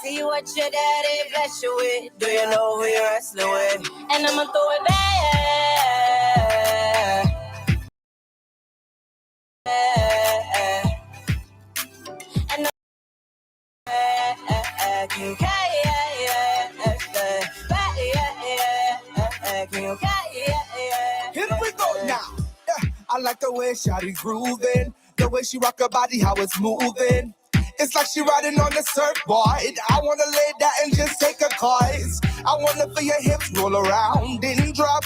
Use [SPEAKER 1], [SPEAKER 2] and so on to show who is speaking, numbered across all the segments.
[SPEAKER 1] see what your daddy bless you with. Do you know who you're wrestling with? And I'ma throw it back. And you
[SPEAKER 2] Here we go now. I like the way Shawty's grooving, the way she rock her body, how it's moving. It's like she riding on the surfboard. I wanna lay down and just take a course. I wanna feel your hips roll around and drop,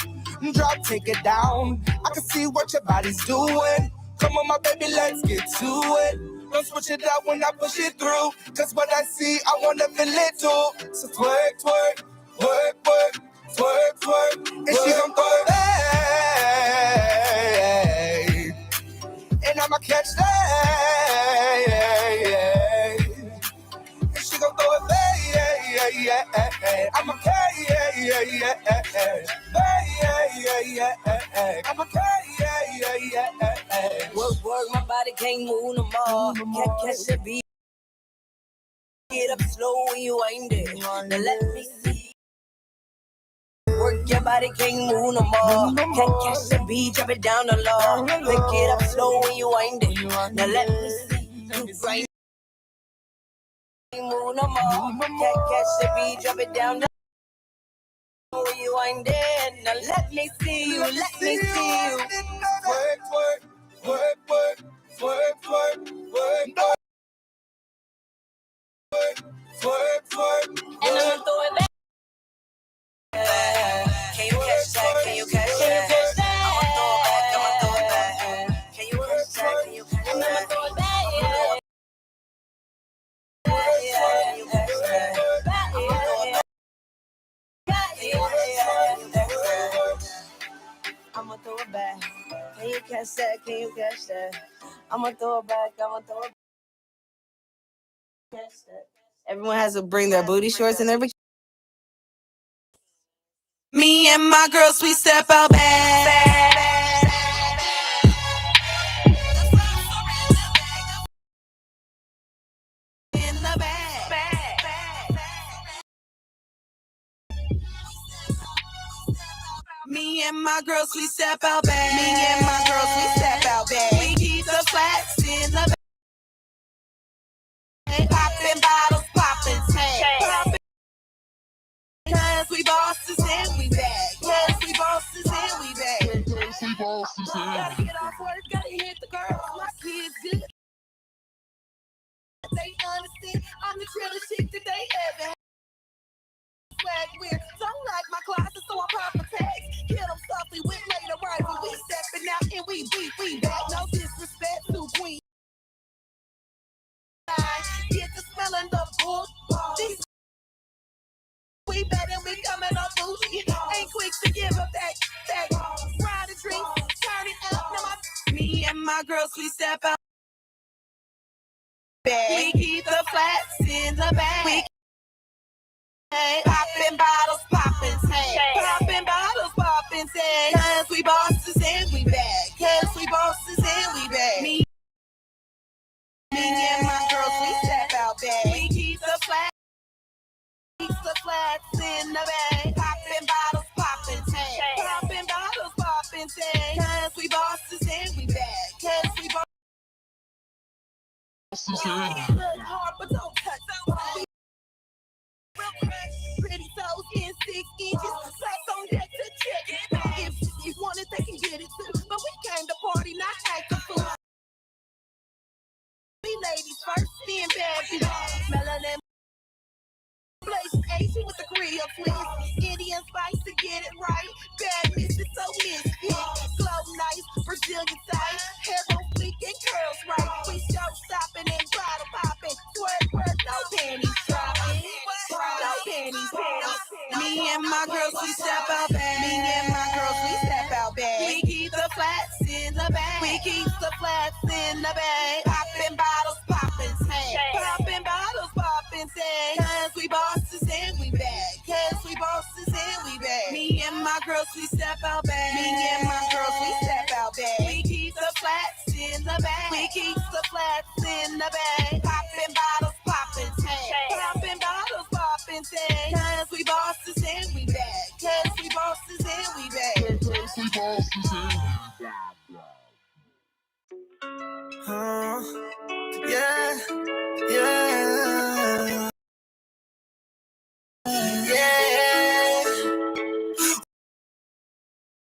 [SPEAKER 2] take it down. I can see what your body's doing. Come on, my baby, let's get to it. Don't switch it out when I push it through. Cause what I see, I wanna feel it too. So twerk, twerk, work, work, twerk, twerk. And she gon' throw it back. And I'ma catch that. And she gon' throw it back. I'ma catch I'ma
[SPEAKER 1] work, my body can't move no more. Can't catch the beat. Get up slow when you ain't there. Now let me see. Work your body can't move no more. Can't catch the beat, drop it down the low. Pick it up slow when you ain't there. Now let me see. You grind. Move no more. Can't catch the beat, drop it down the low when you ain't there. Now let me see you. Let me see you.
[SPEAKER 2] Work, work, work, work, work, work, work, work, work, work.
[SPEAKER 1] And I'ma throw it back. Can you catch that? Can you catch that? I'ma throw it back. I'ma throw it back. Can you catch that? Can you catch that? And I'ma throw it back. I'ma throw it back. Can you catch that? Can you catch that? I'ma throw it back. I'ma throw it back. Catch that. Everyone has to bring their booty shorts and their bikini. Me and my girls, we step out back. In the back. Me and my girls, we step out back. Me and my girls, we step out back. We keep the flats in the back. Popping bottles, popping tanks. Cause we bosses and we back. Cause we bosses and we back. Gotta get off work, gotta hit the girls. My kids good. They understand I'm the trillest chick that they ever had. Swag weird, don't like my closet, so I pop a tags. Kill them softly with later rifle. We stepping out and we back. No disrespect to Queen. Get the smelling the bull. We bet and we coming up bougie. Ain't quick to give up that ride and drink, turn it up. Now me and my girls, we step out. We keep the flats in the bag. We popping bottles, popping tanks. Popping bottles, popping tanks. Cause we bosses and we back. Cause we bosses and we back. Me and my girls, we step out back. We keep the flats. Keep the flats in the bag. Popping bottles, popping tanks. Popping bottles, popping tanks. Cause we bosses and we back. Cause we bosses. Look hard, but don't touch. Pretty toes in 6 inches. Flex on deck to check. If you want it, they can get it too. But we came to party, not act a fool. We ladies first, then bad bitch. Melanin. Blaze Asian with the Creole twist. Indian spice to get it right. Bad miss is so misfit. Slow nice, Brazilian style. Hair on fleek and curls right. We show stopping and bottle popping. Twerk, work, no panties dropping. No panties popping. Me and my girls, we step out back. Me and my girls, we step out back. We keep the flats in the bag. We keep the flats in the bag. Popping bottles, popping tanks. Popping bottles, popping tanks. Cause we bosses and we back. Cause we bosses and we back. Me and my girls, we step out back. Me and my girls, we step out back. We keep the flats in the bag. We keep the flats in the bag. Popping bottles, popping tanks. Popping bottles.
[SPEAKER 2] Yeah, yeah, yeah.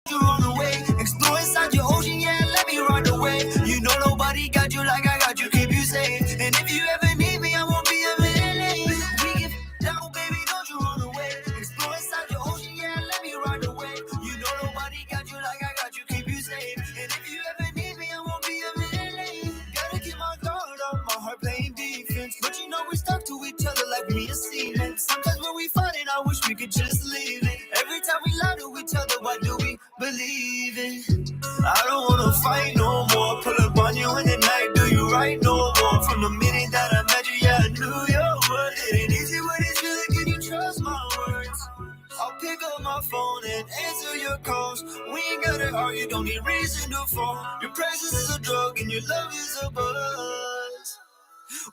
[SPEAKER 2] You run away, explore inside your ocean, yeah, let me run away. You know nobody got you like I got you, keep you safe. And if you ever need me, I won't be a minute late. We get down, baby, don't you run away. Explore inside your ocean, yeah, let me run away. You know nobody got you like I got you, keep you safe. And if you ever need me, I won't be a minute late. Gotta keep my guard up, my heart playing defense. But you know we stuck to each other like me and cement. Sometimes when we fight it, I wish we could just leave it. Every time we lie to each other, what do we believe it? I don't wanna fight no more. Pull up on you in the night, do you right no more? From the minute that I met you, yeah, I knew your word. It ain't easy when it's feeling, can you trust my words? I'll pick up my phone and answer your calls. We ain't gotta argue, don't need reason to fall. Your presence is a drug and your love is a buzz.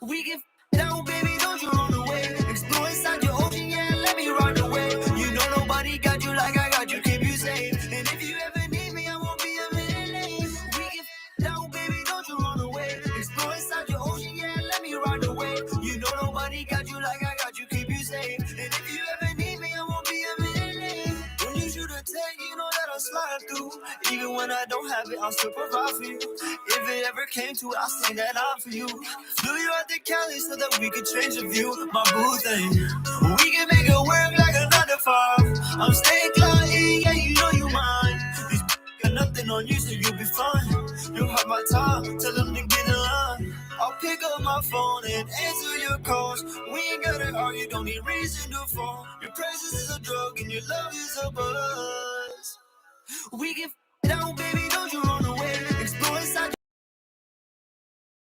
[SPEAKER 2] We get down, baby, don't you run away. Explore inside your ocean, yeah, let me run away. You know nobody got you like I got you, keep you safe. And if you ever need me, I won't be a minute late. We get down, baby, don't you run away. Explore inside your ocean, yeah, let me run away. You know nobody got you like I got you, keep you safe. And if you ever need me, I won't be a minute late. When you shoot a tag, you know that I'll slide through. Even when I don't have it, I'll still provide for you. If it ever came to it, I'll sing that out for you. Flew you out to Cali so that we could change the view. My boo thing, we can make it work like a 9 to 5. I'm staying cloudy, yeah, you know you mine. These got nothing on you, so you'll be fine. You have my time, tell them to get in line. I'll pick up my phone and answer your calls. We ain't gotta argue, don't need reason to fall. Your presence is a drug and your love is a buzz. We get down, baby, don't you run away. Explore inside.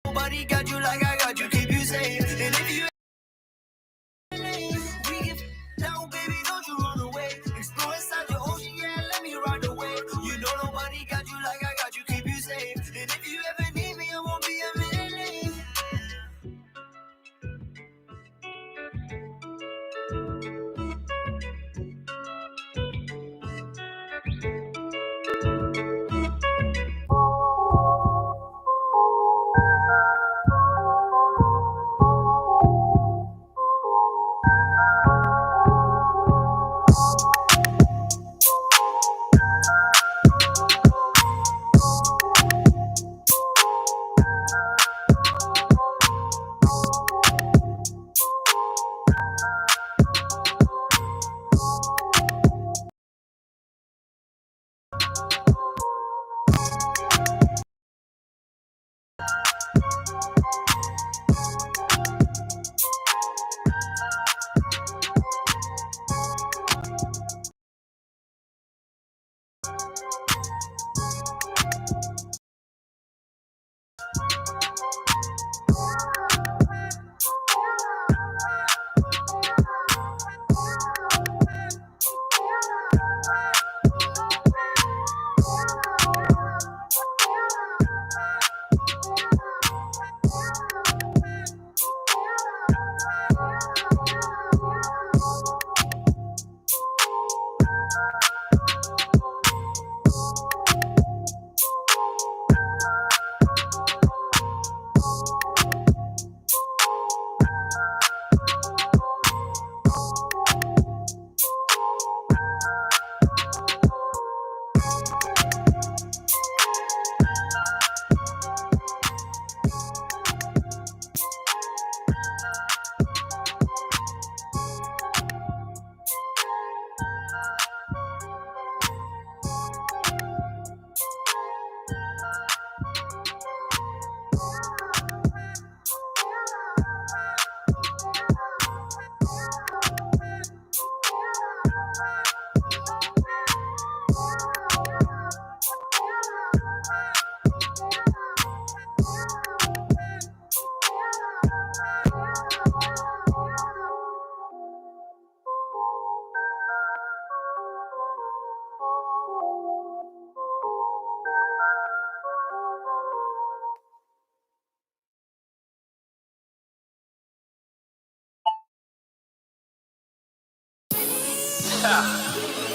[SPEAKER 2] Nobody got you like I got you, keep you safe. And if you we get down, baby, don't you run away. Explore inside your ocean, yeah, let me ride away. You know nobody got you like I got you, keep you safe. And if you ever need me, I won't be a minute late.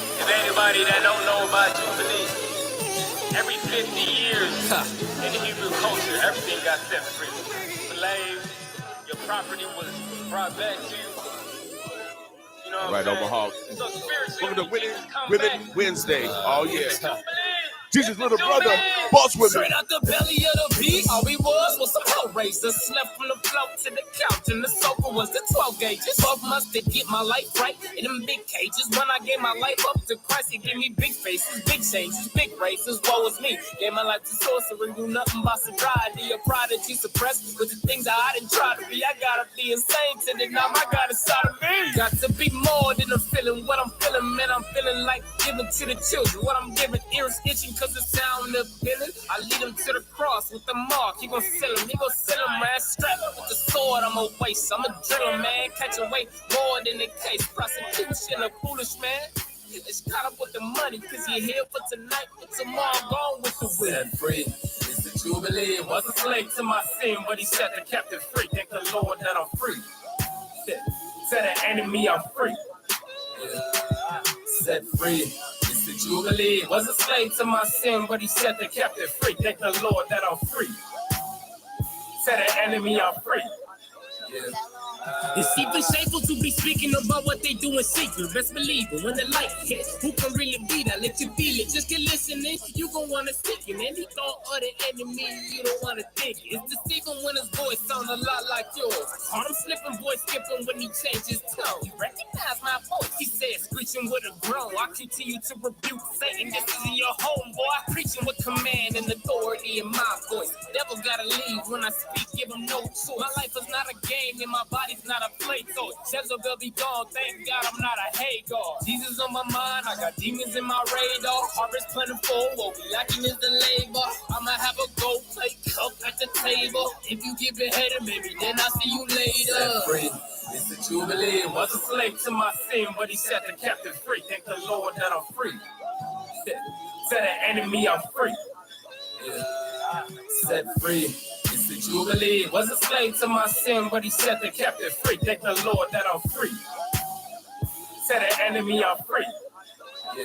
[SPEAKER 3] If anybody that don't know about Jubilee,
[SPEAKER 2] Every 50 years in Hebrew culture, everything got set free. Slaves, your property was brought back to you. You know what I'm saying? Omaha. So spiritually, when Jesus come Women back, Wednesday. Oh, yeah. Jesus' little brother, boss women.
[SPEAKER 1] Straight out the belly of the beast, all we was some hoe raisers. Slept from the floor to the couch, and the sofa was the 12 gauges. 12 months to get my life right in them big cages. When I gave my life up to Christ, he gave me big faces, big changes, big races. Woe was me. Gave my life to sorcery, do nothing but sobriety. A prodigy suppressed with the things that I didn't try to be. I gotta be insane to deny my God inside of me. Got to be more than a feeling. What I'm feeling, man, I'm feeling like giving to the children. What I'm giving, ears itching cause the sound of feeling. I lead him to the cross with the mark. He gon' sell him, man. Strapped with the sword, I'm a waste. I'm a driller, man. Catch a weight more than the case. Prosecution, a foolish man. It's caught up with the money, cause you're here for tonight, but tomorrow gone with the wind. Set free, it's the jubilee. Was a slave to my sin, but he set the captive free. Thank the Lord that I'm free. Set the enemy, I'm free. Yeah. Set free, it's the jubilee. Was a slave to my sin, but he set the captive free. Thank the Lord that I'm free. Set the enemy, I'm free. Yeah. It's even shameful to be speaking about what they do in secret. Best believe it, when the light hits, who can really be that? Let you feel it, just get listening. You gon' wanna stick it. Any thought of the enemy, you don't wanna think it. It's deceiving when his voice sounds a lot like yours. Heart him slipping, voice skipping when he changes tone. You recognize my voice, he says, screeching with a groan. I continue to rebuke Satan, this is your home, boy. Preaching with command and authority in my voice. Devil gotta leave when I speak, give him no choice. My life is not a game and my body's not a play toy. Jezebel be gone, thank God I'm not a Hagar. Jesus on my mind, I got demons in my radar. Harvest plentiful, what we lacking is the labor. I'ma have a gold plate cup at the table. If you give it headed, baby, then I'll see you later. Set free, it's the jubilee. Was a slave to my sin, but he set the captive free. Thank the Lord that I'm free. Set the enemy, I'm free. Yeah. Set free. It's the jubilee. Was a slave to my sin, but he set the captive free. Thank the Lord that I'm free. Set the enemy, I'm free. Yeah.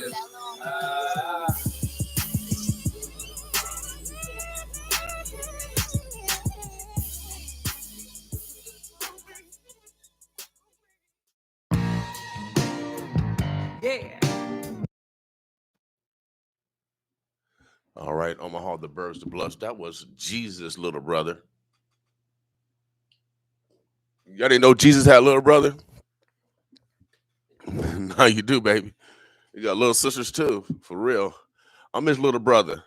[SPEAKER 2] Yeah. All right, Omaha, the birds, the bluffs. That was Jesus' little brother. Y'all didn't know Jesus had a little brother? Now you do, baby. You got little sisters too, for real. I'm his little brother,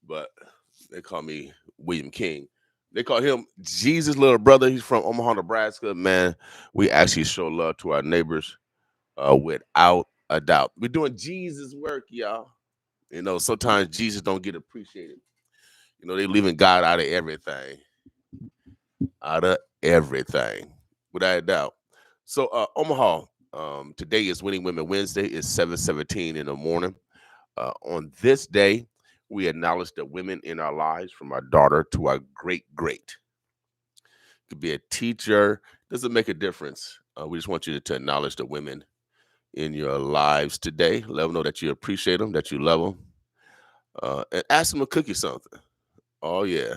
[SPEAKER 2] but they call me William King. They call him Jesus' little brother. He's from Omaha, Nebraska. Man, we actually show love to our neighbors without a doubt. We're doing Jesus work, y'all. You know, sometimes Jesus don't get appreciated. You know, they leaving God out of everything. Out of everything, without a doubt. So, Omaha, today is Winning Women Wednesday. It's 7:17 in the morning. On this day, we acknowledge the women in our lives, from our daughter to our great. Could be a teacher. Doesn't make a difference. We just want you to acknowledge the women in your lives today. Let them know that you appreciate them, that you love them, and ask them to cook you something. Oh yeah,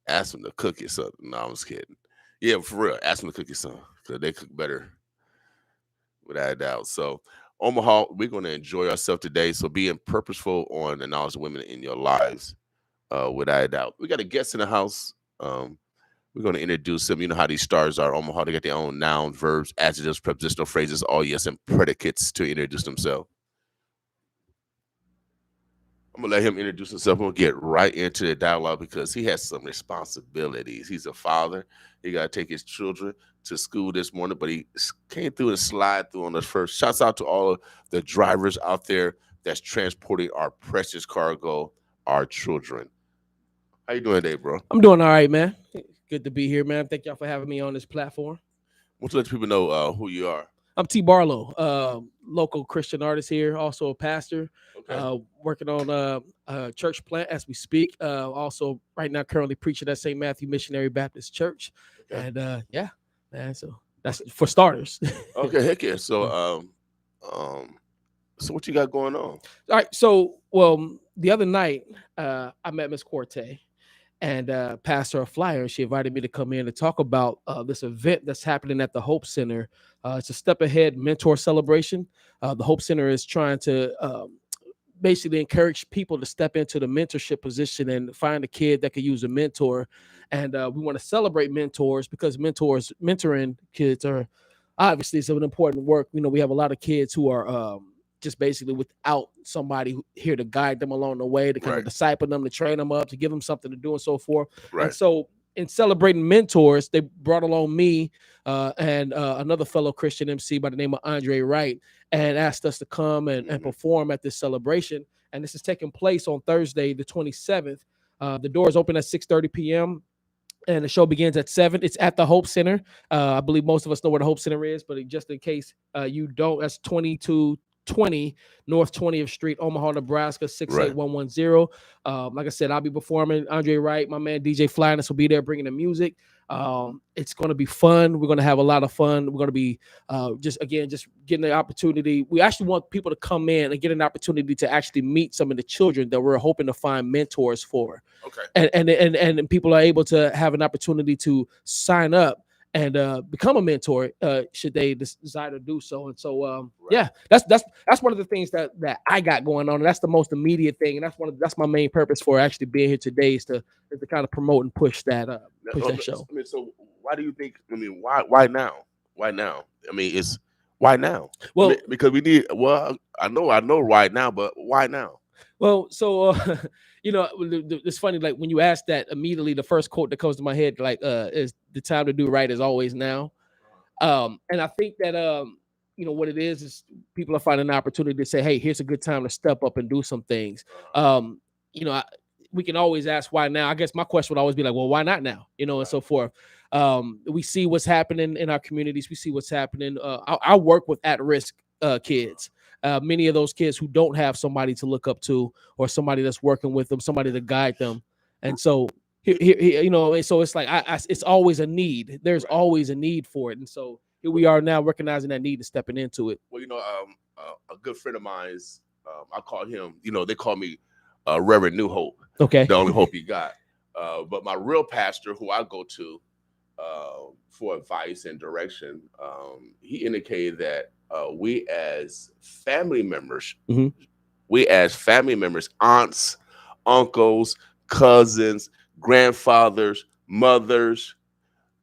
[SPEAKER 2] ask them to cook you something. No, I'm just kidding. Yeah, for real, ask them to cook you something because they cook better, without a doubt. So, Omaha, we're going to enjoy ourselves today. So, being purposeful on the knowledge of women in your lives, without a doubt. We got a guest in the house. We're going to introduce them. You know how these stars are. Omaha, they got their own nouns, verbs, adjectives, prepositional phrases, all yes, and predicates to introduce themselves. I'm going to let him introduce himself. We'll get right into the dialogue because he has some responsibilities. He's a father. He got to take his children to school this morning, but he came through and slide through on us first. Shouts out to all of the drivers out there that's transporting our precious cargo, our children. How you doing today, bro?
[SPEAKER 3] I'm doing all right, man. Good to be here, man. Thank y'all for having me on this platform.
[SPEAKER 2] I want to let people know who you are.
[SPEAKER 3] I'm T. Barlow, local Christian artist here, also a pastor, working on a church plant as we speak. Also, right now, currently preaching at St. Matthew Missionary Baptist Church. Okay. And yeah, man, so that's for starters.
[SPEAKER 2] Okay, heck yeah. So, so what you got going on?
[SPEAKER 3] All right, so, well, the other night, I met Miss Corte and passed her a flyer. She invited me to come in and talk about this event that's happening at the Hope Center. It's a Step Ahead Mentor Celebration. The Hope Center is trying to basically encourage people to step into the mentorship position and find a kid that could use a mentor. And we want to celebrate mentors because mentoring kids are obviously some important work. You know, we have a lot of kids who are just basically without somebody here to guide them along the way, to kind of disciple them, to train them up, to give them something to do and so forth. And so in celebrating mentors, they brought along me and another fellow Christian MC by the name of Andre Wright, and asked us to come and perform at this celebration. And this is taking place on Thursday, the 27th. The doors open at 6:30 p.m. and the show begins at 7. It's at the Hope Center. I believe most of us know where the Hope Center is, but just in case you don't, that's 2220 North 20th Street, Omaha, Nebraska, 68110. Like I said, I'll be performing. Andre Wright, my man DJ Flyness will be there bringing the music. It's going to be fun. We're going to have a lot of fun. We're going to be just getting the opportunity. We actually want people to come in and get an opportunity to actually meet some of the children that we're hoping to find mentors for. Okay. And people are able to have an opportunity to sign up and become a mentor should they desire to do so. And so yeah, that's one of the things that I got going on, and that's the most immediate thing, and that's my main purpose for actually being here today is to kind of promote and push that show.
[SPEAKER 4] I mean, so why do you think? I mean, why now? Why now? I mean, why now?
[SPEAKER 3] Well,
[SPEAKER 4] I mean, because we need. Well, I know right now, but why now?
[SPEAKER 3] Well, so you know, it's funny. Like when you ask that, immediately the first quote that comes to my head, like, is the time to do right is always now. And I think that you know what it is people are finding an opportunity to say, hey, here's a good time to step up and do some things. You know, we can always ask why now. I guess my question would always be like, well, why not now? You know, and so forth. We see what's happening in our communities. We see what's happening. I work with at-risk kids. Many of those kids who don't have somebody to look up to or somebody that's working with them, somebody to guide them. And so, you know, so it's like, it's always a need. There's always a need for it. And so here we are now recognizing that need and stepping into it.
[SPEAKER 4] Well, you know, a good friend of mine's, I call him, you know, they call me Reverend New Hope.
[SPEAKER 3] Okay.
[SPEAKER 4] The only hope you got. But my real pastor who I go to for advice and direction, he indicated that we as family members, aunts, uncles, cousins, grandfathers, mothers,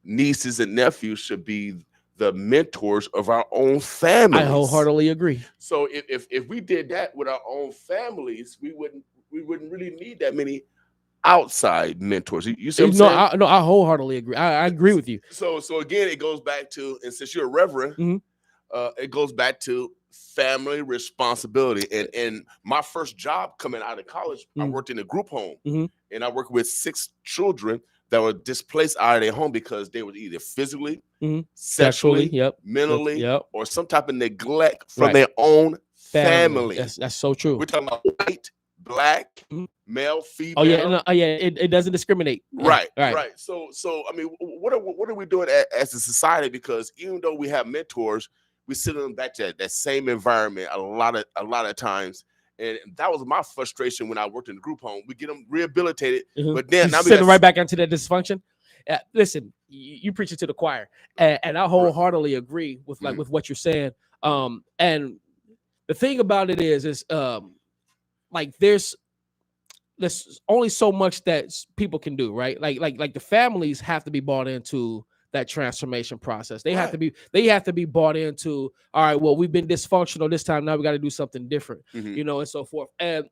[SPEAKER 4] nieces, and nephews should be the mentors of our own families.
[SPEAKER 3] I wholeheartedly agree.
[SPEAKER 4] So if we did that with our own families, we wouldn't really need that many outside mentors. You see what I'm saying?
[SPEAKER 3] I wholeheartedly agree. I agree with you.
[SPEAKER 4] So again, it goes back to, and since you're a reverend, it goes back to family responsibility. And my first job coming out of college, I worked in a group home, and I worked with 6 children that were displaced out of their home because they were either physically, sexually, mentally, or some type of neglect from their own family.
[SPEAKER 3] That's so true.
[SPEAKER 4] We're talking about white, black, male, female.
[SPEAKER 3] Oh yeah, it doesn't discriminate.
[SPEAKER 4] Right. So I mean, what are we doing as a society? Because even though we have mentors, we send them back to that same environment a lot of times. And that was my frustration when I worked in the group home. We get them rehabilitated, but then now we
[SPEAKER 3] send them right back into that dysfunction. Listen, you preach it to the choir, and I wholeheartedly agree with with what you're saying. And the thing about it is like there's only so much that people can do, right? Like the families have to be bought into that transformation process. They have to be bought into, all right, well, we've been dysfunctional this time, now we got to do something different, you know, and so forth. And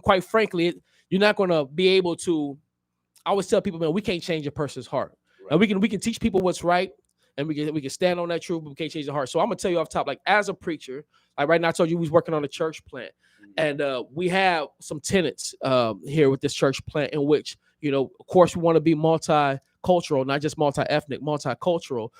[SPEAKER 3] quite frankly, you're not going to be able to. I always tell people, man, we can't change a person's heart. And we can teach people what's right, and we can stand on that truth, but we can't change the heart. So I'm gonna tell you off top, like as a preacher, like right now I told you we was working on a church plant, and we have some tenants here with this church plant in which, you know, of course we want to be multicultural, not just multi-ethnic, multicultural,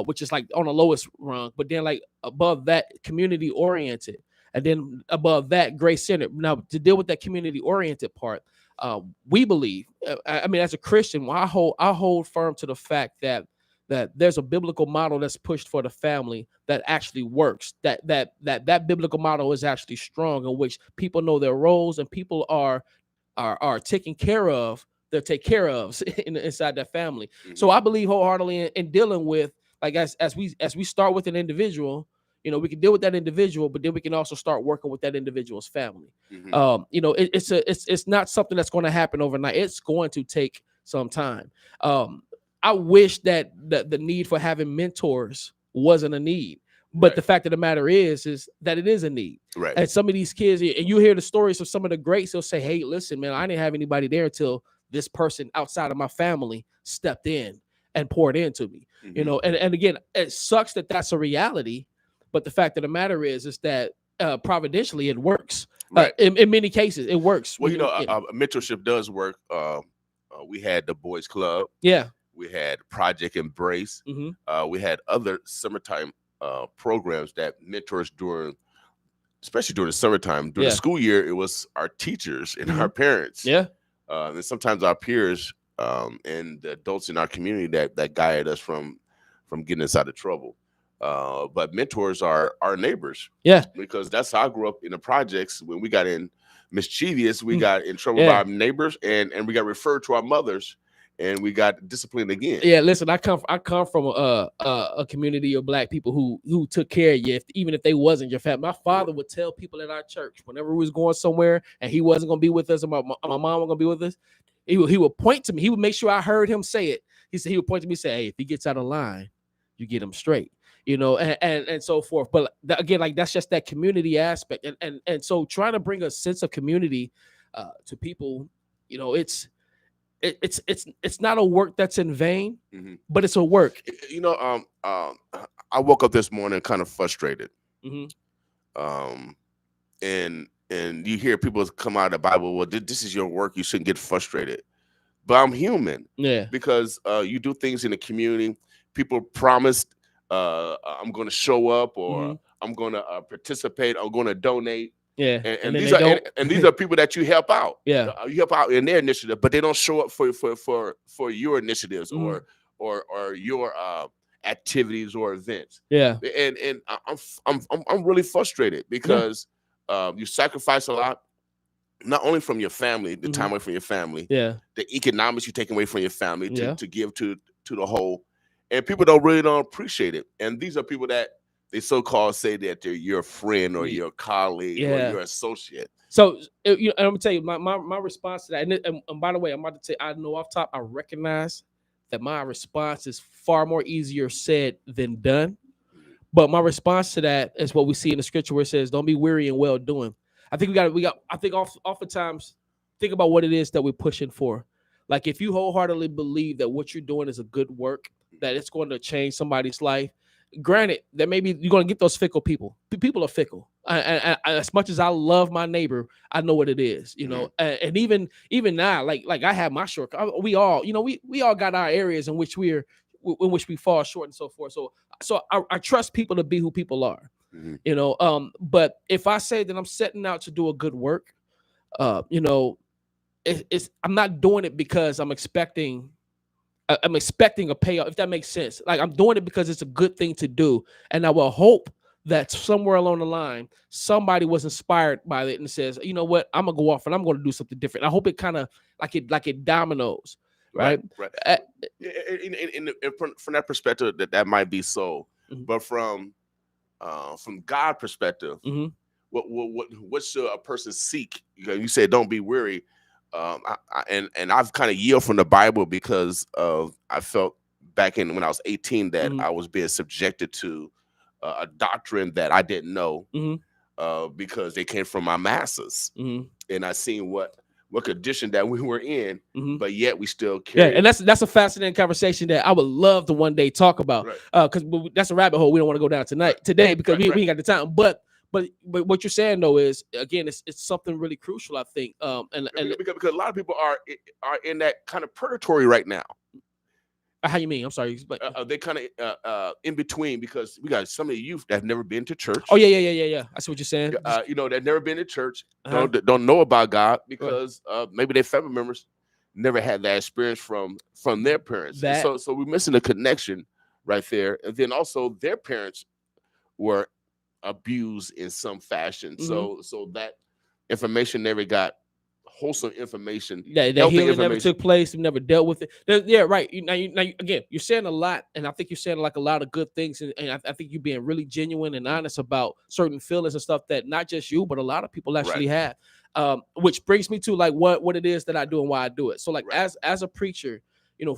[SPEAKER 3] which is like on the lowest rung, but then like above that, community oriented, and then above that, grace-centered. Now to deal with that community oriented part, we believe, I mean, as a Christian, I hold firm to the fact that that there's a biblical model that's pushed for the family that actually works. That biblical model is actually strong, in which people know their roles and people are taken care of. They're take care of inside that family.
[SPEAKER 4] Mhm.
[SPEAKER 3] So I believe wholeheartedly in dealing with, like, as we start with an individual, we can deal with that individual, but then we can also start working with that individual's family.
[SPEAKER 4] Mhm.
[SPEAKER 3] It's not something that's going to happen overnight. It's going to take some time. I wish that the need for having mentors wasn't a need, but
[SPEAKER 4] Right.
[SPEAKER 3] the fact of the matter is that it is a need.
[SPEAKER 4] Right.
[SPEAKER 3] And some of these kids, and you hear the stories of some of the greats, they'll say, "Hey, listen, man, I didn't have anybody there until this person outside of my family stepped in and poured into me."
[SPEAKER 4] Mhm.
[SPEAKER 3] And again, it sucks that that's a reality, but the fact of the matter is that providentially it works.
[SPEAKER 4] Right.
[SPEAKER 3] In many cases, it works.
[SPEAKER 4] Well, mentorship does work. We had the Boys Club.
[SPEAKER 3] Yeah.
[SPEAKER 4] We had Project Embrace.
[SPEAKER 3] Mm-hmm.
[SPEAKER 4] We had other summertime programs that mentors especially during the summertime. During the school year, it was our teachers and our parents.
[SPEAKER 3] Yeah.
[SPEAKER 4] And sometimes our peers and the adults in our community that guided us from getting us out of trouble. But mentors are our neighbors.
[SPEAKER 3] Yeah.
[SPEAKER 4] Because that's how I grew up in the projects. When we got in mischievous, we got in trouble by our neighbors, and we got referred to our mothers, and we got disciplined again.
[SPEAKER 3] Yeah, listen, I come from a community of Black people who took care of you, even if they wasn't your family. My father would tell people at our church whenever we was going somewhere and he wasn't going to be with us, and my mom was going to be with us, he would point to me. He would make sure I heard him say it. He said he would point to me and say, "Hey, if he gets out of line, you get him straight." And so forth. But again, like, that's just that community aspect, and so trying to bring a sense of community to people, it's not a work that's in vain, but it's a work.
[SPEAKER 4] I woke up this morning kind of frustrated. And you hear people come out of the Bible, well, this is your work, you shouldn't get frustrated. But I'm human.
[SPEAKER 3] Yeah.
[SPEAKER 4] Because you do things in the community. People promised, I'm going to show up, or I'm going to participate, I'm going to donate.
[SPEAKER 3] Yeah,
[SPEAKER 4] and these are people that you help out.
[SPEAKER 3] Yeah,
[SPEAKER 4] you help out in their initiative, but they don't show up for your initiatives or your activities or events.
[SPEAKER 3] Yeah,
[SPEAKER 4] and I'm really frustrated because you sacrifice a lot, not only from your family, the time away from your family, the economics you take away from your family to give to the whole, and people don't appreciate it. And these are people that they so-called say that they're your friend or your colleague or your associate.
[SPEAKER 3] So, I'm gonna tell you my response to that. And by the way, I'm about to say, I know off top, I recognize that my response is far more easier said than done. But my response to that is what we see in the scripture, where it says, "Don't be weary in well doing." I think I think oftentimes think about what it is that we're pushing for. Like, if you wholeheartedly believe that what you're doing is a good work, that it's going to change somebody's life. Granted, that maybe you're going to get those fickle people. People are fickle. And as much as I love my neighbor, I know what it is, and even now, like I have my shortcut. We all, we all got our areas in which we fall short and so forth. So I trust people to be who people are, but if I say that I'm setting out to do a good work, it's I'm not doing it because I'm expecting a payoff, if that makes sense. Like, I'm doing it because it's a good thing to do, and I will hope that somewhere along the line somebody was inspired by it and says, "You know what, I'm gonna go off and I'm gonna do something different." I hope it kind of like it dominoes, right?
[SPEAKER 4] From that perspective, that might be so, but from God perspective, what should a person seek? You said don't be weary. And I've kind of yielded from the Bible because I felt back when I was 18 that I was being subjected to a doctrine that I didn't know because they came from my masses, and I seen what condition that we were in, but yet we still carry.
[SPEAKER 3] Yeah, and that's a fascinating conversation that I would love to one day talk about, because that's a rabbit hole we don't want to go down today because we ain't got the time. But what you're saying though is, again, it's something really crucial, I think. And
[SPEAKER 4] because a lot of people are in that kind of purgatory right now.
[SPEAKER 3] How you mean? I'm sorry.
[SPEAKER 4] They kind of in between, because we got some of the youth that have never been to church.
[SPEAKER 3] Oh yeah. I see what you're saying.
[SPEAKER 4] That never been to church, don't know about God because maybe their family members never had that experience from their parents. So we're missing the connection right there. And then also their parents were abused in some fashion.
[SPEAKER 3] Mm-hmm.
[SPEAKER 4] So that information never got wholesome information.
[SPEAKER 3] Yeah, that healing never took place. We never dealt with it. Yeah, right. Again, you're saying a lot, and I think you're saying like a lot of good things, and I think you're being really genuine and honest about certain feelings and stuff that not just you, but a lot of people actually have. Which brings me to like what it is that I do and why I do it. So like as a preacher,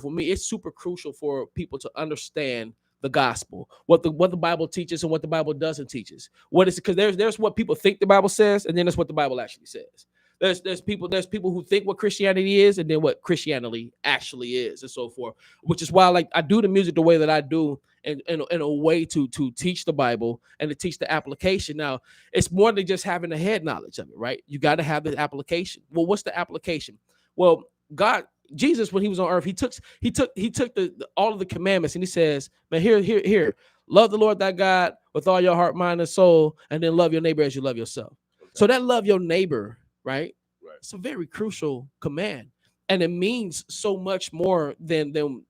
[SPEAKER 3] for me, it's super crucial for people to understand the gospel, what the Bible teaches and what the Bible doesn't teaches. What is it? Because there's what people think the Bible says, and then there's what the Bible actually says. There's people who think what Christianity is, and then what Christianity actually is, and so forth. Which is why like I do the music the way that I do, and in a way to teach the Bible and to teach the application. Now it's more than just having the head knowledge of it, right? You got to have the application. Well, what's the application? Well, Jesus, when he was on earth, he took the all of the commandments and he says, man, here, love the Lord thy God with all your heart, mind, and soul, and then love your neighbor as you love yourself. Okay. So that love your neighbor, right? It's a very crucial command, and it means so much more than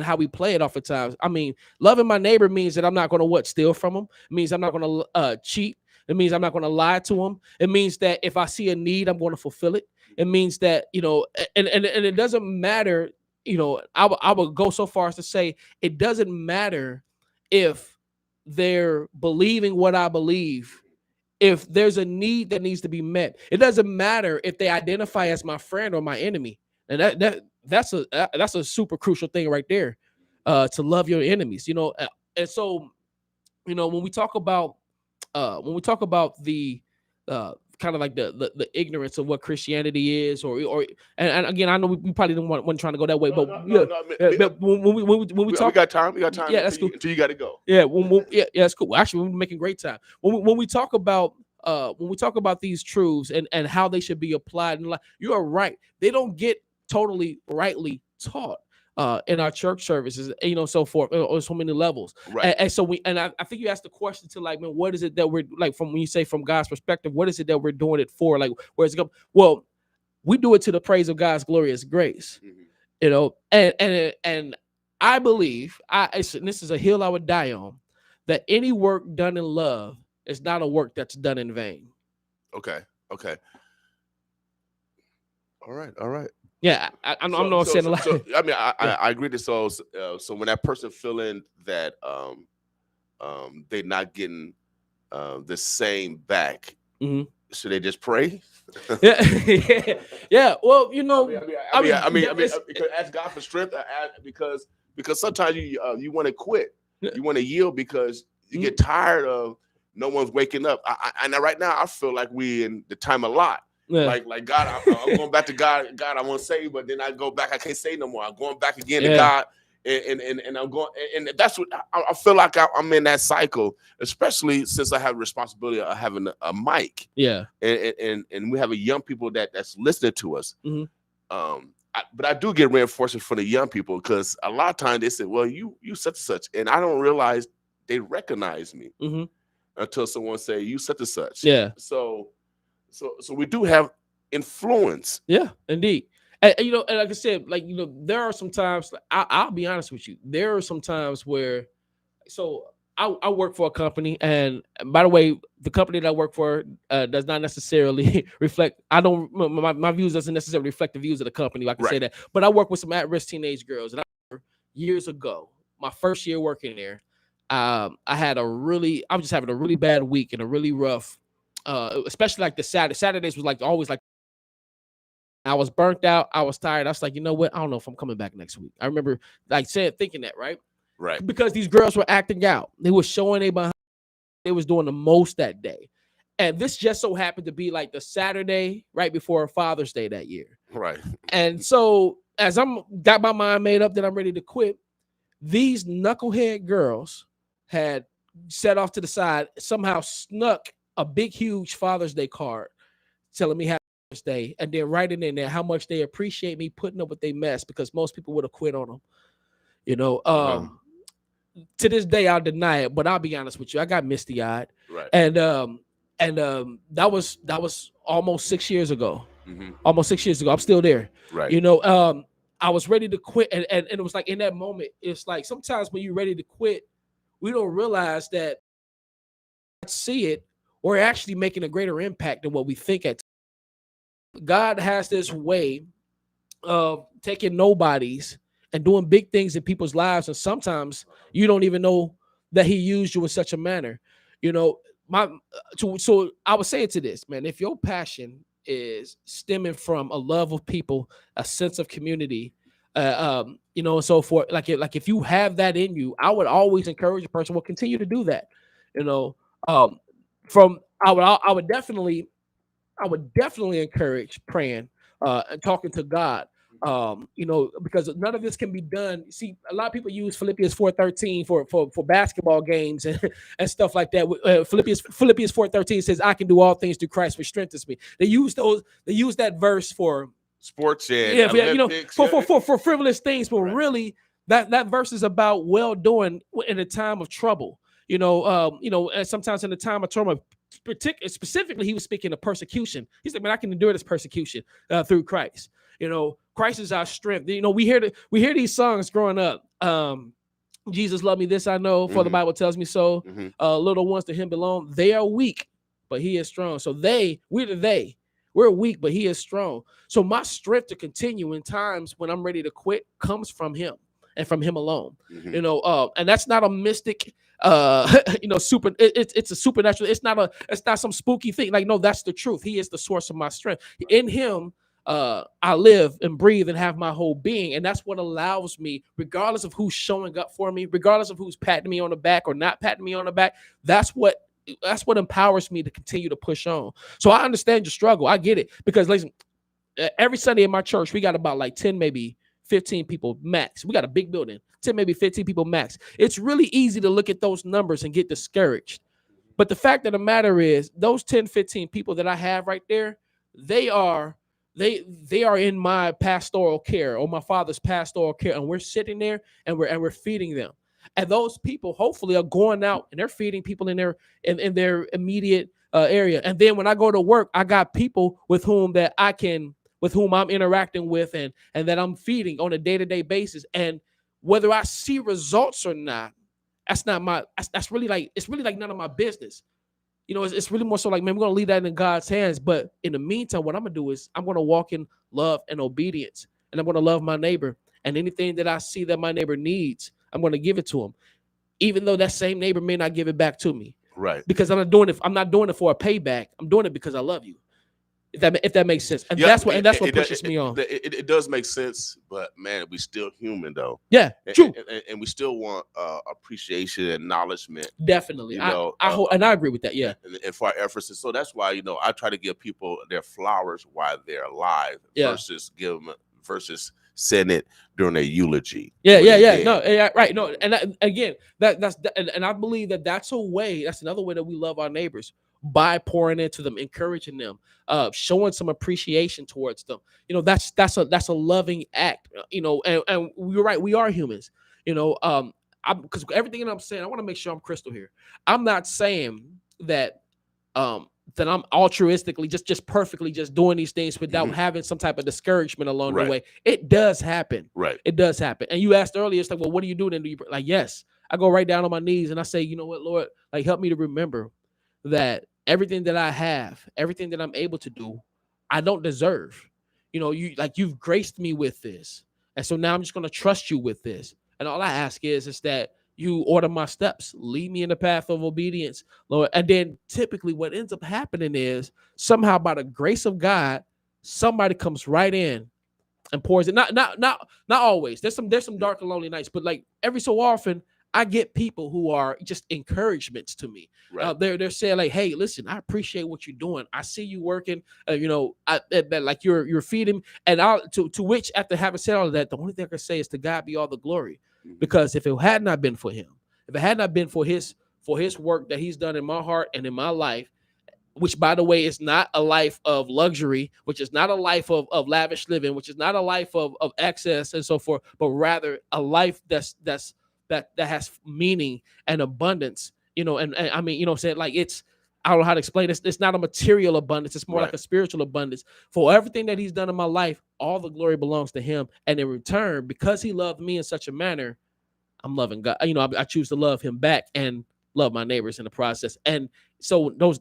[SPEAKER 3] how we play it oftentimes. I mean, loving my neighbor means that I'm not going to steal from him. It means I'm not going to cheat. It means I'm not going to lie to him. It means that if I see a need, I'm going to fulfill it. It means that, and it doesn't matter, I would go so far as to say it doesn't matter if they're believing what I believe. If there's a need that needs to be met, it doesn't matter if they identify as my friend or my enemy. And that's a super crucial thing right there, to love your enemies, and so, when we talk about the kind of like the ignorance of what Christianity is, and again, I know we probably didn't want trying to go that way, but but when we talk,
[SPEAKER 4] we got time.
[SPEAKER 3] Yeah, that's cool.
[SPEAKER 4] Until you got to go.
[SPEAKER 3] Yeah, yeah, that's cool. Actually, we're making great time. When we talk about these truths and how they should be applied in life, you are right. They don't get totally rightly taught in our church services, so forth, on so many levels.
[SPEAKER 4] Right.
[SPEAKER 3] And so I think you asked the question to like, man, what is it that we're like, from when you say from God's perspective, what is it that we're doing it for? Like, where's it go? Well, we do it to the praise of God's glorious grace, and I believe this is a hill I would die on, that any work done in love is not a work that's done in vain.
[SPEAKER 4] Okay. All right.
[SPEAKER 3] Yeah, I'm not saying a lot.
[SPEAKER 4] I mean, I agree to so when that person feeling that they're not getting the same back, should they just pray?
[SPEAKER 3] Yeah. Well,
[SPEAKER 4] I mean, because ask God for strength, because sometimes you want to quit, you want to yield because you get tired of no one's waking up. And right now I feel like we in the time a lot. Yeah. Like God, I'm going back to God. God, I want to say, but then I go back. I can't say no more. I'm going back again to God, and I'm going, and that's what I feel like I'm in that cycle, especially since I have the responsibility of having a mic.
[SPEAKER 3] Yeah,
[SPEAKER 4] and we have a young people that's listening to us. But I do get reinforcement from the young people because a lot of times they say, "Well, you such and such," and I don't realize they recognize me until someone say, "You such and such."
[SPEAKER 3] Yeah.
[SPEAKER 4] So we do have influence.
[SPEAKER 3] Yeah, indeed. And and like I said, like, there are some times, I'll be honest with you. There are some times where, so I work for a company, and by the way, the company that I work for does not necessarily reflect, my views doesn't necessarily reflect the views of the company. I can say that, but I work with some at-risk teenage girls, and years ago, my first year working there, I was just having a really bad week and a really rough, especially like the Saturdays was like always like, I was burnt out. I was tired. I was like, you know what? I don't know if I'm coming back next week. I remember like thinking that, right?
[SPEAKER 4] Right.
[SPEAKER 3] Because these girls were acting out. They were showing they was doing the most that day. And this just so happened to be like the Saturday right before Father's Day that year.
[SPEAKER 4] Right.
[SPEAKER 3] And so as got my mind made up that I'm ready to quit, these knucklehead girls had set off to the side, somehow snuck a big, huge Father's Day card telling me Happy Father's Day, and then writing in there how much they appreciate me putting up with their mess, because most people would have quit on them. To this day, I'll deny it, but I'll be honest with you, I got misty-eyed.
[SPEAKER 4] Right.
[SPEAKER 3] And that was almost 6 years ago. Almost 6 years ago. I'm still there.
[SPEAKER 4] Right.
[SPEAKER 3] I was ready to quit. And it was like in that moment, it's like sometimes when you're ready to quit, we don't realize that see it, we're actually making a greater impact than what we think at. God has this way of taking nobodies and doing big things in people's lives. And sometimes you don't even know that he used you in such a manner. You know, so I would say it to this, man, if your passion is stemming from a love of people, a sense of community, you know, and so forth, like if you have that in you, I would always encourage a person will continue to do that. You know, um, from I would definitely encourage praying and talking to God. You know, because none of this can be done. See, a lot of people use Philippians 4:13 for basketball games and, and stuff like that. Philippians 4:13 says, "I can do all things through Christ which strengthens me." They use that verse for
[SPEAKER 4] sports and Olympics,
[SPEAKER 3] you know, for frivolous things, but really that verse is about well doing in a time of trouble. You know, and sometimes in the time of trauma, specifically, he was speaking of persecution. He said, "Man, I can endure this persecution through Christ." You know, Christ is our strength. You know, we hear these songs growing up. Jesus loved me, this I know, for the Bible tells me so. Little ones to him belong. They are weak, but he is strong. So we're weak, but he is strong. So my strength to continue in times when I'm ready to quit comes from him and from him alone. You know, and that's not a mystic you know, it's a supernatural. It's not some spooky thing. Like, no, that's the truth. He is the source of my strength. In him I live and breathe and have my whole being. And that's what allows me, regardless of who's showing up for me, regardless of who's patting me on the back or not patting me on the back, that's what empowers me to continue to push on. So I understand your struggle. I get it. Because listen, every Sunday in my church, we got about like 10, maybe 15 people max. We got a big building, 10, maybe 15 people max. It's really easy to look at those numbers and get discouraged. But the fact of the matter is, those 10, 15 people that I have right there, they are in my pastoral care or my father's pastoral care, and we're sitting there and we're feeding them. And those people hopefully are going out and they're feeding people in their immediate area. And then when I go to work, I got people with whom I'm interacting with and that I'm feeding on a day-to-day basis. And whether I see results or not, it's really like none of my business. You know, it's really more so like, man, we're going to leave that in God's hands. But in the meantime, what I'm going to do is I'm going to walk in love and obedience, and I'm going to love my neighbor. And anything that I see that my neighbor needs, I'm going to give it to him, even though that same neighbor may not give it back to me.
[SPEAKER 4] Right.
[SPEAKER 3] Because I'm not doing it for a payback. I'm doing it because I love you. If that makes sense. And that's what pushes me on.
[SPEAKER 4] It does make sense, but man, we still human though.
[SPEAKER 3] Yeah, true.
[SPEAKER 4] And we still want appreciation, acknowledgement.
[SPEAKER 3] Definitely. I agree with that. Yeah.
[SPEAKER 4] And for our efforts. And so that's why, you know, I try to give people their flowers while they're alive versus sending it during their eulogy.
[SPEAKER 3] Yeah. No, yeah, right. No, and again, that's I believe that's another way that we love our neighbors, by pouring into them, encouraging them, showing some appreciation towards them. You know, that's a loving act. You know, and you're right, we are humans. You know, because everything that I'm saying, I want to make sure I'm crystal here. I'm not saying that that I'm altruistically just perfectly just doing these things without having some type of discouragement along the way. It does happen.
[SPEAKER 4] Right.
[SPEAKER 3] It does happen. And you asked earlier, it's like, well, what do you do then? Do you like, yes, I go right down on my knees and I say, you know what, Lord, like, help me to remember that everything that I have, everything that I'm able to do, I don't deserve. You know, you've graced me with this. And so now I'm just going to trust you with this. And all I ask is that you order my steps, lead me in the path of obedience, Lord. And then typically what ends up happening is somehow by the grace of God, somebody comes right in and pours it. Not always. There's some dark and lonely nights, but like every so often, I get people who are just encouragements to me. Right. They're saying like, "Hey, listen, I appreciate what you're doing. I see you working. You know, like you're feeding." And to which, after having said all of that, the only thing I can say is to God be all the glory. Because if it had not been for him, if it had not been for his work that he's done in my heart and in my life, which, by the way, is not a life of luxury, which is not a life of lavish living, which is not a life of excess and so forth, but rather a life that has meaning and abundance, you know, and I mean, you know, said like I don't know how to explain this. It's not a material abundance. It's more
[SPEAKER 4] Right.
[SPEAKER 3] like a spiritual abundance. For everything that he's done in my life, all the glory belongs to him. And in return, because he loved me in such a manner, I'm loving God. You know, I choose to love him back and love my neighbors in the process. And so those,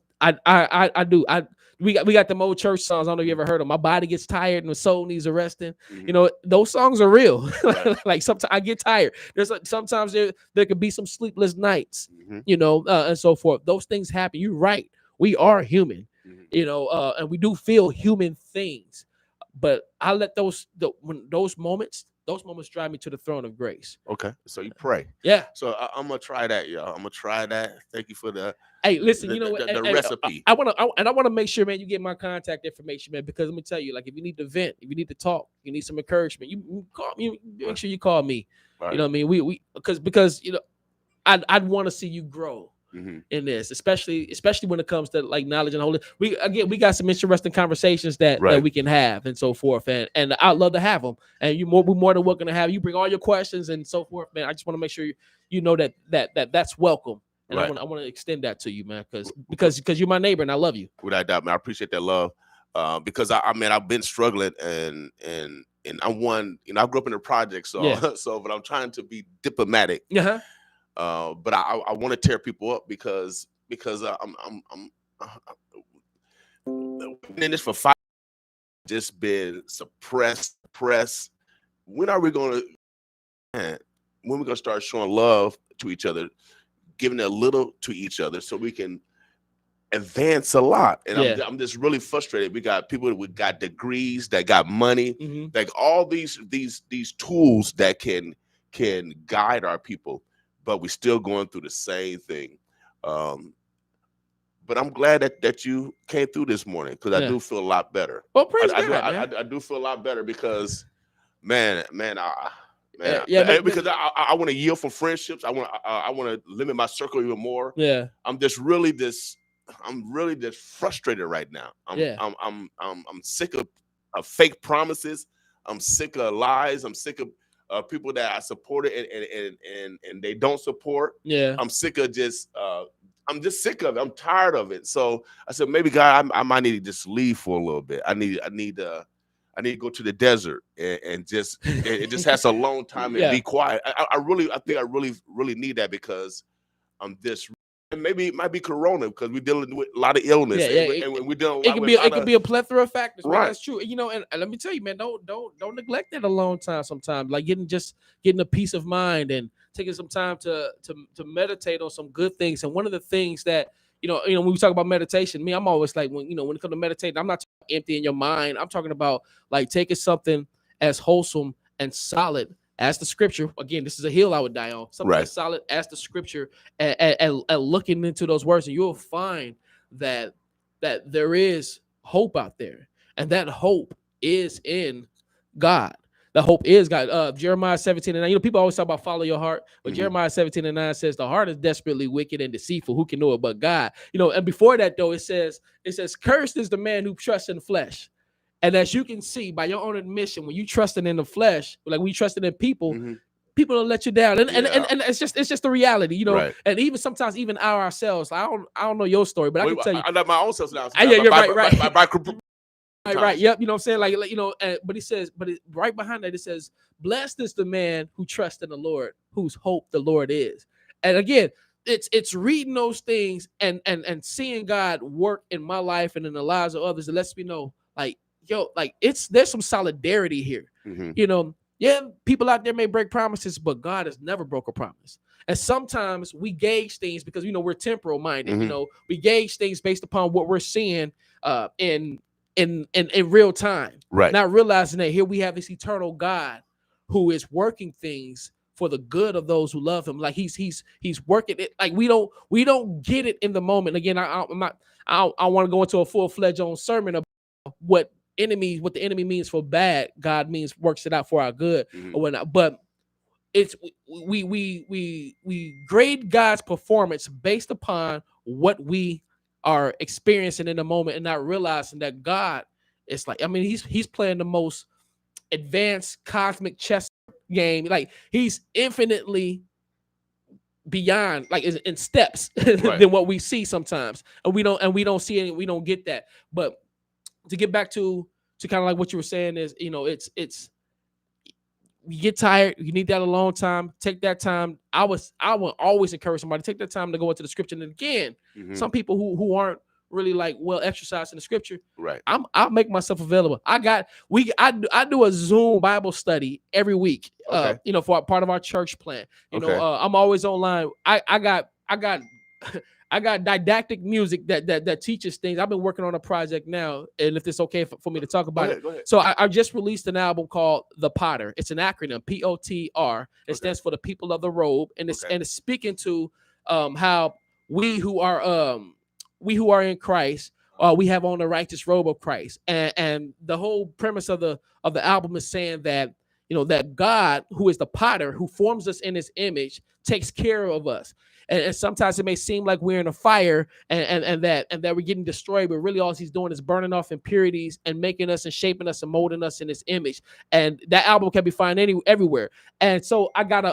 [SPEAKER 3] we got them old church songs. I don't know if you ever heard them. My body gets tired and the soul needs a resting.
[SPEAKER 4] Mhm.
[SPEAKER 3] You know, those songs are real.
[SPEAKER 4] Right.
[SPEAKER 3] Like sometimes I get tired. There's sometimes there could be some sleepless nights,
[SPEAKER 4] Mhm.
[SPEAKER 3] you know, and so forth. Those things happen. You're right. We are human,
[SPEAKER 4] Mhm.
[SPEAKER 3] you know, and we do feel human things. But I let those moments drive me to the throne of grace.
[SPEAKER 4] Okay, so you pray.
[SPEAKER 3] Yeah.
[SPEAKER 4] So I'm gonna try that, y'all. I'm gonna try that. Thank you for the
[SPEAKER 3] Hey, listen, you know what?
[SPEAKER 4] the
[SPEAKER 3] Hey,
[SPEAKER 4] recipe.
[SPEAKER 3] I want to make sure, man, you get my contact information, man, because let me tell you, like, if you need to vent, if you need to talk, you need some encouragement, you call me. Make sure you call me.
[SPEAKER 4] Right.
[SPEAKER 3] You know what I mean? We because you know, I'd want to see you grow
[SPEAKER 4] Mhm.
[SPEAKER 3] in this, especially when it comes to like knowledge and holy. We got some interesting conversations that
[SPEAKER 4] Right.
[SPEAKER 3] we can have and so forth, and I'd love to have them. And we're more than welcome to have you. Bring all your questions and so forth, man. I just want to make sure you know that's welcome. And
[SPEAKER 4] Right.
[SPEAKER 3] I want to extend that to you, man, because you're my neighbor and I love you.
[SPEAKER 4] Without doubt, man. I appreciate that love. Because I mean I've been struggling and I'm one, you know, I grew up in the project, so
[SPEAKER 3] Yeah.
[SPEAKER 4] but I'm trying to be diplomatic.
[SPEAKER 3] Uh-huh.
[SPEAKER 4] But I want to tear people up because I'm in this for 5 just been suppressed. When are we gonna start showing love to each other, giving a little to each other so we can advance a lot? And
[SPEAKER 3] Yeah.
[SPEAKER 4] I'm just really frustrated. We got people that got degrees, that got money,
[SPEAKER 3] Mhm.
[SPEAKER 4] like all these tools that can guide our people, but we're still going through the same thing. But I'm glad that you came through this morning because I
[SPEAKER 3] Yeah.
[SPEAKER 4] do feel a lot better.
[SPEAKER 3] Well, praise
[SPEAKER 4] I
[SPEAKER 3] God, man.
[SPEAKER 4] I do feel a lot better because man,
[SPEAKER 3] Yeah,
[SPEAKER 4] because I want to yield from friendships. I want to limit my circle even more.
[SPEAKER 3] Yeah.
[SPEAKER 4] I'm really just frustrated right now.
[SPEAKER 3] Yeah.
[SPEAKER 4] I'm sick of fake promises. I'm sick of lies. I'm sick of people that I supported and they don't support.
[SPEAKER 3] Yeah.
[SPEAKER 4] I'm sick of I'm just sick of it. I'm tired of it. So I said, maybe God, I might need to just leave for a little bit. I need to go to the desert and just it just has a long time and
[SPEAKER 3] Yeah.
[SPEAKER 4] be quiet. I think I really need that because I'm this. And maybe it might be Corona because we're dealing with a lot of illness.
[SPEAKER 3] Yeah,
[SPEAKER 4] and we're dealing
[SPEAKER 3] it can be a plethora of factors, man.
[SPEAKER 4] Right.
[SPEAKER 3] That's true. You know, and let me tell you, man, don't neglect that alone time sometimes. Like getting a peace of mind and taking some time to meditate on some good things. And one of the things that you know, when we talk about meditation, I'm always like when it comes to meditating, I'm not talking emptying your mind. I'm talking about like taking something as wholesome and solid as the scripture. Again, this is a hill I would die on. Something
[SPEAKER 4] Right.
[SPEAKER 3] as solid as the scripture, and looking into those words, and you'll find that there is hope out there, and that hope is in God. The hope is God. Jeremiah 17:9. You know, people always talk about follow your heart, but
[SPEAKER 4] Mhm.
[SPEAKER 3] Jeremiah 17:9 says the heart is desperately wicked and deceitful. Who can know it but God? You know, and before that though, it says, cursed is the man who trusts in flesh. And as you can see by your own admission, when you trusting in the flesh, like when you trusting in people,
[SPEAKER 4] Mhm.
[SPEAKER 3] people will let you down. And
[SPEAKER 4] Yeah.
[SPEAKER 3] and it's just the reality, you know.
[SPEAKER 4] Right.
[SPEAKER 3] And even sometimes even ourselves. I don't know your story, but I can tell you.
[SPEAKER 4] I got my own self now.
[SPEAKER 3] Yeah, you're right. Right. Yep. You know what I'm saying? Like you know, but he says, right behind that, it says, blessed is the man who trusts in the Lord, whose hope the Lord is. And again, it's reading those things and seeing God work in my life and in the lives of others. It lets me know, like, yo, like there's some solidarity here.
[SPEAKER 4] Mhm.
[SPEAKER 3] You know, yeah, people out there may break promises, but God has never broke a promise. And sometimes we gauge things because we're temporal minded.
[SPEAKER 4] Mhm.
[SPEAKER 3] You know, we gauge things based upon what we're seeing in real time,
[SPEAKER 4] Right.
[SPEAKER 3] not realizing that here we have this eternal God who is working things for the good of those who love him. Like he's working it. Like we don't get it in the moment. Again, I want to go into a full-fledged own sermon about what the enemy means for bad, God works it out for our good
[SPEAKER 4] Mhm.
[SPEAKER 3] or whatnot. But it's we grade God's performance based upon what we are experiencing in the moment and not realizing that God is like, he's playing the most advanced cosmic chess game. Like he's infinitely beyond, like in steps
[SPEAKER 4] Right.
[SPEAKER 3] than what we see sometimes, and we don't see it, we don't get that. But to get back to kind of like what you were saying is, it's you get tired, you need that alone time, take that time. I would always encourage somebody to take that time to go into the scripture. And again, some people who aren't really like well exercised in the scripture,
[SPEAKER 4] right,
[SPEAKER 3] I'll make myself available. I do a Zoom Bible study every week,
[SPEAKER 4] okay,
[SPEAKER 3] for part of our church plan.
[SPEAKER 4] Okay.
[SPEAKER 3] I'm always online. I got I got didactic music that teaches things. I've been working on a project now, and if it's okay for me to talk about
[SPEAKER 4] Go ahead.
[SPEAKER 3] So I just released an album called The Potter. It's an acronym, POTR. It stands for the people of the robe, and it's speaking to how we who are in Christ, we have on the righteous robe of Christ, and the whole premise of the album is saying that that God, who is the potter, who forms us in His image, takes care of us. And sometimes it may seem like we're in a fire and that we're getting destroyed, but really all He's doing is burning off impurities and making us and shaping us and molding us in His image. And that album can be found everywhere. And so I got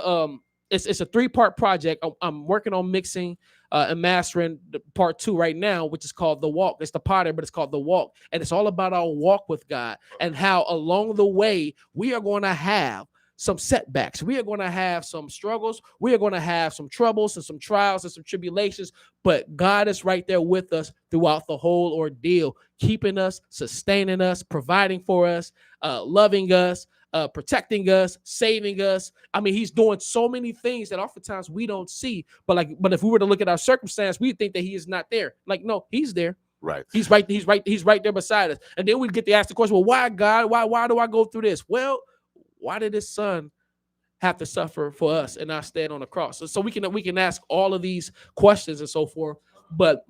[SPEAKER 3] it's a 3-part project. I'm working on mixing and mastering the part 2 right now, which is called The Walk. It's the Potter, but it's called The Walk. And it's all about our walk with God and how along the way we are going to have some setbacks. We are going to have some struggles. We are going to have some troubles and some trials and some tribulations, but God is right there with us throughout the whole ordeal, keeping us, sustaining us, providing for us, loving us, protecting us, saving us. I mean, He's doing so many things that oftentimes we don't see, but if we were to look at our circumstance, we think that He is not there. Like, no, He's there.
[SPEAKER 4] Right.
[SPEAKER 3] He's right there beside us. And then we get to ask the question, well, why, God? Why do I go through this? Well, why did His Son have to suffer for us and not stand on the cross? So we can ask all of these questions and so forth. But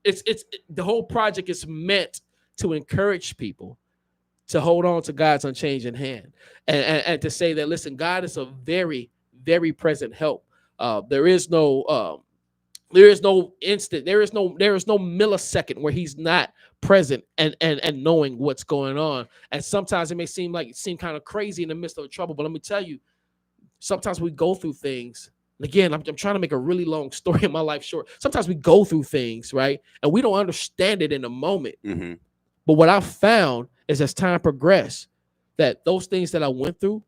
[SPEAKER 3] it's the whole project is meant to encourage people to hold on to God's unchanging hand and to say that, listen, God is a very, very present help. There is no instant, there is no millisecond where He's not present and knowing what's going on. And sometimes it may seem kind of crazy in the midst of the trouble, but let me tell you, sometimes we go through things. Again, I'm trying to make a really long story in my life short. Sometimes we go through things, right, and we don't understand it in the moment. But what I've found is, as time progressed, that those things that I went through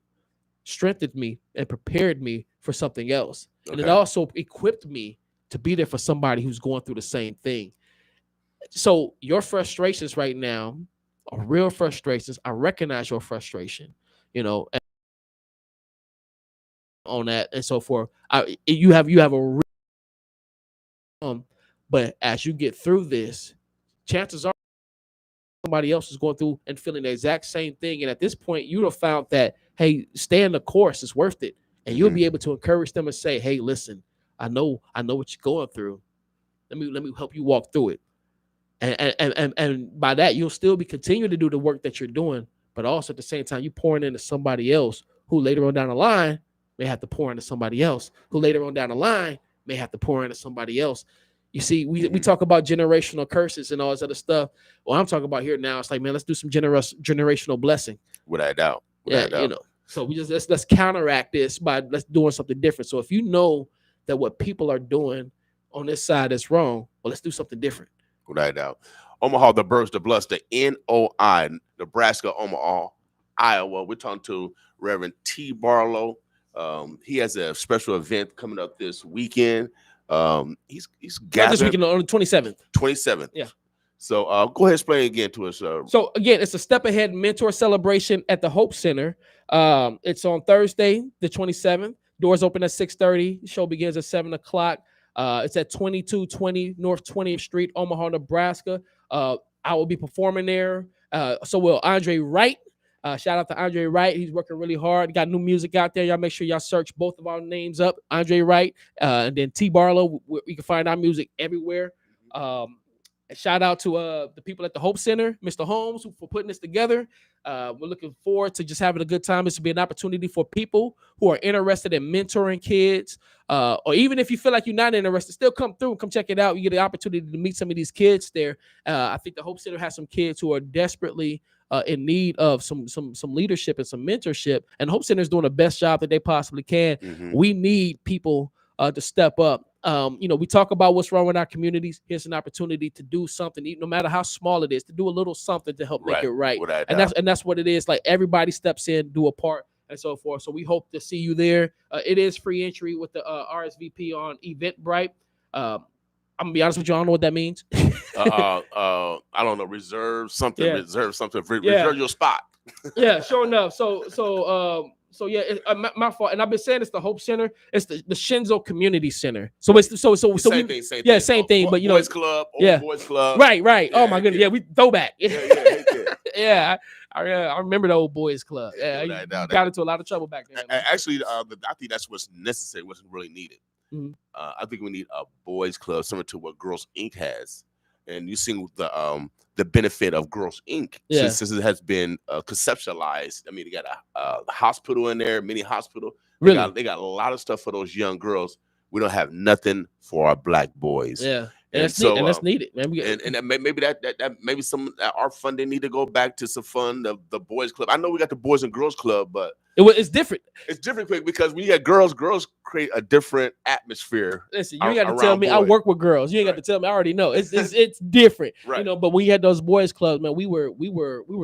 [SPEAKER 3] strengthened me and prepared me for something else. And it also equipped me to be there for somebody who's going through the same thing. So your frustrations right now are real frustrations. I recognize your frustration, on that and so forth. You have a real, but as you get through this, chances are somebody else is going through and feeling the exact same thing. And at this point, you'd have found that, hey, staying the course is worth it. And you'll be able to encourage them and say, hey, listen, I know what you're going through. Let me help you walk through it. And by that, you'll still be continuing to do the work that you're doing, but also at the same time, you're pouring into somebody else who later on down the line may have to pour into somebody else, who later on down the line may have to pour into somebody else. You see, we talk about generational curses and all this other stuff. Well, I'm talking about here now, it's like, man, let's do some generational blessing.
[SPEAKER 4] Without doubt.
[SPEAKER 3] So we just let's counteract this by let's doing something different. So if you know that what people are doing on this side is wrong, well, let's do something different.
[SPEAKER 4] Without doubt. Omaha, the Birds, the Bloods, the NOI, Nebraska, Omaha, Iowa. We're talking to Reverend T. Barlow. He has a special event coming up this weekend. He's gathering
[SPEAKER 3] this weekend on the 27th.
[SPEAKER 4] 27th.
[SPEAKER 3] Yeah.
[SPEAKER 4] So go ahead and explain again to us.
[SPEAKER 3] So again, it's a Step Ahead mentor celebration at the Hope Center. It's on Thursday, the 27th. Doors open at 6:30. Show begins at 7:00. It's at 2220 North 20th Street, Omaha, Nebraska. I will be performing there. So will Andre Wright. Shout out to Andre Wright. He's working really hard. Got new music out there. Y'all make sure y'all search both of our names up, Andre Wright, and then T. Barlow. You can find our music everywhere. Shout out to the people at the Hope Center, Mr. Holmes, for putting this together. We're looking forward to just having a good time. This will be an opportunity for people who are interested in mentoring kids, or even if you feel like you're not interested, still come through and come check it out. You get the opportunity to meet some of these kids there. I think the Hope Center has some kids who are desperately in need of some leadership and some mentorship, and Hope Center is doing the best job that they possibly can. We need people to step up. We talk about what's wrong with our communities. Here's an opportunity to do something, no matter how small it is, to do a little something to help make it right. And that's what it is. Like, everybody steps in, do a part, and so forth. So we hope to see you there. It is free entry with the RSVP on Eventbrite. I'm gonna be honest with you, I don't know what that means.
[SPEAKER 4] I don't know. Reserve something.
[SPEAKER 3] Yeah.
[SPEAKER 4] Reserve something. Reserve your spot.
[SPEAKER 3] Yeah, sure enough. So yeah, my fault. And I've been saying it's the Hope Center. It's the Shinzo Community Center. So it's
[SPEAKER 4] same thing.
[SPEAKER 3] But
[SPEAKER 4] boys club, old boys club.
[SPEAKER 3] Right.
[SPEAKER 4] Yeah,
[SPEAKER 3] oh my goodness, we throwback.
[SPEAKER 4] Yeah.
[SPEAKER 3] I remember the old boys club. Yeah, got into a lot of trouble back then.
[SPEAKER 4] Actually, I think that's what's necessary. Wasn't really needed.
[SPEAKER 3] Mm-hmm.
[SPEAKER 4] I think we need a boys club similar to what Girls Inc. has, and you've seen the benefit of Girls Inc. Since it has been conceptualized. I mean, they got a hospital in there, mini hospital.
[SPEAKER 3] Really?
[SPEAKER 4] They got a lot of stuff for those young girls. We don't have nothing for our black boys.
[SPEAKER 3] Yeah. And that's needed, man.
[SPEAKER 4] And maybe that maybe some our funding need to go back to some fund of the boys club. I know we got the Boys and Girls Club, but
[SPEAKER 3] it's different.
[SPEAKER 4] It's different quick because when you got girls create a different atmosphere.
[SPEAKER 3] Listen, you ain't got to tell me. Boys. I work with girls. You ain't got to tell me. I already know. It's different.
[SPEAKER 4] Right.
[SPEAKER 3] But we had those boys clubs, man. We were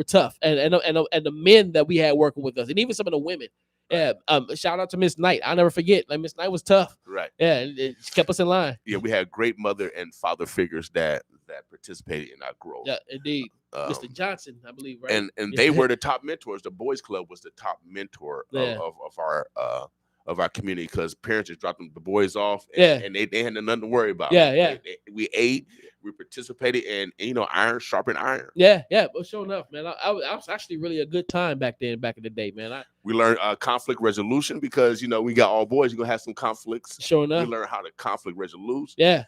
[SPEAKER 3] tough, and the men that we had working with us, and even some of the women. Yeah, shout out to Miss Knight. I'll never forget. Like, Miss Knight was tough.
[SPEAKER 4] Right.
[SPEAKER 3] Yeah, it kept us in line.
[SPEAKER 4] Yeah, we had great mother and father figures that participated in our growth.
[SPEAKER 3] Yeah, indeed. Mr. Johnson, I believe, right?
[SPEAKER 4] And they were the top mentors. The boys club was the top mentor of our community because parents just dropped the boys off and they had nothing to worry about.
[SPEAKER 3] Yeah.
[SPEAKER 4] We ate, we participated, and iron sharpened iron.
[SPEAKER 3] Yeah. But sure enough, man, I was actually really a good time back in the day, man.
[SPEAKER 4] We learned conflict resolution because we got all boys. You're gonna have some conflicts.
[SPEAKER 3] Sure enough,
[SPEAKER 4] we learn how to conflict resolve.
[SPEAKER 3] Yeah.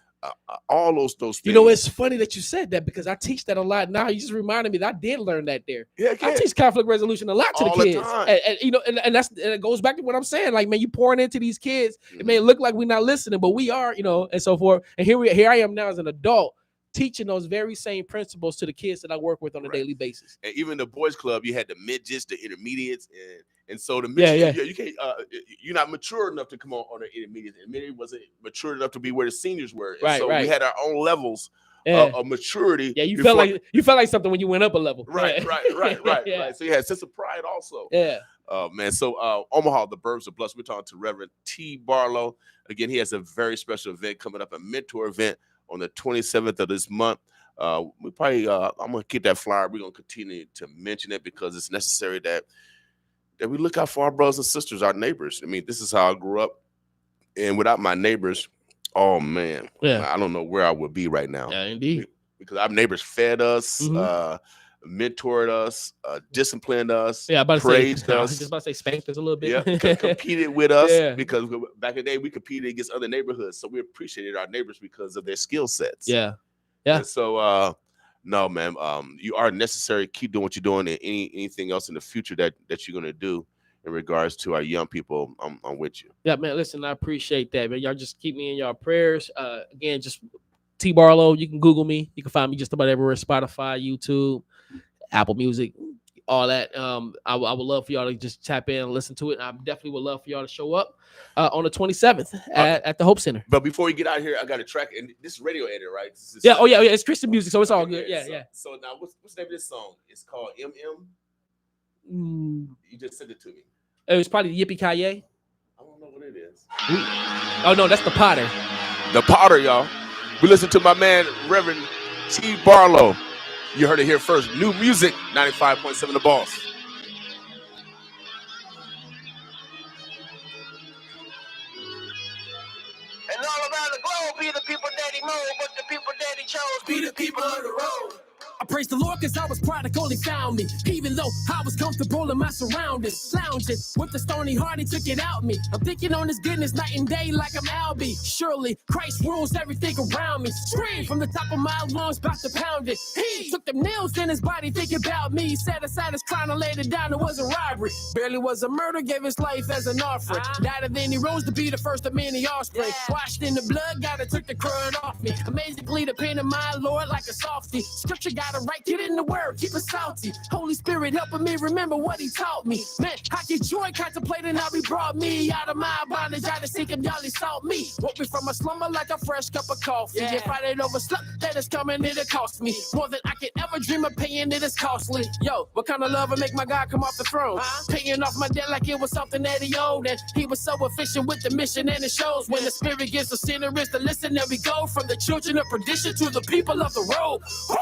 [SPEAKER 4] All those things.
[SPEAKER 3] It's funny that you said that because I teach that a lot now. You just reminded me that I did learn that there.
[SPEAKER 4] Yeah,
[SPEAKER 3] I teach conflict resolution a lot to
[SPEAKER 4] all
[SPEAKER 3] the kids,
[SPEAKER 4] time.
[SPEAKER 3] and it goes back to what I'm saying. Like, man, you pouring into these kids. Mm-hmm. It may look like we're not listening, but we are, and so forth. And here I am now as an adult teaching those very same principles to the kids that I work with on a daily basis.
[SPEAKER 4] And even the boys club, you had the midgets, the intermediates, and so the midgets, you can't, you're not mature enough to come on the intermediates. Intermediate wasn't mature enough to be where the seniors were. And so we had our own levels of maturity.
[SPEAKER 3] Yeah, you felt like something when you went up a level.
[SPEAKER 4] Right. So you had a sense of pride also.
[SPEAKER 3] Yeah.
[SPEAKER 4] Man. So Omaha, the Burbs are blessed. We're talking to Reverend T. Barlow. Again, he has a very special event coming up, a mentor event on the 27th of this month. We probably I'm gonna keep that flyer. We're gonna continue to mention it because it's necessary that we look out for our brothers and sisters, our neighbors. I mean, this is how I grew up, and without my neighbors, oh man, I don't know where I would be right now.
[SPEAKER 3] Yeah, indeed.
[SPEAKER 4] Because our neighbors fed us, mentored us, disciplined us, praised us.
[SPEAKER 3] I was just about to say spanked us a little bit.
[SPEAKER 4] Yeah, competed with us because back in the day we competed against other neighborhoods, so we appreciated our neighbors because of their skill sets.
[SPEAKER 3] Yeah.
[SPEAKER 4] And so no, man, you are necessary. Keep doing what you're doing, and anything else in the future that you're gonna do in regards to our young people. I'm with you.
[SPEAKER 3] Yeah, man. Listen, I appreciate that, man. Y'all just keep me in y'all prayers. Again, just T Barlow. You can Google me. You can find me just about everywhere: Spotify, YouTube, Apple Music, all that. I would love for y'all to just tap in and listen to it. I definitely would love for y'all to show up on the 27th at the Hope Center.
[SPEAKER 4] But before we get out here, I got a track, and this is radio edit, right?
[SPEAKER 3] Yeah. It's Christian music, so it's all good. Yeah.
[SPEAKER 4] So now, what's the name of this song? It's called MM. You just sent it to me.
[SPEAKER 3] It was probably Yippee Ki Yay.
[SPEAKER 4] I don't know what it is.
[SPEAKER 3] Oh no, that's the Potter.
[SPEAKER 4] The Potter, y'all. We listen to my man Reverend T. Barlow. You heard it here first. New music, 95.7 The Boss.
[SPEAKER 1] And all around the globe, be the people that he knows, but the people that he chose, be the people of the road.
[SPEAKER 2] I praise the Lord because I was prodigal, he found me. Even though I was comfortable in my surroundings. Lounging with a stony heart, he took it out me. I'm thinking on his goodness night and day like I'm Albie. Surely Christ rules everything around me. Scream from the top of my lungs, about to pound it. He took them nails in his body, thinking about me. Set aside his crown and laid it down, it was a robbery. Barely was a murder, gave his life as an offering. Died and then he rose to be the first of many offspring. Washed in the blood, God, it took the crud off me. Amazingly, the pain of my Lord like a softie. Scripture got a
[SPEAKER 1] right, get in the word, keep it salty. Holy Spirit helping me remember what he taught me. Man, I get joy contemplating how he brought me out of my bondage. I just seek him, y'all, he sought me. Woke me from a slumber like a fresh cup of coffee. Yeah. If I didn't overslept, that is coming, it'll cost me more than I could ever dream of paying. It is costly. Yo, what kind of love will make my God come off the throne? Paying off my debt like it was something that he owed. And he was so efficient with the mission, and it shows when the Spirit gives the sinners to listen. And we go from the children of perdition to the people of the road. Woo!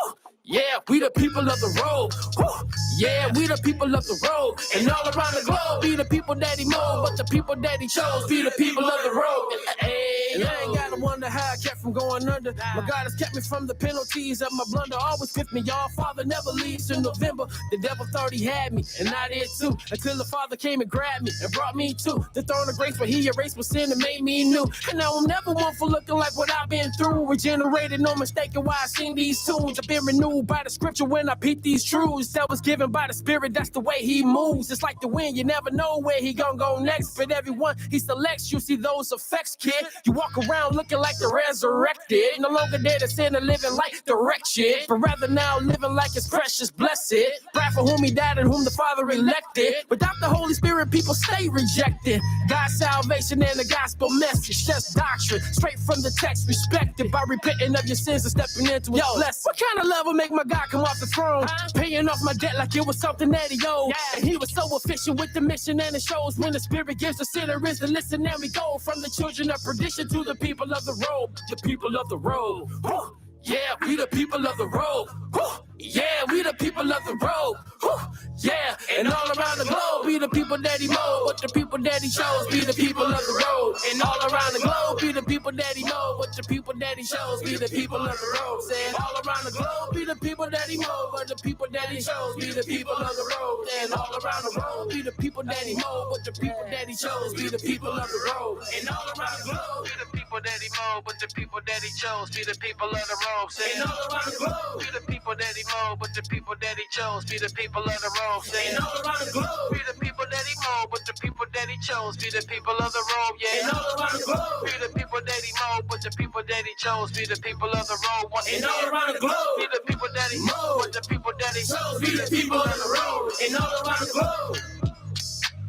[SPEAKER 1] Yeah, we the people of the road. Woo! Yeah, we the people of the road. And all around the globe, be the people that he molded, but the people that he chose, be the people of the road. Hey, and I ain't gotta wonder how I kept from going under. My God has kept me from the penalties of my blunder. Always with me, y'all. Father never leaves. In November, the devil thought he had me, and I did too. Until the Father came and grabbed me and brought me to the throne of grace, where he erased my sin and made me new. And now I'm never one for looking like what I've been through. Regenerated, no mistaking why I sing these tunes. I've been renewed by the scripture when I peep these truths that was given by the Spirit. That's the way he moves. It's like the wind, you never know where he gonna go next. But everyone he selects, you see those effects, kid. You walk around looking like the resurrected, no longer there to sin and living like direct shit, but rather now living like his precious blessed. Bride for whom he died and whom the Father elected. Without the Holy Spirit, people stay rejected. God's salvation and the gospel message, just doctrine straight from the text, respected by repenting of your sins and stepping into his blessing. What kind of love will make my God come off the throne? Paying off my debt like it was something that he owed. And he was so efficient with the mission, and it shows when the Spirit gives the sinners to listen. And we go from the children of perdition to the people of the road. The people of the road. Woo! Yeah, we the people of the road. Woo! Yeah, we the people of the road. Woo! Yeah, and all around the globe, be the people that he molded, but the people that he chose, be the people of the road. And all around the globe, be the people that he molded, but the people that he chose, be the people of the road. Saying all around the globe, be the people that he molded, but the people that he chose, be the people of the road. And all around the road, be the people that he molded, but the people that he chose, be the people of the road. And all around the globe, be the people that he molded, but the people that he chose, be the people of the road. Saying all around the globe, be the people that he molded, but the people that he chose, be the people of the road. Saying all around the globe, be the people that he molded, but the people that he chose, be the people of the road. Yeah, and all around the globe, be the people that he molded, but the people that he chose, be the people of the road. And all around the globe, be the people that he molded, but the people that he chose, be the people of the road. And all around the globe,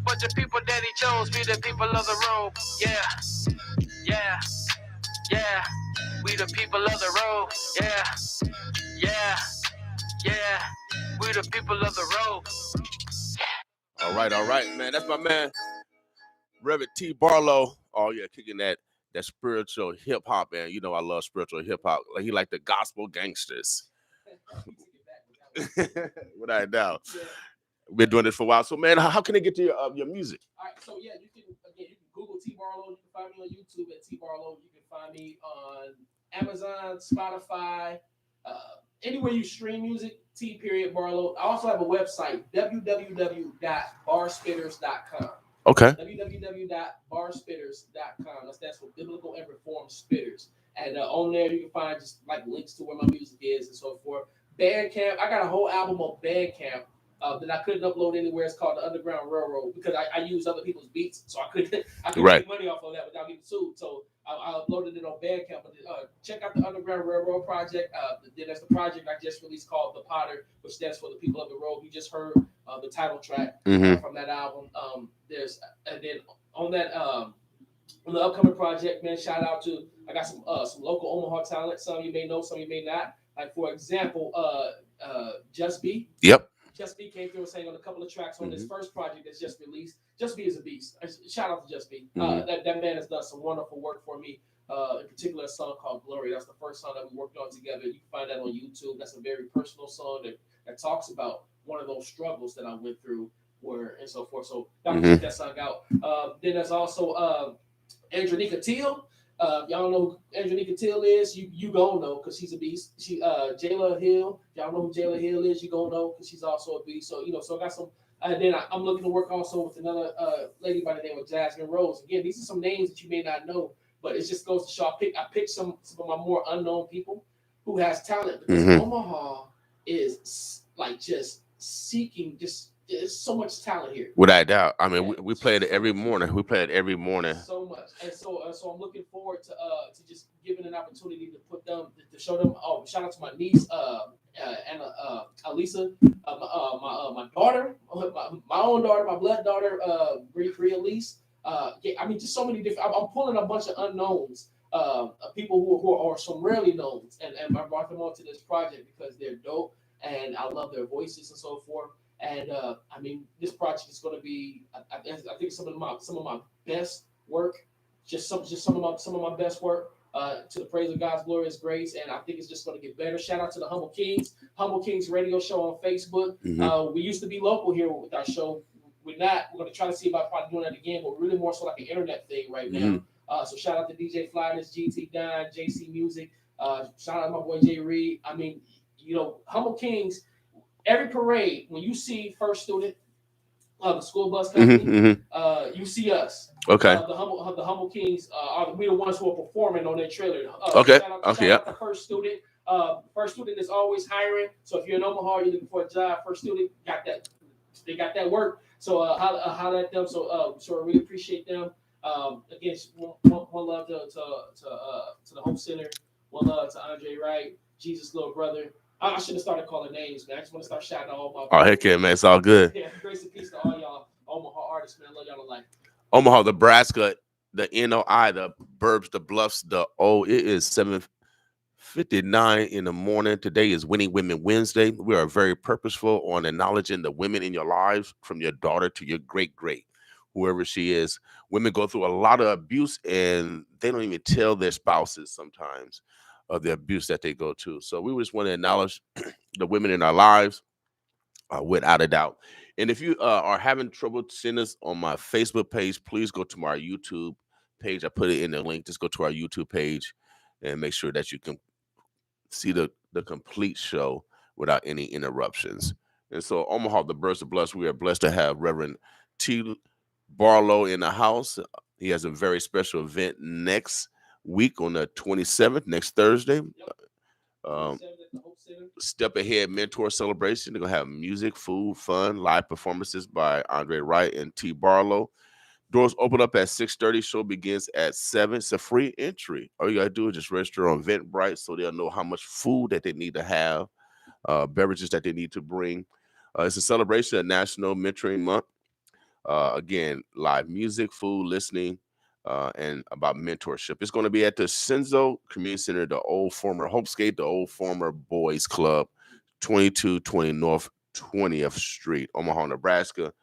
[SPEAKER 1] but the people that he chose, be the people of the road. Yeah, yeah, yeah. We the people of the road. Yeah, yeah, yeah. We the people of the road.
[SPEAKER 4] All right, man. That's my man, Reverend T. Barlow. Oh yeah, kicking that spiritual hip hop, man. You know I love spiritual hip hop. Like he like the gospel gangsters. Without a doubt. We've been doing this for a while. So man, how can they get to your music?
[SPEAKER 3] All right, so yeah, you can Google T Barlow. You can find me on YouTube at T Barlow. You can find me on Amazon, Spotify, anywhere you stream music. T Barlow. I also have a website, www.barspitters.com.
[SPEAKER 4] Okay.
[SPEAKER 3] www.barspitters.com. That's for Biblical and Reformed Spitters. And on there, you can find just like links to where my music is and so forth. Bandcamp. I got a whole album on Bandcamp that I couldn't upload anywhere. It's called The Underground Railroad because I use other people's beats, so I couldn't make money off of that without getting sued. So I uploaded it on Bandcamp. But check out the Underground Railroad project. Then there's the project I just released called The Potter, which stands for the people of the road. You just heard the title track from that album. And then on that on the upcoming project, man, shout out to I got some local Omaha talent. Some you may know, some you may not. Like for example, Just B.
[SPEAKER 4] Yep.
[SPEAKER 3] Just B came through and sang on a couple of tracks on this first project that's just released. Just B is a beast. Shout out to Just B. That man has done some wonderful work for me. In particular, a song called Glory. That's the first song that we worked on together. You can find that on YouTube. That's a very personal song that talks about one of those struggles that I went through, and so forth. So y'all can check that song out. Then there's also Andronika Teal. Y'all know who Andronika Teal is. You gonna know because she's a beast. She Jayla Hill. Y'all know who Jayla Hill is. You gonna know because she's also a beast. So so I got some. Then I'm looking to work also with another lady by the name of Jasmine Rose. Again, these are some names that you may not know, but it just goes to show. I picked some of my more unknown people who has talent because Omaha is like just seeking there's so much talent here.
[SPEAKER 4] Without a doubt. I mean, we play it every morning. We play it every morning.
[SPEAKER 3] So much. And so I'm looking forward to just giving an opportunity to put them, to show them. Oh, shout out to my niece, and Alisa, my daughter, my own daughter, my blood daughter, Bree Elise. I mean, just so many different. I'm pulling a bunch of unknowns, people who are some rarely knowns, and I brought them onto this project because they're dope, and I love their voices and so forth. And I mean, this project is going to be, I think some of my best work, just some of my best work. To the praise of God's glorious grace, and I think it's just going to get better. Shout out to the Humble Kings Radio Show on Facebook. We used to be local here with our show. We're not. We're going to try to see about probably doing that again, but really more so like an internet thing right now. So shout out to DJ Flyness, GT Don, JC Music. Shout out to my boy Jay Reed. I mean, Humble Kings. Every parade, when you see first student, the school bus company, you see us.
[SPEAKER 4] Okay.
[SPEAKER 3] The Humble Kings we the ones who are performing on their trailer.
[SPEAKER 4] Okay.
[SPEAKER 3] Shout out to first student. First student is always hiring. So if you're in Omaha, you're looking for a job. First student got that. They got that work. So holler at them. So I really appreciate them. Again, one love to the Hope Center. One love to Andre Wright, Jesus' little brother. I should have started calling names, man. I just want to start shouting out all my.
[SPEAKER 4] Oh, heck yeah, man. It's all good.
[SPEAKER 3] Yeah, grace and peace to all y'all Omaha artists, man. I love y'all to life.
[SPEAKER 4] Omaha, Nebraska, the NOI, the Burbs, the Bluffs, it is 7:59 in the morning. Today is Winning Women Wednesday. We are very purposeful on acknowledging the women in your lives, from your daughter to your great, whoever she is. Women go through a lot of abuse, and they don't even tell their spouses sometimes of the abuse that they go to. So we just want to acknowledge the women in our lives, without a doubt. And if you are having trouble seeing us on my Facebook page, please go to my YouTube page. I put it in the link. Just go to our YouTube page and make sure that you can see the complete show without any interruptions. And so, Omaha, the Birds of Blessed, we are blessed to have Reverend T. Barlow in the house. He has a very special event next week on the 27th, next Thursday. Step Ahead Mentor Celebration. They're going to have music, food, fun, live performances by Andre Wright and T. Barlow. Doors open up at 6:30. Show begins at 7. It's a free entry. All you got to do is just register on Eventbrite so they'll know how much food that they need to have, beverages that they need to bring. It's a celebration of National Mentoring Month. Again, live music, food, listening, and about mentorship. It's going to be at the Senzo Community Center, the old former Hopescape, the old former Boys Club, 2220 North 20th Street, Omaha, Nebraska.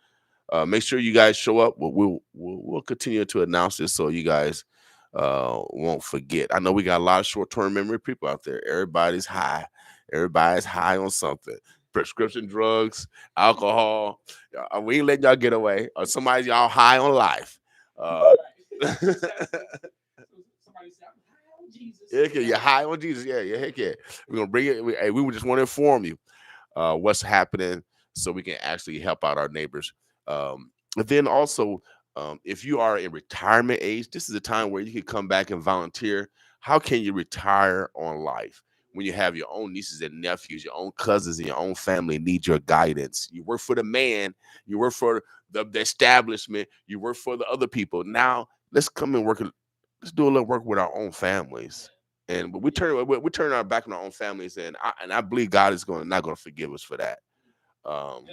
[SPEAKER 4] Make sure you guys show up. We'll continue to announce this so you guys won't forget. I know we got a lot of short-term memory people out there. Everybody's high. Everybody's high on something. Prescription drugs, alcohol. We ain't letting y'all get away. Or somebody's y'all high on life.
[SPEAKER 3] Somebody said, I'm high on Jesus.
[SPEAKER 4] Heck yeah, you're high on Jesus. Yeah, heck yeah. We're gonna bring it. We just want to inform you what's happening so we can actually help out our neighbors. But then also, if you are in retirement age, this is a time where you can come back and volunteer. How can you retire on life when you have your own nieces and nephews, your own cousins, and your own family need your guidance? You work for the man, you work for the establishment, you work for the other people. Now let's come and work. Let's do a little work with our own families, and we turn our back on our own families, and I believe God is not going to forgive us for that.
[SPEAKER 3] There's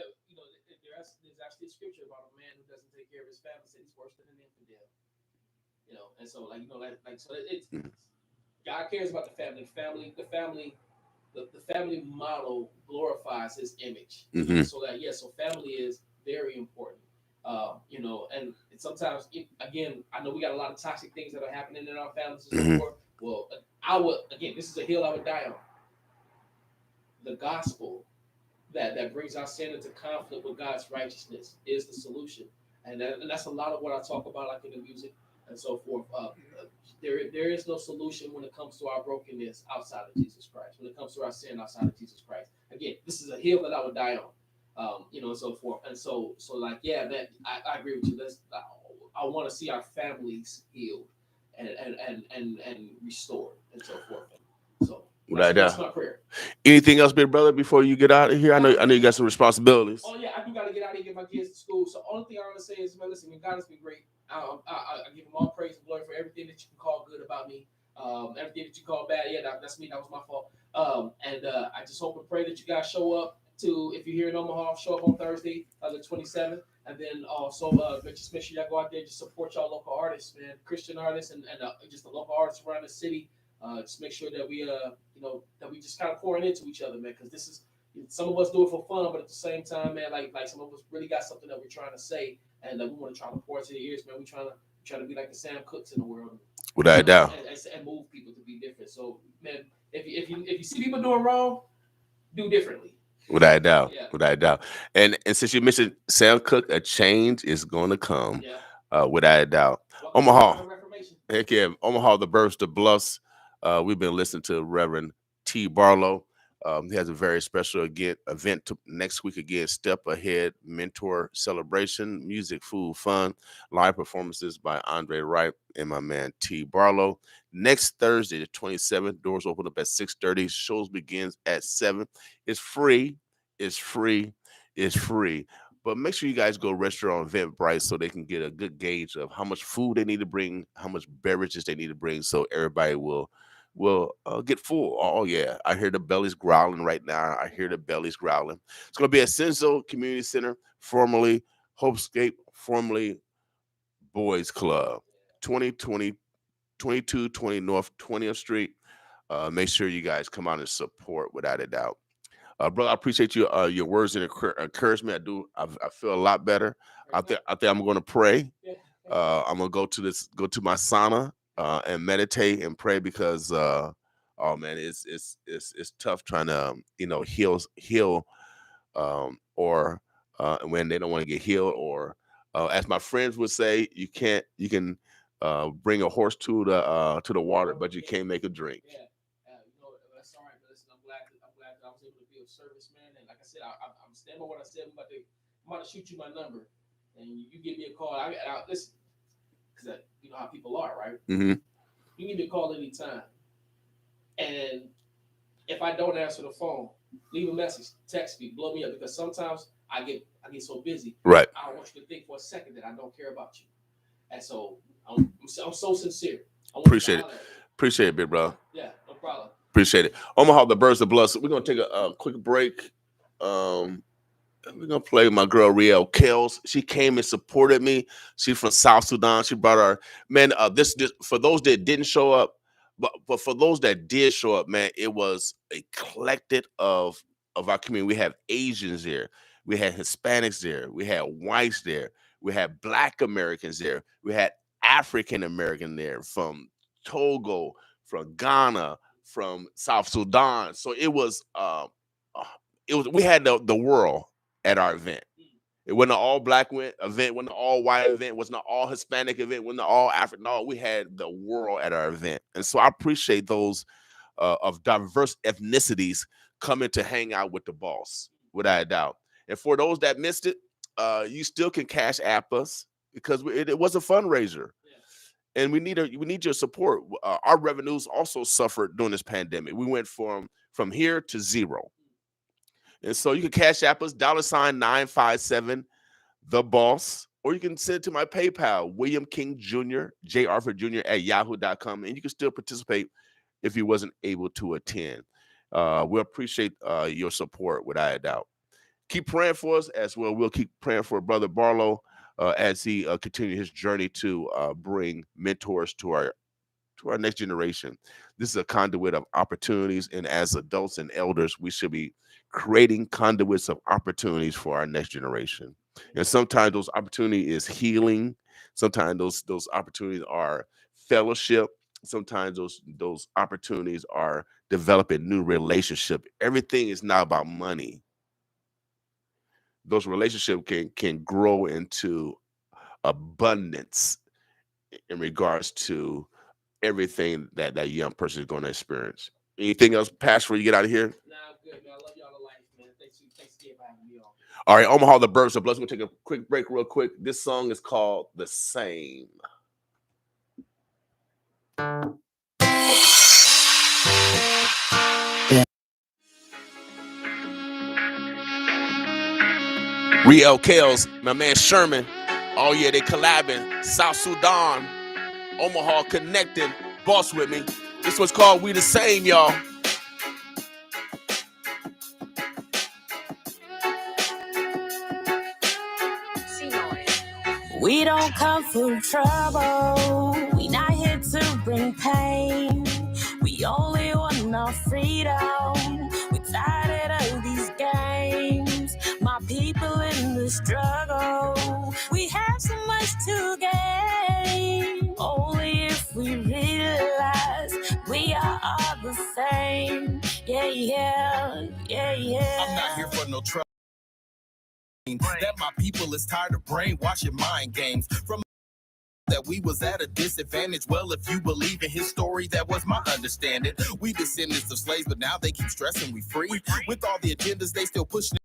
[SPEAKER 3] actually a scripture about a man who doesn't take care of his family, said he's worse than an infidel. And so so it's God cares about the family. The family model glorifies His image. So so family is very important. And sometimes, again, I know we got a lot of toxic things that are happening in our families and so forth. Well, this is a hill I would die on. The gospel that brings our sin into conflict with God's righteousness is the solution. And that's a lot of what I talk about, like in the music and so forth. There is no solution when it comes to our brokenness outside of Jesus Christ. When it comes to our sin outside of Jesus Christ. Again, this is a hill that I would die on. And so forth. And so that I agree with you. I want to see our families healed and restored and so forth. So that's my prayer.
[SPEAKER 4] Anything else, big brother, before you get out of here? I know you got some responsibilities.
[SPEAKER 3] Oh yeah, I do got to get out and get my kids to school. So only thing I want to say is, man, listen, God has been great. I give Him all praise and glory for everything that you can call good about me. Everything that you call bad, that's me. That was my fault. And I just hope and pray that you guys show up to, if you're here in Omaha, show up on Thursday, the 27th. And then also just make sure y'all go out there, just support y'all local artists, man, Christian artists and just the local artists around the city. Just make sure that we, that we just kind of pouring into each other, man, because this is, some of us do it for fun, but at the same time, man, like some of us really got something that we're trying to say, and that we want to try to pour into the ears, man. We trying to be like the Sam Cooks in the world,
[SPEAKER 4] without a doubt,
[SPEAKER 3] and move people to be different. So, man, if you see people doing wrong, do differently.
[SPEAKER 4] Without a doubt, without a doubt. And since you mentioned Sam Cooke, a change is going to come, without a doubt. Omaha, heck yeah, Omaha, the Birds, the Bluffs. We've been listening to Reverend T. Barlow. He has a very special event next week again. Step Ahead Mentor Celebration, music, food, fun, live performances by Andre Wright and my man T. Barlow. Next Thursday, the 27th, doors open up at 6:30. Shows begins at 7. It's free. It's free. It's free. But make sure you guys go register on Eventbrite so they can get a good gauge of how much food they need to bring, how much beverages they need to bring, so everybody will get full. Oh yeah, I hear the bellies growling right now. I hear the bellies growling. It's going to be at Senzo Community Center, formerly Hopescape, formerly Boys Club, 2220 North 20th Street. Make sure you guys come out and support without a doubt. Brother, I appreciate you your words and encouragement. I feel a lot better. I think I'm going to pray. I'm going to go to my sauna and meditate and pray, because oh man, it's tough trying to heal or when they don't want to get healed, or as my friends would say, you can bring a horse to the water, but you can't make a drink.
[SPEAKER 3] That's all right. But listen, I'm glad that I was able to be of service, man. And like I said, I'm standing by what I said. I'm about to shoot you my number, and you give me a call. I listen, because you know how people are, right?
[SPEAKER 4] Mm-hmm.
[SPEAKER 3] You give me a call anytime, and if I don't answer the phone, leave a message, text me, blow me up, because sometimes I get so busy.
[SPEAKER 4] Right.
[SPEAKER 3] I don't want you to think for a second that I don't care about you, and so I'm so sincere.
[SPEAKER 4] Appreciate it, big bro.
[SPEAKER 3] Yeah, no problem.
[SPEAKER 4] Appreciate it. Omaha, the Birds, the Bluffs. We're gonna take a quick break. We're gonna play my girl Riel Kells. She came and supported me. She's from South Sudan. She brought her man. This for those that didn't show up, but for those that did show up, man, it was a collective of our community. We have Asians there, we had Hispanics there, we had whites there, we had Black Americans there, we had African American there from Togo, from Ghana, from South Sudan. So it was we had the world at our event. It wasn't an all Black event, wasn't an all white event, wasn't an all Hispanic event, wasn't an all African. No, we had the world at our event. And so I appreciate those of diverse ethnicities coming to hang out with the boss, without a doubt. And for those that missed it, you still can cash app us, because it was a fundraiser. And we need your support. Our revenues also suffered during this pandemic. We went from here to zero. And so you can cash app us, $957 the boss, or you can send it to my PayPal, William King Jr., J. Arthur Jr. at yahoo.com. And you can still participate if you wasn't able to attend. We appreciate your support, without a doubt. Keep praying for us as well. We'll keep praying for Brother Barlow as he continues his journey to bring mentors to our next generation. This is a conduit of opportunities, and as adults and elders, we should be creating conduits of opportunities for our next generation. And sometimes those opportunities is healing. Sometimes those opportunities are fellowship. Sometimes those opportunities are developing new relationship. Everything is not about money. Those relationships can grow into abundance in regards to everything that young person is going to experience. Anything else, Pastor, before you get out of here?
[SPEAKER 3] Nah, I'm good, man. I love y'all to life, man. Thanks again for having me on.
[SPEAKER 4] All right, Omaha, the Birds of Blessing. We'll take a quick break real quick. This song is called The Same. Riel Kells, my man Sherman. Oh yeah, they collabing. South Sudan, Omaha connecting. Boss with me. This one's called We the Same, y'all.
[SPEAKER 1] don't come for trouble. We not here to bring pain. We only want our freedom. We're tired of these games. My people in the struggle. We have so much to gain. Only if we realize we are all the same. Yeah, yeah, yeah, yeah.
[SPEAKER 2] I'm not here for no trouble. That my people is tired of brainwashing mind games. From that we was at a disadvantage. Well, if you believe in his story, that was my understanding. We descendants of slaves, but now they keep stressing we free. With all the agendas, they still pushing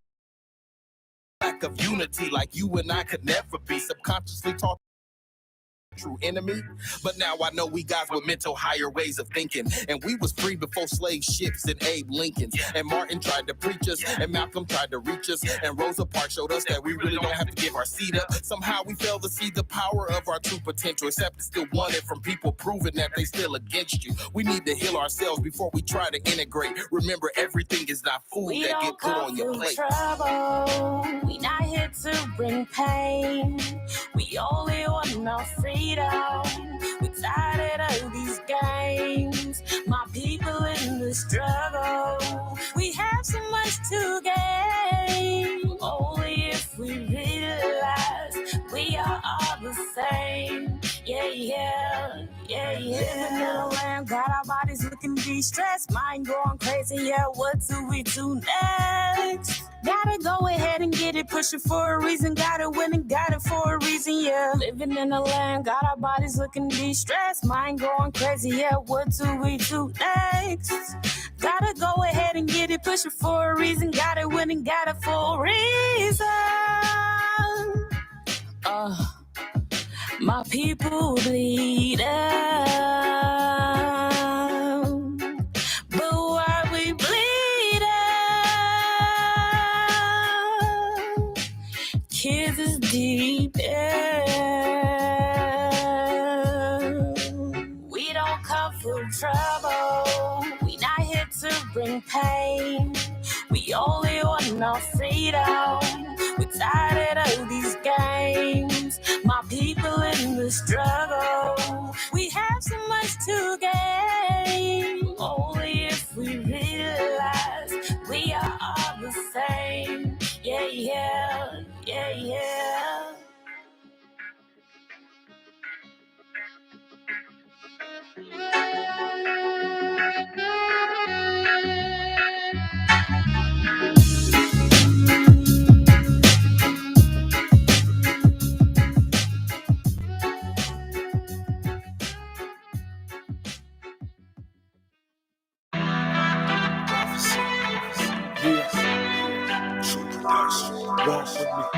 [SPEAKER 2] lack of unity, like you and I could never be. Subconsciously taught true enemy, but now I know we guys with mental higher ways of thinking, and we was free before slave ships and Abe Lincolns, and Martin tried to preach us, and Malcolm tried to reach us, and Rosa Parks showed us that we really don't have to give our seat up. Somehow we fail to see the power of our true potential, except it's still wanted from people proving that they still against you. We need to heal ourselves before we try to integrate. Remember, everything is not food
[SPEAKER 1] we
[SPEAKER 2] that get put on your plate.
[SPEAKER 1] Trouble. We not here to bring pain. We only want our freedom. We're tired of these games. My people in the struggle. We have so much to gain. Only if we realize we are all the same. Yeah, yeah, yeah, yeah. Living in a land, got our bodies looking de-stressed. Mind going crazy, yeah, what do we do next? Gotta go ahead and get it, push it for a reason. Gotta win and got it for a reason, yeah. Living in a land, got our bodies looking de-stressed. Mind going crazy, yeah, what do we do next? Gotta go ahead and get it, push it for a reason. Gotta win and got it for a reason. My people bleed out, but why we bleed out? Kids is deep in. We don't come for trouble. We not here to bring pain. We only want our freedom. We're tired of these games. My people in the struggle. We have so much to gain. Only if we realize we are all the same. Yeah, yeah, yeah, yeah.
[SPEAKER 2] Walk with me.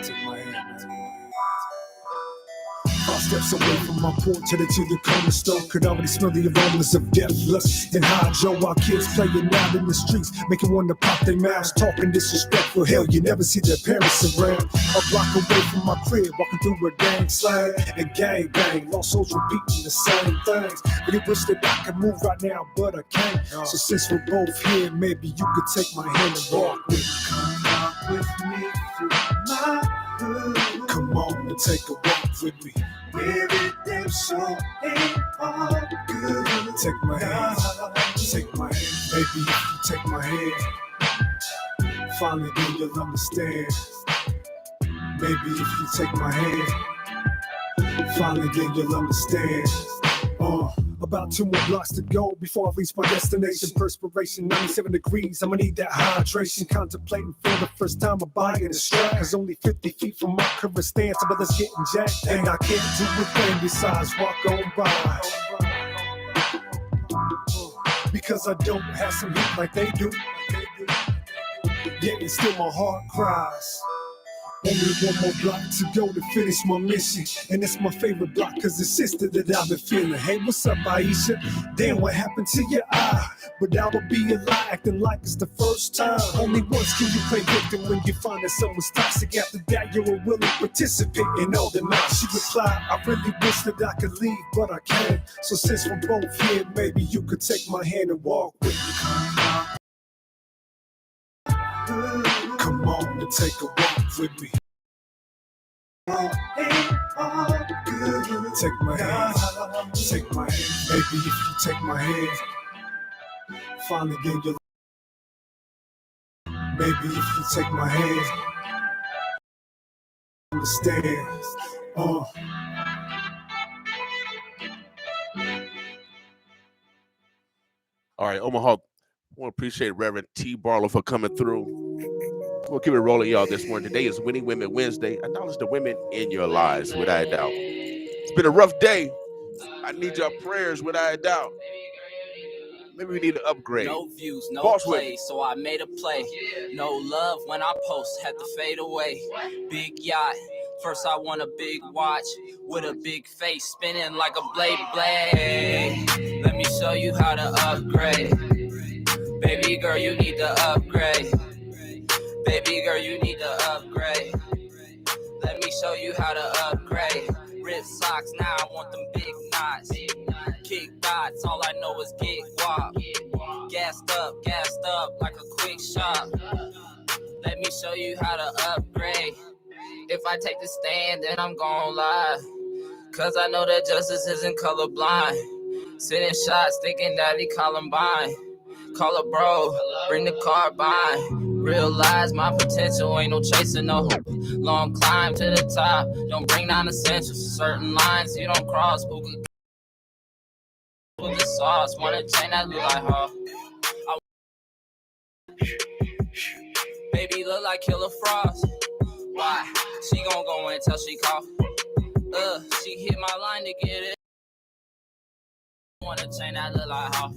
[SPEAKER 2] Take my hand. 5 steps away from my porch, headed to the corner store. Could already smell the aromas of death, lust, and hydro. While kids playing out in the streets, making one to pop their mouths, talking disrespectful. Hell, you never see their parents around. A block away from my crib, walking through a gang slang and gang bang. Lost souls repeating the same things. Really wish that I could move right now, but I can't. So since we're both here, maybe you could take my hand and walk with me. Come with me through my hood. Come on and take a walk with me. Where redemption ain't all good. Take my hand, take my hand. Baby, if you take my hand, finally then you'll understand. Baby, if you take my hand, finally then you'll understand. About 2 more blocks to go before I reach my destination. Perspiration, 97 degrees, I'ma need that hydration. Contemplating for the first time I'm buying a strap. Cause only 50 feet from my current stance, but it's getting jacked. And I can't do a thing besides walk on by. Because I don't have some heat like they do. Yet and still my heart cries. Only 1 more block to go to finish my mission. And it's my favorite block cause it's sister that I've been feeling. Hey, what's up, Aisha? Damn, what happened to your eye? But I would be a lie acting like it's the first time. Only once can you play victim when you find that someone's toxic. After that, you're a willing participant in all the night. She replied, I really wish that I could leave, but I can't. So since we're both here, maybe you could take my hand and walk with me. Come on and take a walk with me. Take my hand, baby. If you take my hand, finally get your. Baby, if you take my hand, understand. Oh.
[SPEAKER 4] All right, Omaha. I want to appreciate Reverend T. Barlow for coming through. We'll keep it rolling, y'all, this morning. Today is Winning Women Wednesday. Acknowledge the women in your lives, without a doubt. It's been a rough day. I need your prayers, without a doubt. Maybe we need to upgrade.
[SPEAKER 5] No views, no
[SPEAKER 4] Boss
[SPEAKER 5] play,
[SPEAKER 4] women.
[SPEAKER 5] so I made a play. No love when I post, had to fade away. Big yacht, first I want a big watch with a big face spinning like a blade. Let me show you how to upgrade. Baby girl, you need to upgrade. Baby girl, you need to upgrade. Let me show you how to upgrade. Rip socks, now I want them big knots. Kick dots, all I know is get guap. Gassed up like a quick shot. Let me show you how to upgrade. If I take the stand, then I'm gon' lie. Cause I know that justice isn't colorblind. Sitting shots, thinking that he Columbine. Call a bro, bring the carbine. Realize my potential, ain't no chasing no hope. Long climb to the top, don't bring down essentials. Certain lines you don't cross, who could with the sauce. Wanna chain that look like her. Baby look like Killer Frost. Why? She gon' go until she call. She hit my line to get it. Wanna chain that look like her.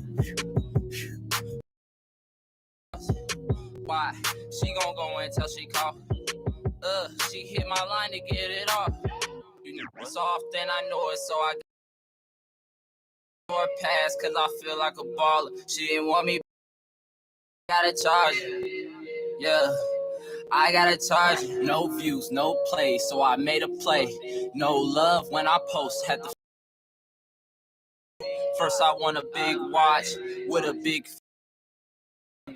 [SPEAKER 5] Why? She gon' go until she call. She hit my line to get it off. You know it's off, then I know it, so I more pass, cause I feel like a baller. She didn't want me, gotta charge it. Yeah, I gotta charge it. No views, no play, so I made a play. No love when I post, had to. First I want a big watch with a big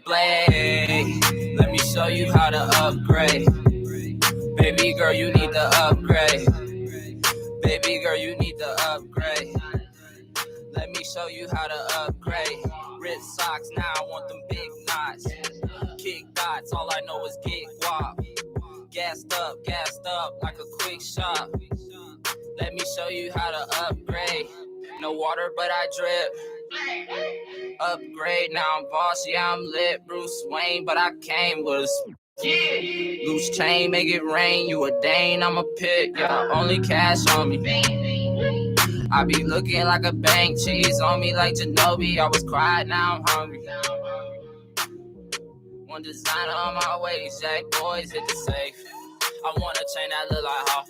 [SPEAKER 5] blade. Let me show you how to upgrade. Baby girl, you need to upgrade. Baby girl, you need to upgrade. Let me show you how to upgrade. Rip socks, now I want them big knots. Kick dots, all I know is get guap. Gassed up like a quick shot. Let me show you how to upgrade. No water, but I drip. Upgrade, now I'm boss, yeah, I'm lit. Bruce Wayne, but I came with a loose chain, make it rain. You a Dane, I'm a pick, yeah, only cash on me. I be looking like a bank, cheese on me like Ginobili. I was quiet, now I'm hungry. One designer on my way, Jack boys hit the safe. I want a chain that look like how.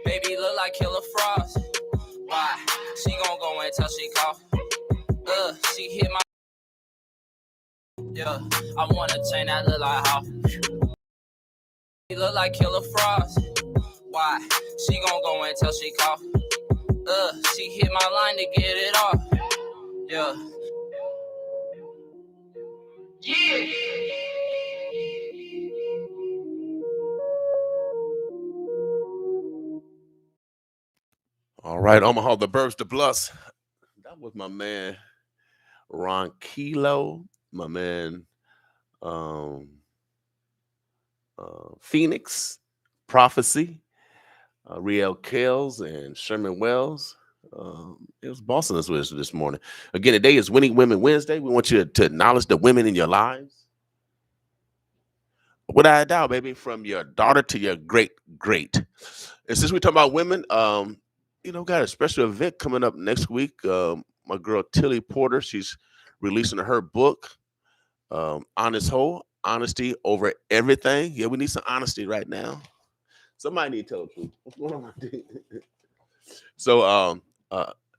[SPEAKER 5] Baby look like Killer Frost. Why? She gon' go until she call. She hit my. Yeah, I want a chain that look like how. She look like Killer Frost. Why? She gon' go until she call. She hit my line to get it off. Yeah. Yeah.
[SPEAKER 4] All right, Omaha, the Burbs, the Bluffs. That was my man, Ron Kilo, my man, Phoenix, Prophecy, Riel Kales, and Sherman Wells. It was Boston as well this morning. Again, today is Winning Women Wednesday. We want you to acknowledge the women in your lives. Without a doubt, baby, from your daughter to your great. And since we're talking about women, got a special event coming up next week. My girl Tilly Porter, she's releasing her book, Honest Whole, Honesty Over Everything. Yeah, we need some honesty right now. Somebody need to tell the truth. What's going on? So,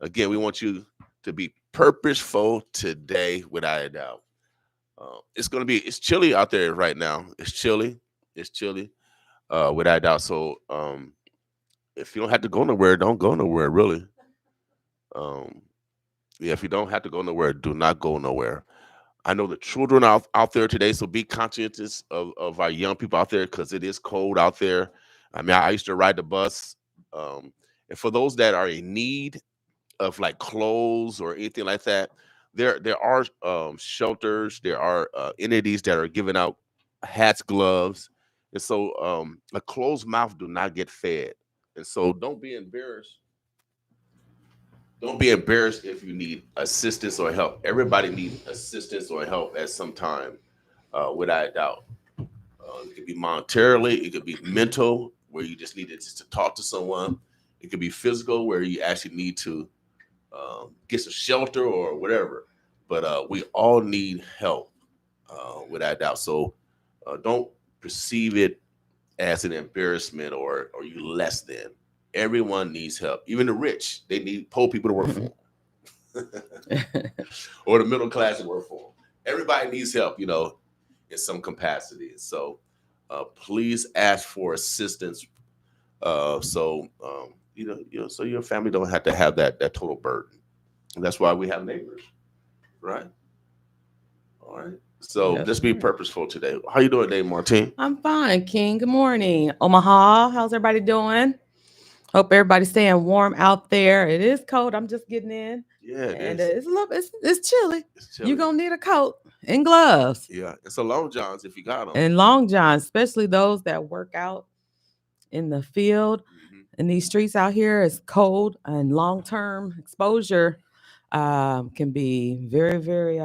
[SPEAKER 4] again, we want you to be purposeful today, without a doubt. It's chilly out there right now. It's chilly, without a doubt. So, if you don't have to go nowhere, don't go nowhere, really. If you don't have to go nowhere, do not go nowhere. I know the children out there today, so be conscientious of our young people out there because it is cold out there. I mean, I used to ride the bus. And for those that are in need of like clothes or anything like that, there are shelters, there are entities that are giving out hats, gloves, and so a closed mouth do not get fed. And so don't be embarrassed. Don't be embarrassed if you need assistance or help. Everybody needs assistance or help at some time, without a doubt. It could be monetarily, it could be mental, where you just need to talk to someone. It could be physical, where you actually need to get some shelter or whatever. But we all need help, without a doubt. So don't perceive it as an embarrassment or you less than. Everyone needs help. Even the rich, they need poor people to work for them. Or the middle class to work for them. Everybody needs help, in some capacity. So please ask for assistance. So so your family don't have to have that total burden. And that's why we have neighbors, right? All right. So let's be purposeful today. How you doing today, Martine?
[SPEAKER 6] I'm fine, King. Good morning. Omaha, how's everybody doing? Hope everybody's staying warm out there. It is cold. I'm just getting in.
[SPEAKER 4] Yeah,
[SPEAKER 6] and it's chilly.
[SPEAKER 4] It's chilly.
[SPEAKER 6] You're gonna need a coat and gloves.
[SPEAKER 4] Yeah, it's a long johns if you got them.
[SPEAKER 6] And long johns, especially those that work out in the field. In these streets out here, it's cold, and long-term exposure can be very, very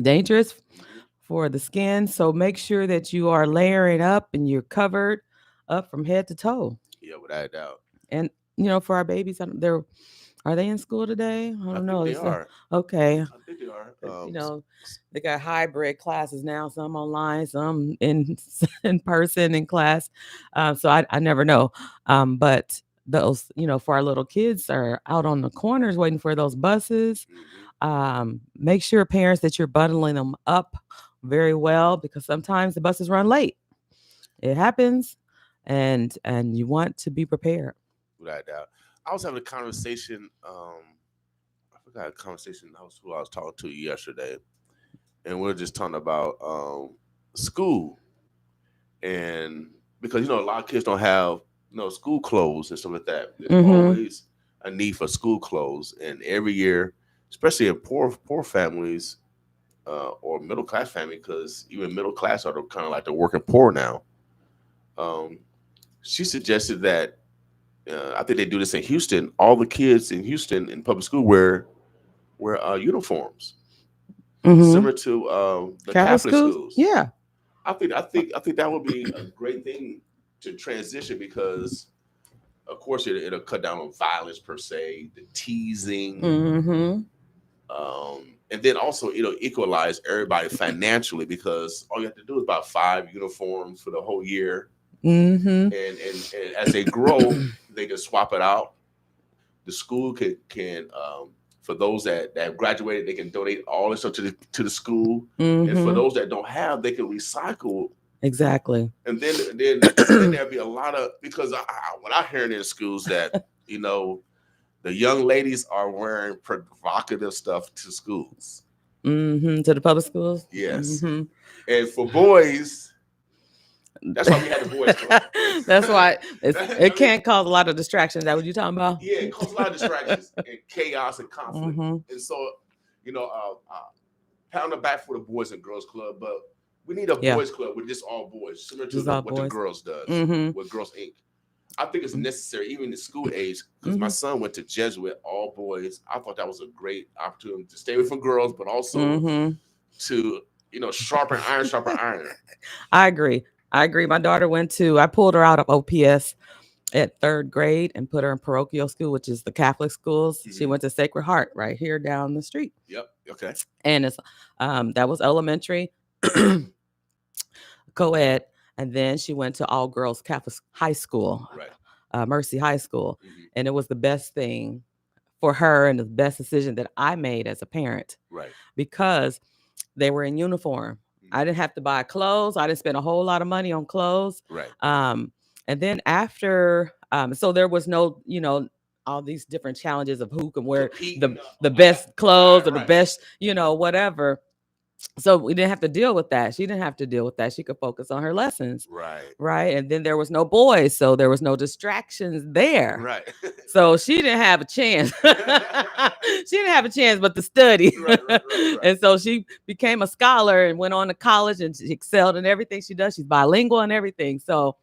[SPEAKER 6] dangerous for the skin. So make sure that you are layering up and you're covered up from head to toe.
[SPEAKER 4] Yeah, without a doubt.
[SPEAKER 6] And for our babies, are they in school today? I don't know.
[SPEAKER 4] They are.
[SPEAKER 6] Okay.
[SPEAKER 4] I think they are.
[SPEAKER 6] They got hybrid classes now. Some online, some in person in class. So I never know. But those, for our little kids are out on the corners waiting for those buses. Make sure, parents, that you're bundling them up very well, because sometimes the buses run late. It happens, and you want to be prepared.
[SPEAKER 4] Without a doubt. I was having a conversation. I forgot a conversation. Who I was talking to yesterday, and we are just talking about school, and because a lot of kids don't have school clothes and stuff like that. There's always a need for school clothes, and every year, especially in poor families or middle class family, because even middle class are kind of like the working poor now. She suggested that. I think they do this in Houston. All the kids in Houston in public school wear uniforms, similar to the Catholic schools.
[SPEAKER 6] Yeah,
[SPEAKER 4] I think that would be a great thing to transition, because, of course, it'll cut down on violence per se, the teasing, and then also it'll equalize everybody financially, because all you have to do is buy 5 uniforms for the whole year. And as they grow, they can swap it out. The school can for those that have graduated, they can donate all this stuff to the school. And for those that don't have, they can recycle.
[SPEAKER 6] Exactly.
[SPEAKER 4] And then there'll be a lot of, because when I hear in schools that the young ladies are wearing provocative stuff to schools.
[SPEAKER 6] To the public schools.
[SPEAKER 4] Yes. And for boys. That's why we had the boys club.
[SPEAKER 6] That's why it can't cause a lot of distractions. Is that what you're talking about?
[SPEAKER 4] Yeah, it causes a lot of distractions and chaos and conflict. And so, pound the back for the Boys and Girls Club, but we need a boys club with just all boys, similar to what the girls does with Girls Inc. I think it's necessary, even in school age, because my son went to Jesuit, all boys. I thought that was a great opportunity to stay away from girls, but also to, sharpen iron.
[SPEAKER 6] I agree. My daughter I pulled her out of OPS at 3rd grade and put her in parochial school, which is the Catholic schools. She went to Sacred Heart right here down the street.
[SPEAKER 4] Yep. Okay.
[SPEAKER 6] And it's that was elementary, co-ed. And then she went to all girls Catholic high school, Mercy High School. And it was the best thing for her and the best decision that I made as a parent.
[SPEAKER 4] Right.
[SPEAKER 6] Because they were in uniform. I didn't have to buy clothes. I didn't spend a whole lot of money on clothes.
[SPEAKER 4] Right.
[SPEAKER 6] And then after, so there was no, all these different challenges of who can wear the best clothes or the best, whatever. So we didn't have to deal with that. She didn't have to deal with that. She could focus on her lessons. Right. And then there was no boys, so there was no distractions there.
[SPEAKER 4] Right.
[SPEAKER 6] So she didn't have a chance. She didn't have a chance but to study.
[SPEAKER 4] Right.
[SPEAKER 6] And so she became a scholar and went on to college, and she excelled in everything she does. She's bilingual and everything. So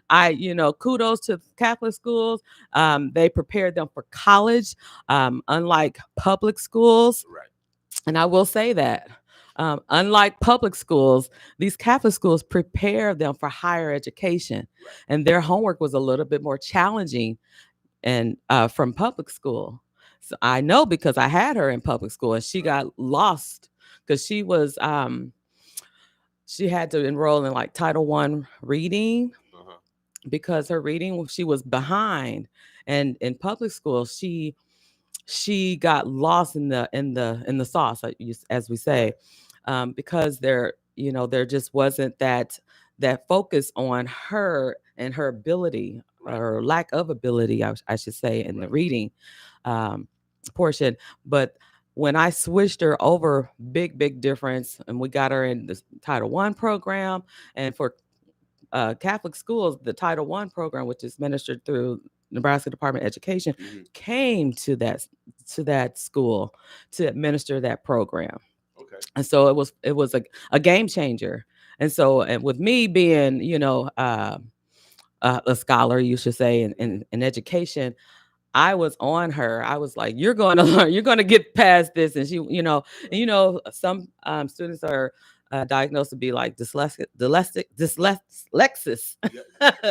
[SPEAKER 6] kudos to Catholic schools. They prepared them for college, unlike public schools.
[SPEAKER 4] Right.
[SPEAKER 6] And I will say that. Unlike public schools, these Catholic schools prepare them for higher education, and their homework was a little bit more challenging and from public school. So I know because I had her in public school, and she got lost because she had to enroll in like Title I reading because her reading, she was behind, and in public school she got lost in the sauce, as we say, because there just wasn't that focus on her and her ability or lack of ability, I should say, in the reading portion. But when I switched her over, big difference, and we got her in the Title I program, and for Catholic schools, the Title I program, which is administered through Nebraska Department of Education, came to that school to administer that program.
[SPEAKER 4] Okay.
[SPEAKER 6] And so it was a game changer. And so, and with me being, a scholar, you should say, in education, I was on her. I was like, you're going to learn, you're going to get past this. And she, some students are diagnosed to be like dyslexic.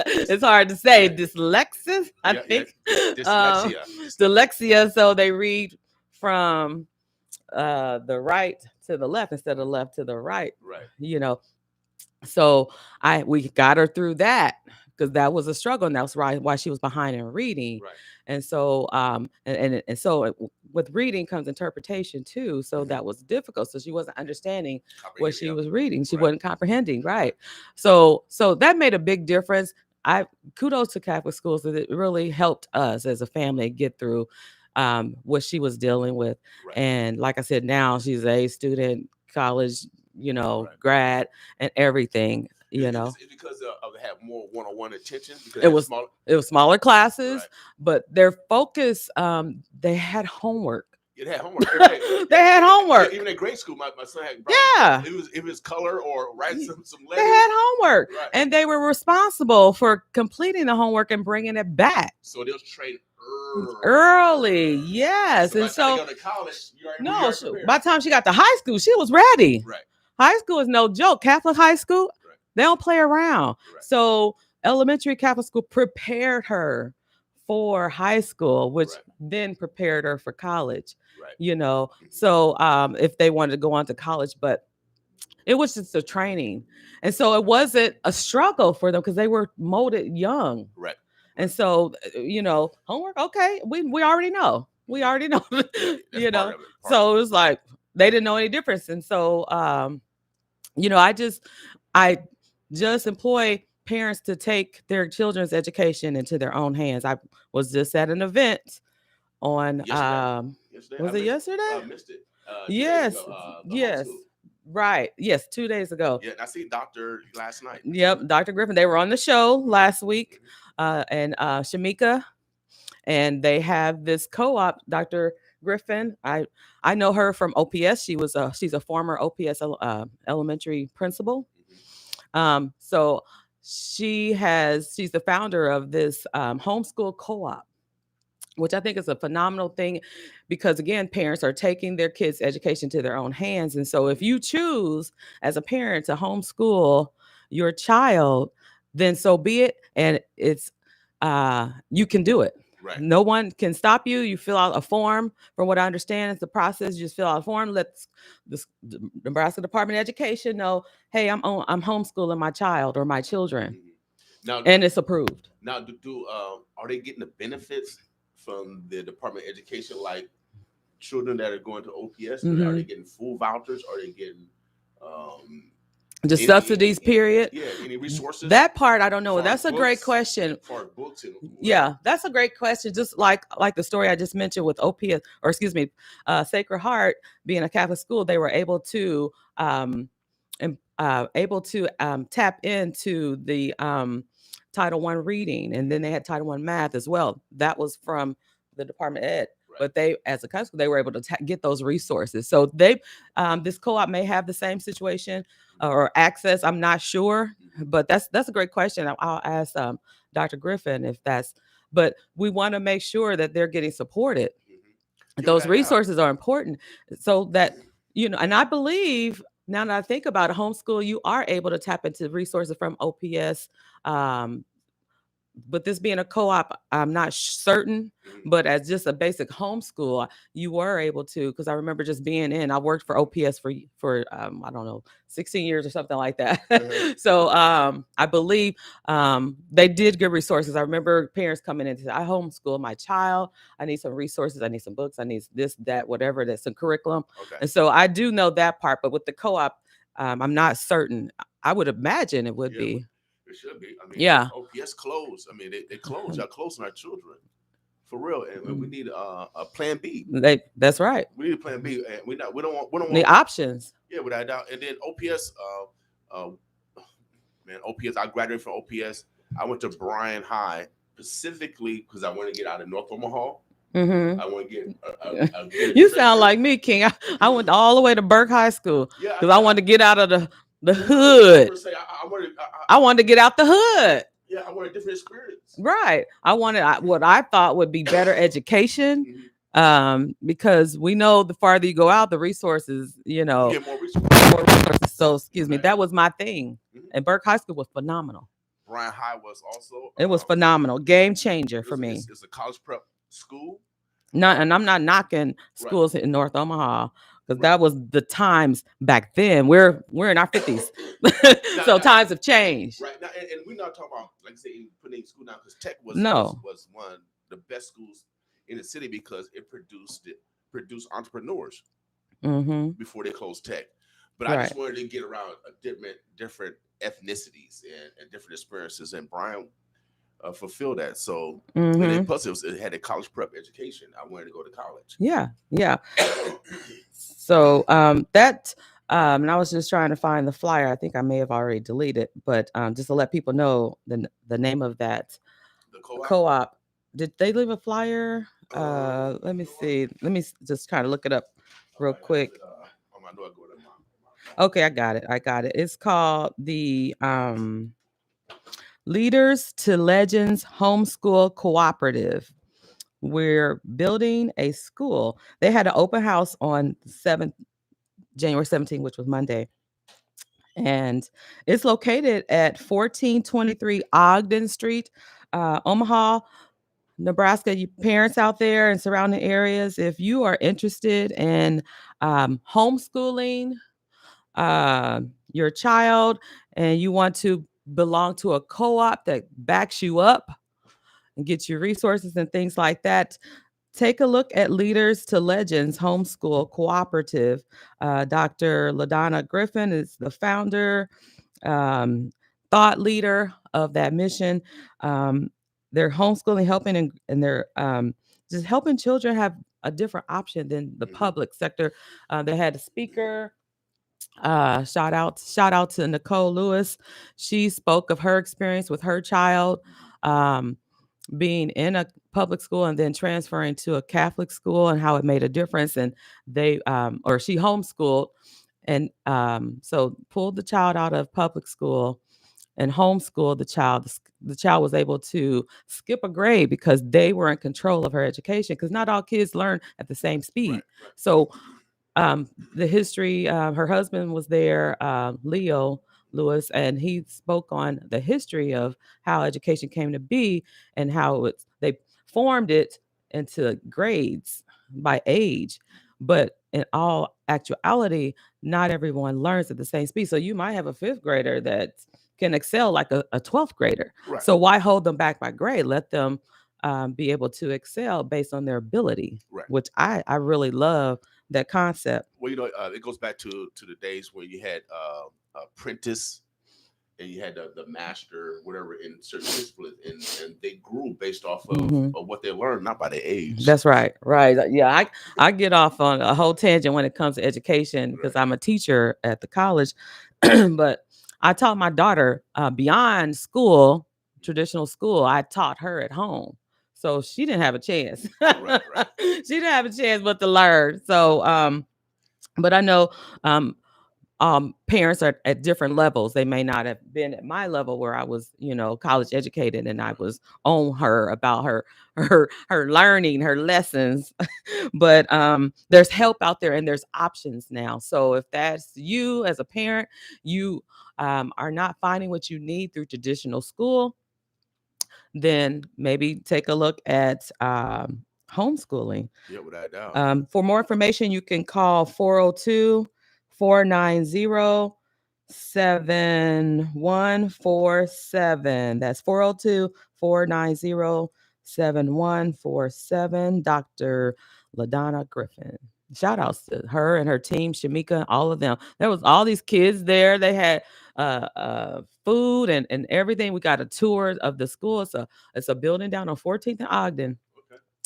[SPEAKER 6] It's hard to say. Dyslexis, I think.
[SPEAKER 4] Dyslexia.
[SPEAKER 6] Dyslexia. So they read from the right to the left instead of left to the right.
[SPEAKER 4] Right.
[SPEAKER 6] So we got her through that, because that was a struggle, and that's why she was behind in reading.
[SPEAKER 4] Right.
[SPEAKER 6] And so and so with reading comes interpretation too. So that was difficult. So she wasn't understanding what she was reading. She wasn't comprehending. Right. So that made a big difference. Kudos to Catholic schools, that it really helped us as a family get through what she was dealing with.
[SPEAKER 4] Right.
[SPEAKER 6] And like I said, now she's a student, college, grad, and everything.
[SPEAKER 4] It's because of have more one-on-one attention.
[SPEAKER 6] It was smaller classes, but their focus, they had homework.
[SPEAKER 4] It had homework.
[SPEAKER 6] They had homework.
[SPEAKER 4] Even in grade school, my son had.
[SPEAKER 6] Yeah.
[SPEAKER 4] It was color or write some letters.
[SPEAKER 6] They had homework,
[SPEAKER 4] right.
[SPEAKER 6] And they were responsible for completing the homework and bringing it back.
[SPEAKER 4] So they was trained
[SPEAKER 6] early. Yes,
[SPEAKER 4] so
[SPEAKER 6] and so
[SPEAKER 4] go to college,
[SPEAKER 6] by the time she got to high school, she was ready.
[SPEAKER 4] Right.
[SPEAKER 6] High school is no joke. Catholic high school, they don't play around.
[SPEAKER 4] Right.
[SPEAKER 6] So elementary Catholic school prepared her for high school, which then prepared her for college.
[SPEAKER 4] Right.
[SPEAKER 6] So if they wanted to go on to college, but it was just a training. And so it wasn't a struggle for them because they were molded young.
[SPEAKER 4] Right.
[SPEAKER 6] And so, homework, okay, we already know. We already know, So it was like they didn't know any difference. And so, I just employ parents to take their children's education into their own hands. I was just at an event on,
[SPEAKER 4] yesterday.
[SPEAKER 6] Was it yesterday?
[SPEAKER 4] I missed it.
[SPEAKER 6] Yes. Yes. Right. Yes. 2 days ago.
[SPEAKER 4] Yeah. I see Dr. last night.
[SPEAKER 6] Yep. Dr. Griffin. They were on the show last week. And Shamika, and they have this co-op, Dr. Griffin. I know her from OPS. She's a former OPS elementary principal. So she's the founder of this homeschool co-op, which I think is a phenomenal thing, because again, parents are taking their kids' education to their own hands. And so if you choose as a parent to homeschool your child, then so be it. And it's you can do it.
[SPEAKER 4] Right.
[SPEAKER 6] No one can stop you. You fill out a form. From what I understand, it's the process. You just fill out a form. Let the Nebraska Department of Education know, hey, I'm homeschooling my child or my children.
[SPEAKER 4] Now,
[SPEAKER 6] and it's approved.
[SPEAKER 4] Now, are they getting the benefits from the Department of Education, like children that are going to OPS? Are they getting full vouchers? Are they getting
[SPEAKER 6] The subsidies period.
[SPEAKER 4] Yeah, any resources?
[SPEAKER 6] That part I don't know.
[SPEAKER 4] Far
[SPEAKER 6] That's
[SPEAKER 4] as
[SPEAKER 6] a great
[SPEAKER 4] books,
[SPEAKER 6] question.
[SPEAKER 4] For books and
[SPEAKER 6] Yeah, that's a great question. Just like the story I just mentioned with OPS, or excuse me, Sacred Heart being a Catholic school, they were able to tap into the Title I reading, and then they had Title I math as well. That was from the Department of Ed.
[SPEAKER 4] Right.
[SPEAKER 6] But they, as a Catholic school, they were able to get those resources. So they, this co-op may have the same situation or access. I'm not sure, but that's a great question. I'll ask Dr. Griffin if that's. But we want to make sure that they're getting supported. Those resources are important, so that and I believe, now that I think about it, homeschool, you are able to tap into resources from OPS. But this being a co-op, I'm not certain, but as just a basic homeschool, you were able to, because I remember just being I worked for OPS for I don't know, 16 years or something like that. So I believe they did good resources. I remember parents coming in and saying, I homeschool my child. I need some resources. I need some books. I need this, that, whatever, that's some curriculum. Okay. And so I do know that part, but with the co-op, I'm not certain. I would imagine it would be.
[SPEAKER 4] It should be. I mean,
[SPEAKER 6] yeah.
[SPEAKER 4] OPS closed. I mean, they closed. Y'all closing our children for real, and we need a plan B.
[SPEAKER 6] That's right.
[SPEAKER 4] We need a plan B, and we don't want
[SPEAKER 6] the options.
[SPEAKER 4] Yeah, without doubt. And then OPS, OPS. I graduated from OPS. I went to Bryan High specifically because I want to get out of North Omaha. Mm-hmm. I want to get.
[SPEAKER 6] You sound like me, King. I went all the way to Burke High School because I wanted to get out of the hood. I wanted to get out the hood.
[SPEAKER 4] Yeah, I want a different experience.
[SPEAKER 6] Right. I wanted what I thought would be better education. Because we know the farther you go out, the resources,
[SPEAKER 4] get more resources.
[SPEAKER 6] So, excuse me, that was my thing. And Burke High School was phenomenal.
[SPEAKER 4] Bryan High was also.
[SPEAKER 6] It was phenomenal. Game changer for me.
[SPEAKER 4] It's a college prep school.
[SPEAKER 6] And I'm not knocking schools in North Omaha, because that was the times back then. We're in our 50s. So times have changed.
[SPEAKER 4] Right now, and we're not talking about, like, say, putting school down, because Tech was one of the best schools in the city because it produced entrepreneurs before they closed Tech. But I just wanted to get around different ethnicities and different experiences, and Bryan fulfill that. So and plus it had a college prep education. I wanted to go to college.
[SPEAKER 6] Yeah. So that and I was just trying to find the flyer. I think I may have already deleted, but just to let people know the name of that co-op. Did they leave a flyer? Let me see. Let me just kind of look it up real quick. Okay, I got it. It's called the Leaders to Legends Homeschool Cooperative. We're building a school. They had an open house on January 17th, which was Monday. And it's located at 1423 Ogden Street, Omaha, Nebraska. You parents out there and surrounding areas, if you are interested in homeschooling your child and you want to belong to a co-op that backs you up and gets you resources and things like that, take a look at Leaders to Legends Homeschool Cooperative. Dr. LaDonna Griffin is the founder, thought leader of that mission. They're homeschooling, helping, and they're just helping children have a different option than the public sector. They had a speaker. Shout out to Nicole Lewis. She spoke of her experience with her child being in a public school and then transferring to a Catholic school and how it made a difference. And she homeschooled and so pulled the child out of public school and homeschooled the child. The child was able to skip a grade because they were in control of her education, because not all kids learn at the same speed. Right. So the history, her husband was there, Leo Lewis, and he spoke on the history of how education came to be and how they formed it into grades by age. But in all actuality, not everyone learns at the same speed. So you might have a 5th grader that can excel like a 12th grader. Right. So why hold them back by grade? Let them be able to excel based on their ability, which I really love that concept.
[SPEAKER 4] Well, it goes back to the days where you had apprentice and you had the master, whatever, in certain disciplines, and they grew based off of what they learned, not by their age.
[SPEAKER 6] That's right. Yeah, I get off on a whole tangent when it comes to education because I'm a teacher at the college, but I taught my daughter beyond school, traditional school. I taught her at home, so she didn't have a chance.
[SPEAKER 4] Right.
[SPEAKER 6] She didn't have a chance but to learn. So, but I know parents are at different levels. They may not have been at my level where I was, college educated and I was on her about her learning, her lessons. But there's help out there and there's options now. So if that's you as a parent, you are not finding what you need through traditional school, then maybe take a look at homeschooling.
[SPEAKER 4] Yeah, without doubt.
[SPEAKER 6] For more information, you can call 402-490-7147. That's 402-490-7147. Dr. LaDonna Griffin. Shout outs to her and her team, Shamika, all of them. There was all these kids there. They had food and everything. We got a tour of the school. It's a building down on 14th and Ogden.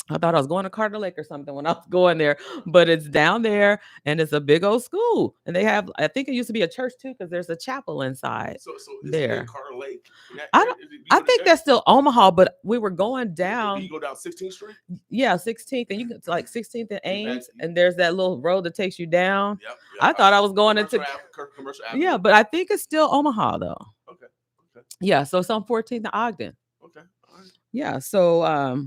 [SPEAKER 6] I thought I was going to Carter Lake or something when I was going there, but it's down there and it's a big old school. And they have, I think it used to be a church too, because there's a chapel inside.
[SPEAKER 4] So
[SPEAKER 6] there.
[SPEAKER 4] Carter Lake?
[SPEAKER 6] I think that's still Omaha, but we were going down.
[SPEAKER 4] You go down 16th Street?
[SPEAKER 6] Yeah, 16th, and you can like 16th and Ames, and there's that little road that takes you down.
[SPEAKER 4] Yep.
[SPEAKER 6] I thought I was going into
[SPEAKER 4] Commercial Avenue.
[SPEAKER 6] Yeah, but I think it's still Omaha though.
[SPEAKER 4] Okay.
[SPEAKER 6] Yeah, so it's on 14th and Ogden.
[SPEAKER 4] Okay. All right.
[SPEAKER 6] Yeah, so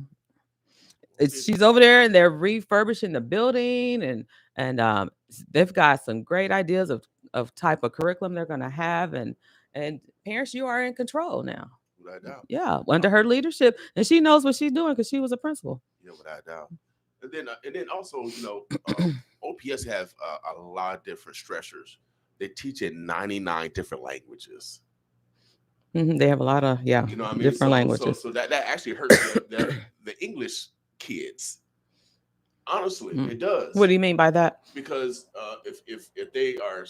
[SPEAKER 6] she's over there and they're refurbishing the building and they've got some great ideas of type of curriculum they're going to have and parents, you are in control now.
[SPEAKER 4] Without doubt.
[SPEAKER 6] Yeah, under her leadership, and she knows what she's doing because she was a principal.
[SPEAKER 4] Yeah, without doubt. And then also, OPS have a lot of different stressors. They teach in 99 different languages.
[SPEAKER 6] They have a lot of different languages.
[SPEAKER 4] So that actually hurts the English kids. Honestly, it does.
[SPEAKER 6] What do you mean by that?
[SPEAKER 4] Because if they are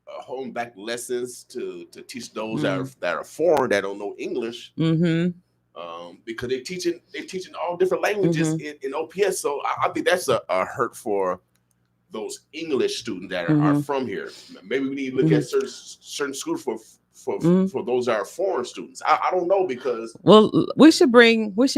[SPEAKER 4] home back lessons to teach those that are foreign that don't know English, because they're teaching all different languages in OPS. So I think that's a hurt for those English students that are from here. Maybe we need to look at certain schools for those that are foreign students. I don't know, because
[SPEAKER 6] we should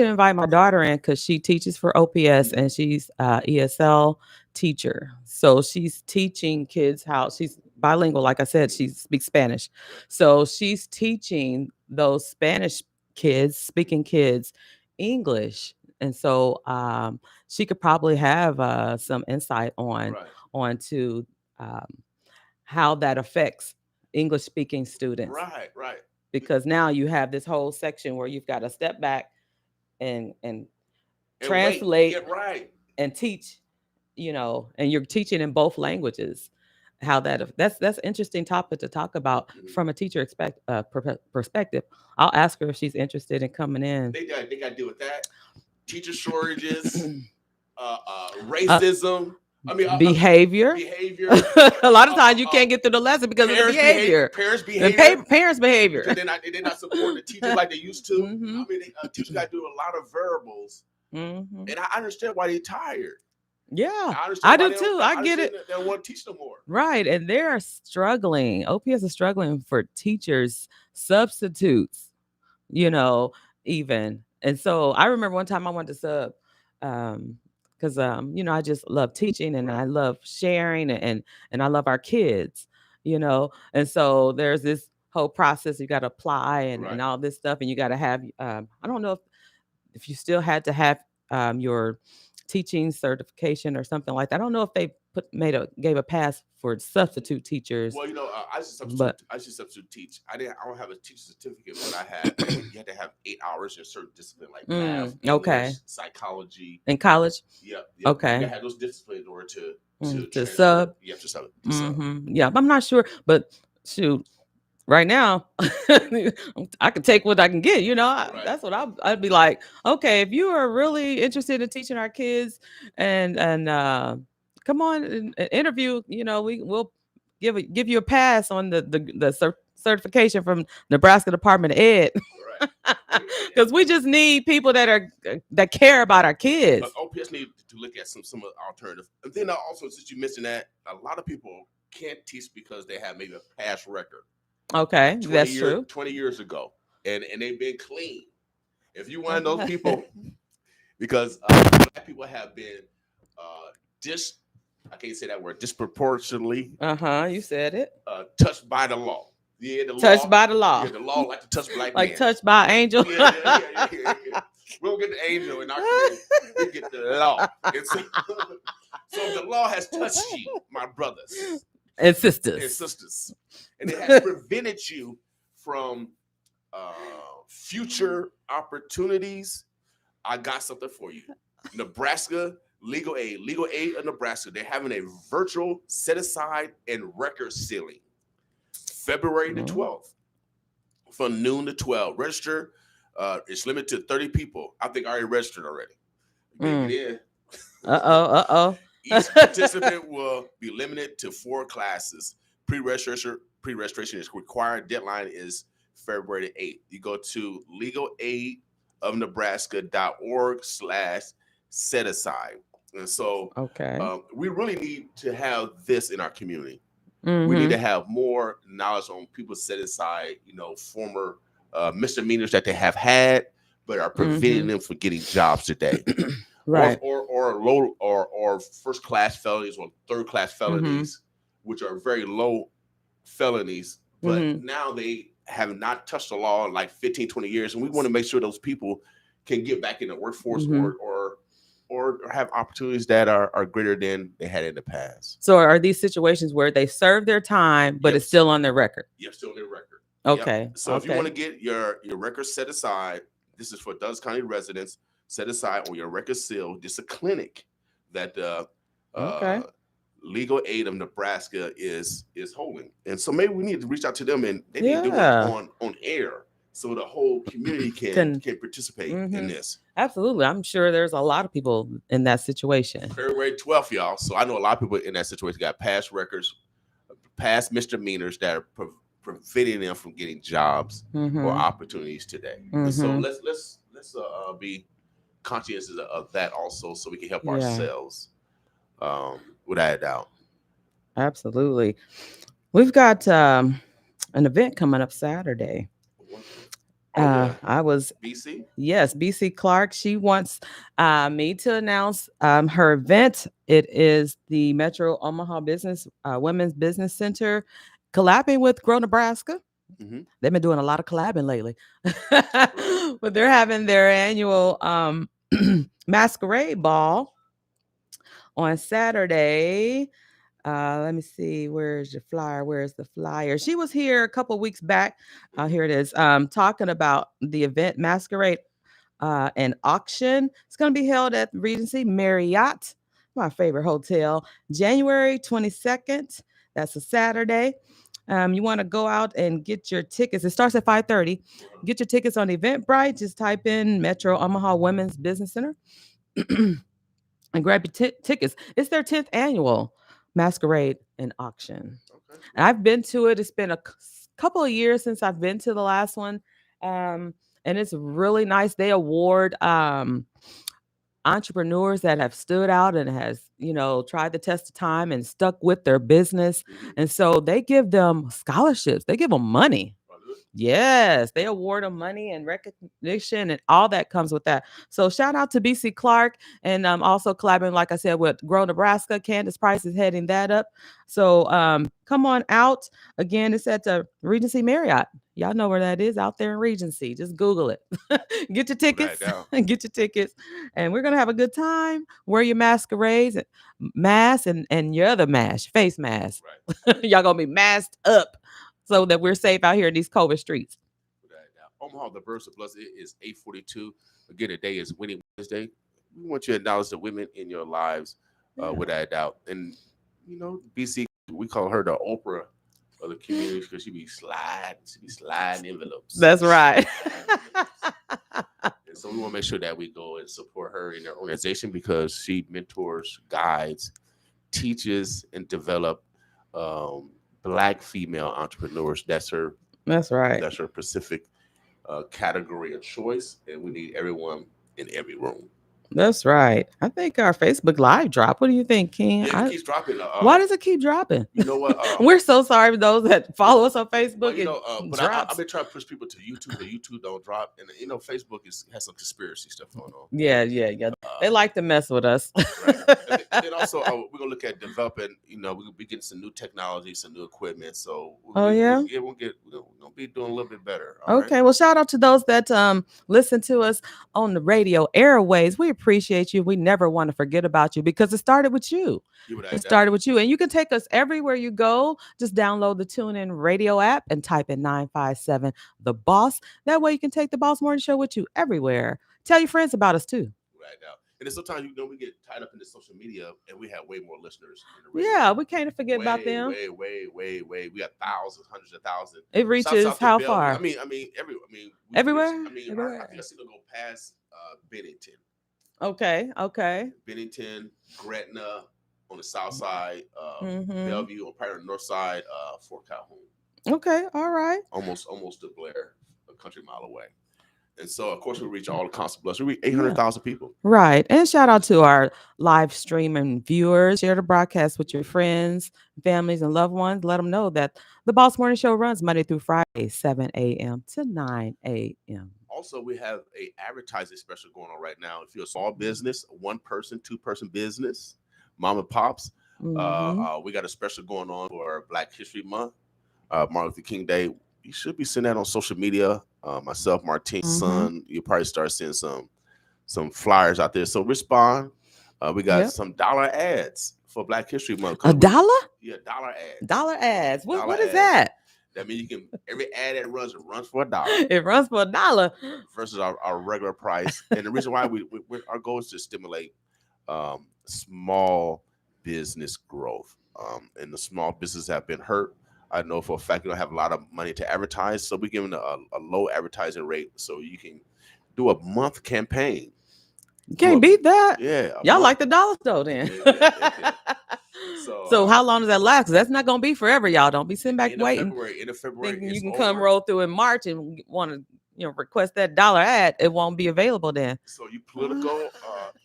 [SPEAKER 6] invite my daughter in because she teaches for OPS and she's ESL teacher. So she's teaching kids how she's bilingual. Like I said, she speaks Spanish. So she's teaching those Spanish speaking kids English. And so she could probably have some insight onto how that affects English speaking students.
[SPEAKER 4] Right.
[SPEAKER 6] Because now you have this whole section where you've got to step back and translate and teach, and you're teaching in both languages. How that's an interesting topic to talk about from a teacher perspective. I'll ask her if she's interested in coming in.
[SPEAKER 4] They got to deal with that. Teacher shortages, racism.
[SPEAKER 6] Behavior. A lot of times you can't get through the lesson because of behavior.
[SPEAKER 4] Parents' behavior.
[SPEAKER 6] Parents' behavior.
[SPEAKER 4] They're not supporting the teachers like they used to. I mean, teachers got to do a lot of variables, and I understand why they're tired.
[SPEAKER 6] Yeah, I do too. I get it.
[SPEAKER 4] They don't want to teach no more.
[SPEAKER 6] Right, and they are struggling. OPS is struggling for teachers substitutes. Even, and so I remember one time I wanted to sub. Because I just love teaching and I love sharing and I love our kids, and so there's this whole process you got to apply and all this stuff, and you got to have I don't know if you still had to have your teaching certification or something like that. I don't know if they gave a pass for substitute teachers.
[SPEAKER 4] Well, I should substitute teach. I don't have a teacher certificate, but you had to have 8 hours in a certain discipline like math, English, psychology.
[SPEAKER 6] In college?
[SPEAKER 4] Yeah.
[SPEAKER 6] Okay.
[SPEAKER 4] You had those disciplines in order
[SPEAKER 6] to sub.
[SPEAKER 4] You have to sub.
[SPEAKER 6] Yeah, I'm not sure, but shoot. Right now, I can take what I can get. That's what I'd be like. Okay, if you are really interested in teaching our kids and come on and interview. We'll give you a pass on the certification from Nebraska Department of Ed. Because we just need people that care about our kids.
[SPEAKER 4] OPS need to look at some alternative. And then also, since you mentioned that, a lot of people can't teach because they have maybe a past record.
[SPEAKER 6] Okay, that's true.
[SPEAKER 4] 20 years ago, and they've been clean. If you one of those people, because black people have been I can't say that word, disproportionately.
[SPEAKER 6] You said it.
[SPEAKER 4] Touched by the law. Yeah,
[SPEAKER 6] touched by the law.
[SPEAKER 4] Yeah, the law like to touch black
[SPEAKER 6] like
[SPEAKER 4] men.
[SPEAKER 6] Touched by angel.
[SPEAKER 4] Yeah. We don't get the angel in our community. We get the law. So the law has touched you, my brothers
[SPEAKER 6] and sisters.
[SPEAKER 4] And it has prevented you from future opportunities. I got something for you. Nebraska Legal Aid of Nebraska. They're having a virtual set aside and record sealing February the 12th from noon to 12. Register. It's limited to 30 people. I think I already registered already. Get in. Each participant will be limited to 4 classes. Pre-registration is required. Deadline is February the 8th. You go to legalaidofnebraska.org/set-aside. And so we really need to have this in our community. Mm-hmm. We need to have more knowledge on people set aside, former misdemeanors that they have had, but are preventing them from getting jobs today.
[SPEAKER 6] Right.
[SPEAKER 4] Or low or first class felonies or third class felonies, which are very low felonies, but now they have not touched the law in like 15, 20 years. And we want to make sure those people can get back in the workforce or have opportunities that are greater than they had in the past.
[SPEAKER 6] So are these situations where they serve their time, but it's still on their record?
[SPEAKER 4] Yep, still on their record.
[SPEAKER 6] Okay.
[SPEAKER 4] Yep. So if you want to get your record set aside, this is for Douglas County residents, set aside on your record seal. This is a clinic that Legal Aid of Nebraska is holding. And so maybe we need to reach out to them and they need to do it on air so the whole community can participate in this.
[SPEAKER 6] Absolutely. I'm sure there's a lot of people in that situation.
[SPEAKER 4] February 12th, y'all. So I know a lot of people in that situation got past records, past misdemeanors that are preventing them from getting jobs or opportunities today. So let's be conscious of that also, so we can help ourselves without a doubt.
[SPEAKER 6] Absolutely. We've got an event coming up Saturday. I was
[SPEAKER 4] BC.
[SPEAKER 6] Yes, BC Clark. She wants me to announce her event. It is the Metro Omaha Women's Business Center collabing with Grow Nebraska. They've been doing a lot of collabing lately, but they're having their annual masquerade ball on Saturday. Let me see. Where's your flyer? Where's the flyer? She was here a couple weeks back. Here it is. Talking about the event masquerade and auction. It's going to be held at Regency Marriott, my favorite hotel, January 22nd. That's a Saturday. You want to go out and get your tickets. It starts at 5:30. Get your tickets on Eventbrite. Just type in Metro Omaha Women's Business Center and grab your tickets. It's their 10th annual masquerade and auction. And I've been to it. It's been a couple of years since I've been to the last one. And it's really nice. They award entrepreneurs that have stood out and has, tried the test of time and stuck with their business. And so they give them scholarships. They give them money. Yes, they award them money and recognition and all that comes with that. So shout out to BC Clark and also collaborating, like I said, with Grow Nebraska. Candace Price is heading that up. So come on out. Again, it's at the Regency Marriott. Y'all know where that is, out there in Regency. Just Google it. Get your tickets. Get your tickets. And we're going to have a good time. Wear your masquerades, mask, and your other mask, face mask. Right. Y'all going to be masked up so that we're safe out here in these COVID streets.
[SPEAKER 4] Omaha, the birth of blessed is 8:42. Again, today is Winning Wednesday. We want you to acknowledge the women in your lives without a doubt. And, BC, we call her the Oprah of the community because she be sliding envelopes.
[SPEAKER 6] That's right.
[SPEAKER 4] And so we want to make sure that we go and support her in her organization because she mentors, guides, teaches and develop Black female entrepreneurs. That's her
[SPEAKER 6] right.
[SPEAKER 4] That's her specific category of choice, and we need everyone in every room.
[SPEAKER 6] That's right. I think our Facebook Live dropped. What do you think, King?
[SPEAKER 4] Yeah, it keeps dropping.
[SPEAKER 6] Why does it keep dropping?
[SPEAKER 4] You know what?
[SPEAKER 6] We're so sorry for those that follow us on Facebook.
[SPEAKER 4] Well, you know,
[SPEAKER 6] it
[SPEAKER 4] but
[SPEAKER 6] drops.
[SPEAKER 4] I've been trying to push people to YouTube. The YouTube don't drop, and you know, Facebook has some conspiracy stuff going on.
[SPEAKER 6] Yeah. They like to mess with us.
[SPEAKER 4] Right. And then also, we're gonna look at developing. You know, we're gonna be getting some new technology, some new equipment. So, we'll gonna be doing a little bit better.
[SPEAKER 6] Okay.
[SPEAKER 4] Right?
[SPEAKER 6] Well, shout out to those that listen to us on the radio airways. We appreciate you. We never want to forget about you because it started with you. It started with you, and you can take us everywhere you go. Just download the TuneIn Radio app and type in 957 The Boss. That way, you can take the Boss Morning Show with you everywhere. Tell your friends about us too.
[SPEAKER 4] Right now. And then sometimes we get tied up in the social media, and we have way more listeners.
[SPEAKER 6] Yeah, we can't forget about them.
[SPEAKER 4] Way. We got thousands, hundreds of thousands.
[SPEAKER 6] It reaches how far?
[SPEAKER 4] I mean,
[SPEAKER 6] everywhere.
[SPEAKER 4] I think I see them go past Bennington.
[SPEAKER 6] Okay.
[SPEAKER 4] Bennington, Gretna on the south side, Bellevue on probably the north side, Fort Calhoun.
[SPEAKER 6] Okay, all right.
[SPEAKER 4] Almost to Blair, a country mile away. And so, of course, we reach all the Constant Bluffs. We reach 800,000 people.
[SPEAKER 6] Right. And shout out to our live streaming viewers. Share the broadcast with your friends, families, and loved ones. Let them know that the Boss Morning Show runs Monday through Friday, 7 a.m. to 9 a.m.
[SPEAKER 4] Also, we have a advertising special going on right now. If you're a small business, 1-person, 2-person business, mom and pops, we got a special going on for Black History Month, Martin Luther King Day. You should be seeing that on social media. Myself, Martine's son, you'll probably start seeing some flyers out there. So respond. We got some dollar ads for Black History Month.
[SPEAKER 6] $1?
[SPEAKER 4] Yeah, dollar ads.
[SPEAKER 6] Dollar ads. What
[SPEAKER 4] Dollar
[SPEAKER 6] is
[SPEAKER 4] ads.
[SPEAKER 6] that?
[SPEAKER 4] That means you can every ad that runs, it runs for $1.
[SPEAKER 6] It runs for $1
[SPEAKER 4] versus our regular price. And the reason why we our goal is to stimulate small business growth. And the small businesses have been hurt. I know for a fact you don't have a lot of money to advertise, so we're giving a low advertising rate so you can do a month campaign.
[SPEAKER 6] You can't beat that.
[SPEAKER 4] Yeah.
[SPEAKER 6] Y'all like the dollar store then.
[SPEAKER 4] Yeah.
[SPEAKER 6] So how long does that last? Because that's not going to be forever, y'all. Don't be sitting back waiting.
[SPEAKER 4] End of February,
[SPEAKER 6] thinking you can come roll through in March and want to request that dollar ad. It won't be available then.
[SPEAKER 4] So you political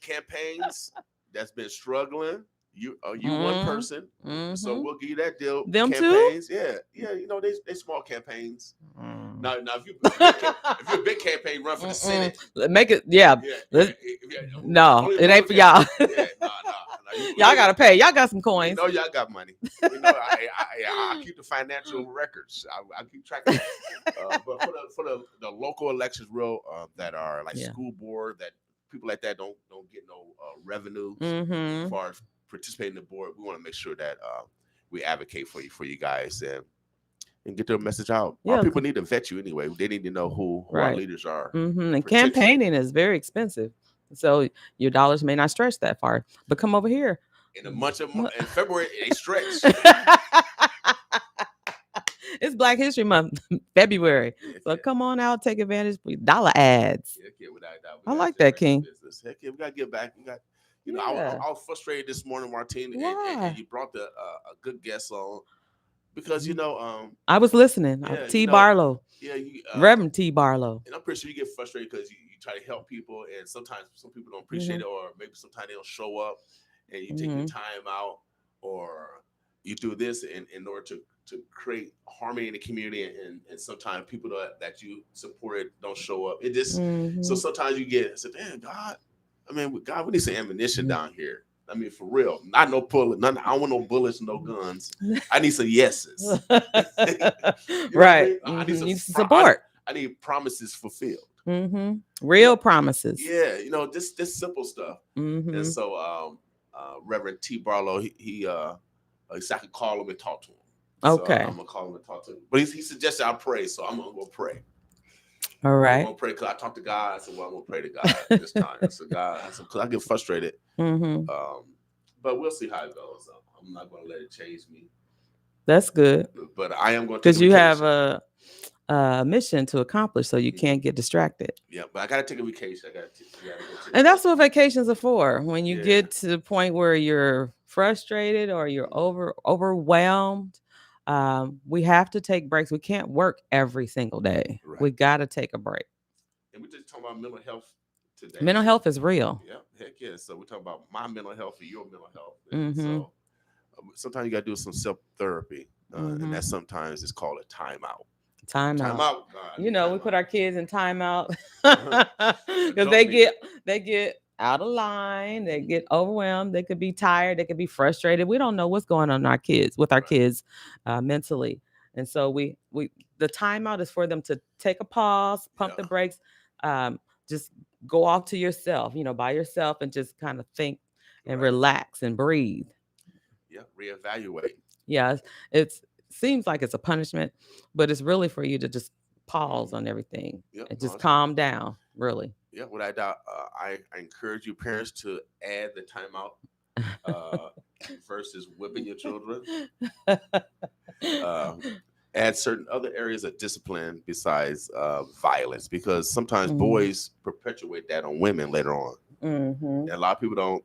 [SPEAKER 4] campaigns that's been struggling. You 1 person, so we'll give you that deal.
[SPEAKER 6] Them
[SPEAKER 4] campaigns,
[SPEAKER 6] too?
[SPEAKER 4] Yeah. You know they small campaigns. Now if you're a big campaign, run for the Senate.
[SPEAKER 6] Make it, no, it ain't for y'all. Y'all gotta pay. Y'all got some coins.
[SPEAKER 4] You know y'all got money. You know I keep the financial records. I keep track of that. But for the local elections, that are like school board, that people like that don't get no revenue as far as participate in the board. We want to make sure that we advocate for you guys and get their message out. Our people need to vet you anyway. They need to know who our leaders are.
[SPEAKER 6] And campaigning is very expensive, so your dollars may not stretch that far. But come over here.
[SPEAKER 4] In February, they stretch.
[SPEAKER 6] It's Black History Month, February. So come on out, take advantage of dollar ads. I like that, King.
[SPEAKER 4] Heck yeah, we gotta get back. We got. I was frustrated this morning, Martine, and you brought a good guest on because
[SPEAKER 6] I was listening. T. Barlow.
[SPEAKER 4] Yeah,
[SPEAKER 6] Reverend T. Barlow.
[SPEAKER 4] And I'm pretty sure you get frustrated because you try to help people, and sometimes some people don't appreciate it, or maybe sometimes they don't show up, and you take your time out, or you do this in order to create harmony in the community, and sometimes people that you supported don't show up. It just so sometimes you get damn God. I mean, God, we need some ammunition down here. I mean, for real. Not no bullet. I don't want no bullets, no guns. I need some yeses.
[SPEAKER 6] Right.
[SPEAKER 4] I need some
[SPEAKER 6] support.
[SPEAKER 4] I need promises fulfilled.
[SPEAKER 6] Real promises.
[SPEAKER 4] Yeah, this simple stuff. And so, Reverend T. Barlow, he said I could call him and talk to him.
[SPEAKER 6] Okay.
[SPEAKER 4] So I'm gonna call him and talk to him. But he suggested I pray, so I'm gonna go pray.
[SPEAKER 6] All right.
[SPEAKER 4] I'm gonna pray because I talked to God. I said, "Well, I'm gonna pray to God this time." So God, because I get frustrated. But we'll see how it goes. I'm not gonna let it change me.
[SPEAKER 6] That's good.
[SPEAKER 4] But I am going to
[SPEAKER 6] because you have a mission to accomplish, so you can't get distracted.
[SPEAKER 4] Yeah, but I gotta take a vacation. I gotta go to
[SPEAKER 6] And that's what vacations are for. When you
[SPEAKER 4] Yeah.
[SPEAKER 6] get to the point where you're frustrated or you're overwhelmed, we have to take breaks. We can't work every single day.
[SPEAKER 4] Right.
[SPEAKER 6] We got to take a break.
[SPEAKER 4] And we're just talking about mental health today.
[SPEAKER 6] Mental health is real.
[SPEAKER 4] Yeah, heck yeah. So we're talking about my mental health and your mental health.
[SPEAKER 6] Mhm.
[SPEAKER 4] So sometimes you got to do some self therapy, and that sometimes is called a timeout.
[SPEAKER 6] Time out.
[SPEAKER 4] God,
[SPEAKER 6] You know, we
[SPEAKER 4] timeout.
[SPEAKER 6] put our kids in timeout
[SPEAKER 4] Uh-huh.
[SPEAKER 6] because they get out of line, they get overwhelmed, they could be tired, they could be frustrated. We don't know what's going on with our kids mentally, and so we the timeout is for them to take a pause, pump the brakes, just go off to yourself, by yourself, and just kind of think and relax and breathe.
[SPEAKER 4] Yeah, reevaluate.
[SPEAKER 6] Yeah, it seems like it's a punishment, but it's really for you to just pause on everything and just calm down, really.
[SPEAKER 4] Yeah, without doubt, I encourage you parents to add the timeout versus whipping your children. Add certain other areas of discipline besides violence, because sometimes boys perpetuate that on women later on. And a lot of people don't,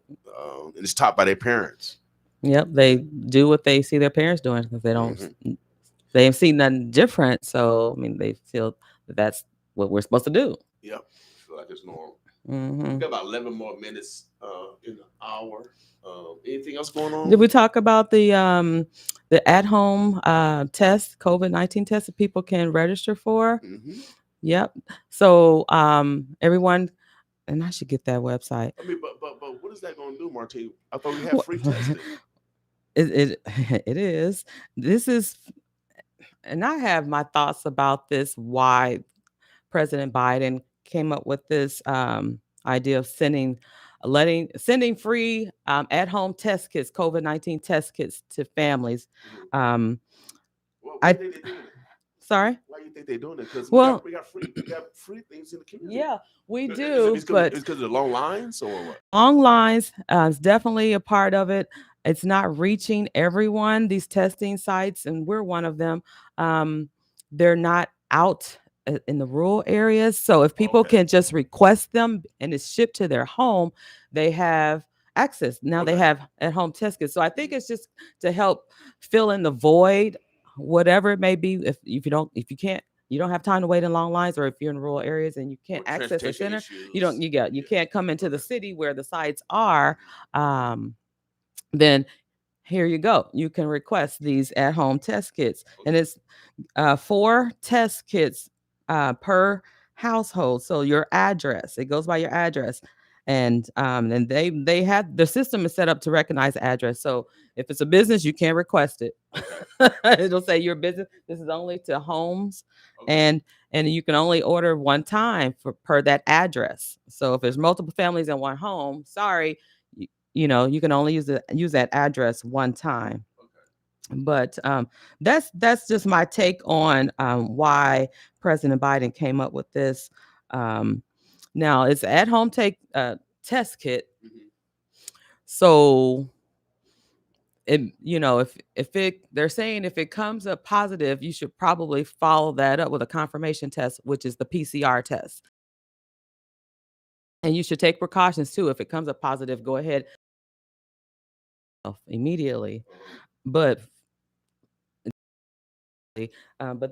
[SPEAKER 4] and it's taught by their parents.
[SPEAKER 6] Yep, they do what they see their parents doing because they ain't seen nothing different. So I mean, they feel that that's what we're supposed to do.
[SPEAKER 4] Yep, I feel like it's normal. We got about 11 more minutes in the hour. Anything else going on?
[SPEAKER 6] Did we talk about the at-home test, COVID-19 test that people can register for? Yep. So everyone, and I should get that website.
[SPEAKER 4] I mean, but what is that going to do, Martine? I thought we had free testing.
[SPEAKER 6] It is. This is, and I have my thoughts about this. Why President Biden came up with this idea of sending free at-home test kits, COVID-19 test kits to families.
[SPEAKER 4] Why do you think they're doing it?
[SPEAKER 6] Sorry?
[SPEAKER 4] Why do you think they're doing it? Because we got free things in the community.
[SPEAKER 6] Yeah, we do.
[SPEAKER 4] But it's because of the long lines or what?
[SPEAKER 6] Long lines is definitely a part of it. It's not reaching everyone, these testing sites, and we're one of them. They're not out in the rural areas. So if people can just request them and it's shipped to their home, they have access. Now they have at-home test kits. So I think it's just to help fill in the void, whatever it may be. If you don't have time to wait in long lines, or if you're in rural areas and you can't access a center, you can't come into the city where the sites are, then here you go. You can request these at-home test kits, and it's 4 test kits per household. So your address, it goes by your address, and they have the system is set up to recognize the address. So if it's a business, you can't request it. It'll say your business. This is only to homes, and you can only order one time per that address. So if there's multiple families in one home, sorry, you can only use that address one time. But that's just my take on why President Biden came up with this. Now it's at-home test kit. So they're saying if it comes up positive, you should probably follow that up with a confirmation test, which is the PCR test. And you should take precautions too. If it comes up positive, go ahead immediately. But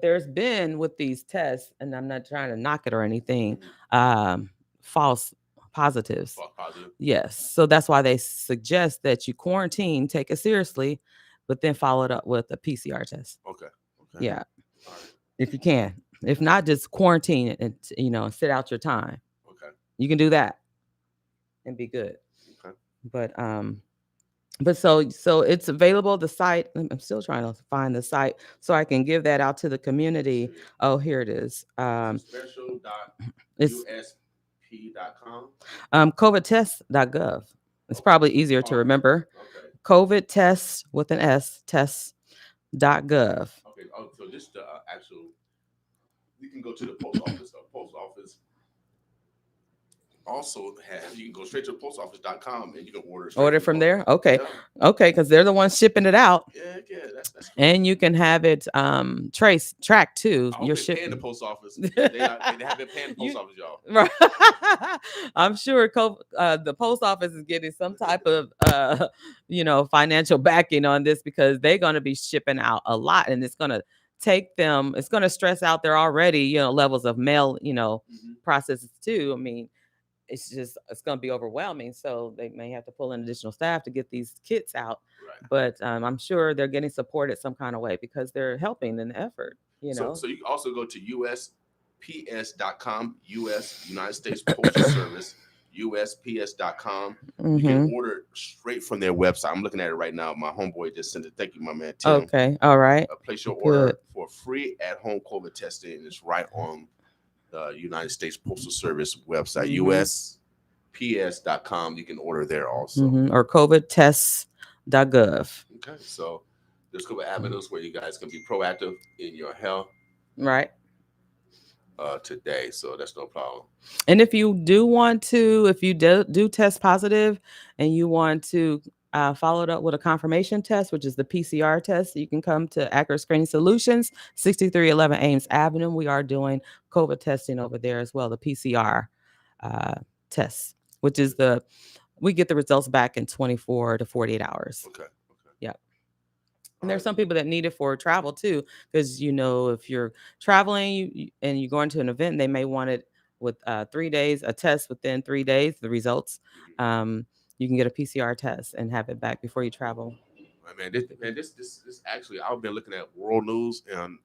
[SPEAKER 6] there's been with these tests, and I'm not trying to knock it or anything, false positives.
[SPEAKER 4] False positive.
[SPEAKER 6] Yes. So that's why they suggest that you quarantine, take it seriously, but then follow it up with a PCR test.
[SPEAKER 4] Okay.
[SPEAKER 6] Yeah.
[SPEAKER 4] All right.
[SPEAKER 6] If you can. If not, just quarantine and sit out your time.
[SPEAKER 4] Okay.
[SPEAKER 6] You can do that and be good.
[SPEAKER 4] Okay.
[SPEAKER 6] But so it's available. The site, I'm still trying to find the site so I can give that out to the community. Oh, here it is.
[SPEAKER 4] Special.usp.com.
[SPEAKER 6] COVIDtest.gov. It's probably easier to remember.
[SPEAKER 4] Okay.
[SPEAKER 6] COVID test with an S, test.gov.
[SPEAKER 4] Okay. Oh, so this the actual. You can go to the post office. also have, you can go straight to postoffice.com and you can
[SPEAKER 6] Order from there. Okay.
[SPEAKER 4] Yeah.
[SPEAKER 6] Okay, because they're the ones shipping it out.
[SPEAKER 4] Yeah, that's cool.
[SPEAKER 6] And you can have it tracked too.
[SPEAKER 4] I hope they're paying the post office. They have been paying the post office, y'all.
[SPEAKER 6] Right. I'm sure the post office is getting some type of financial backing on this, because they're going to be shipping out a lot, and it's going to it's going to stress out their already levels of mail processes too. I mean, it's going to be overwhelming, so they may have to pull in additional staff to get these kits out.
[SPEAKER 4] Right.
[SPEAKER 6] But I'm sure they're getting supported some kind of way, because they're helping in the effort.
[SPEAKER 4] So you can also go to USPS.com, US United States Postal Service, USPS.com.
[SPEAKER 6] Mm-hmm.
[SPEAKER 4] You can order straight from their website. I'm looking at it right now. My homeboy just sent it. Thank you, my man Tim.
[SPEAKER 6] Okay, all right.
[SPEAKER 4] Place your order for free at-home COVID testing, and it's right on the United States Postal Service website, USPS.com. You can order there also.
[SPEAKER 6] Or covidtests.gov.
[SPEAKER 4] Okay, so there's a couple of avenues where you guys can be proactive in your health.
[SPEAKER 6] Right.
[SPEAKER 4] Today, so that's no problem.
[SPEAKER 6] And if you do test positive and you want to follow it up with a confirmation test, which is the PCR test, you can come to Accurate Screening Solutions, 6311 Ames Avenue. We are doing COVID testing over there as well, the PCR test, which is we get the results back in 24 to 48 hours.
[SPEAKER 4] Okay.
[SPEAKER 6] Yep. And there's some people that need it for travel too, because if you're traveling and you're going to an event, they may want it with 3 days, a test within 3 days, the results. You can get a PCR test and have it back before you travel.
[SPEAKER 4] This actually, I've been looking at world news, and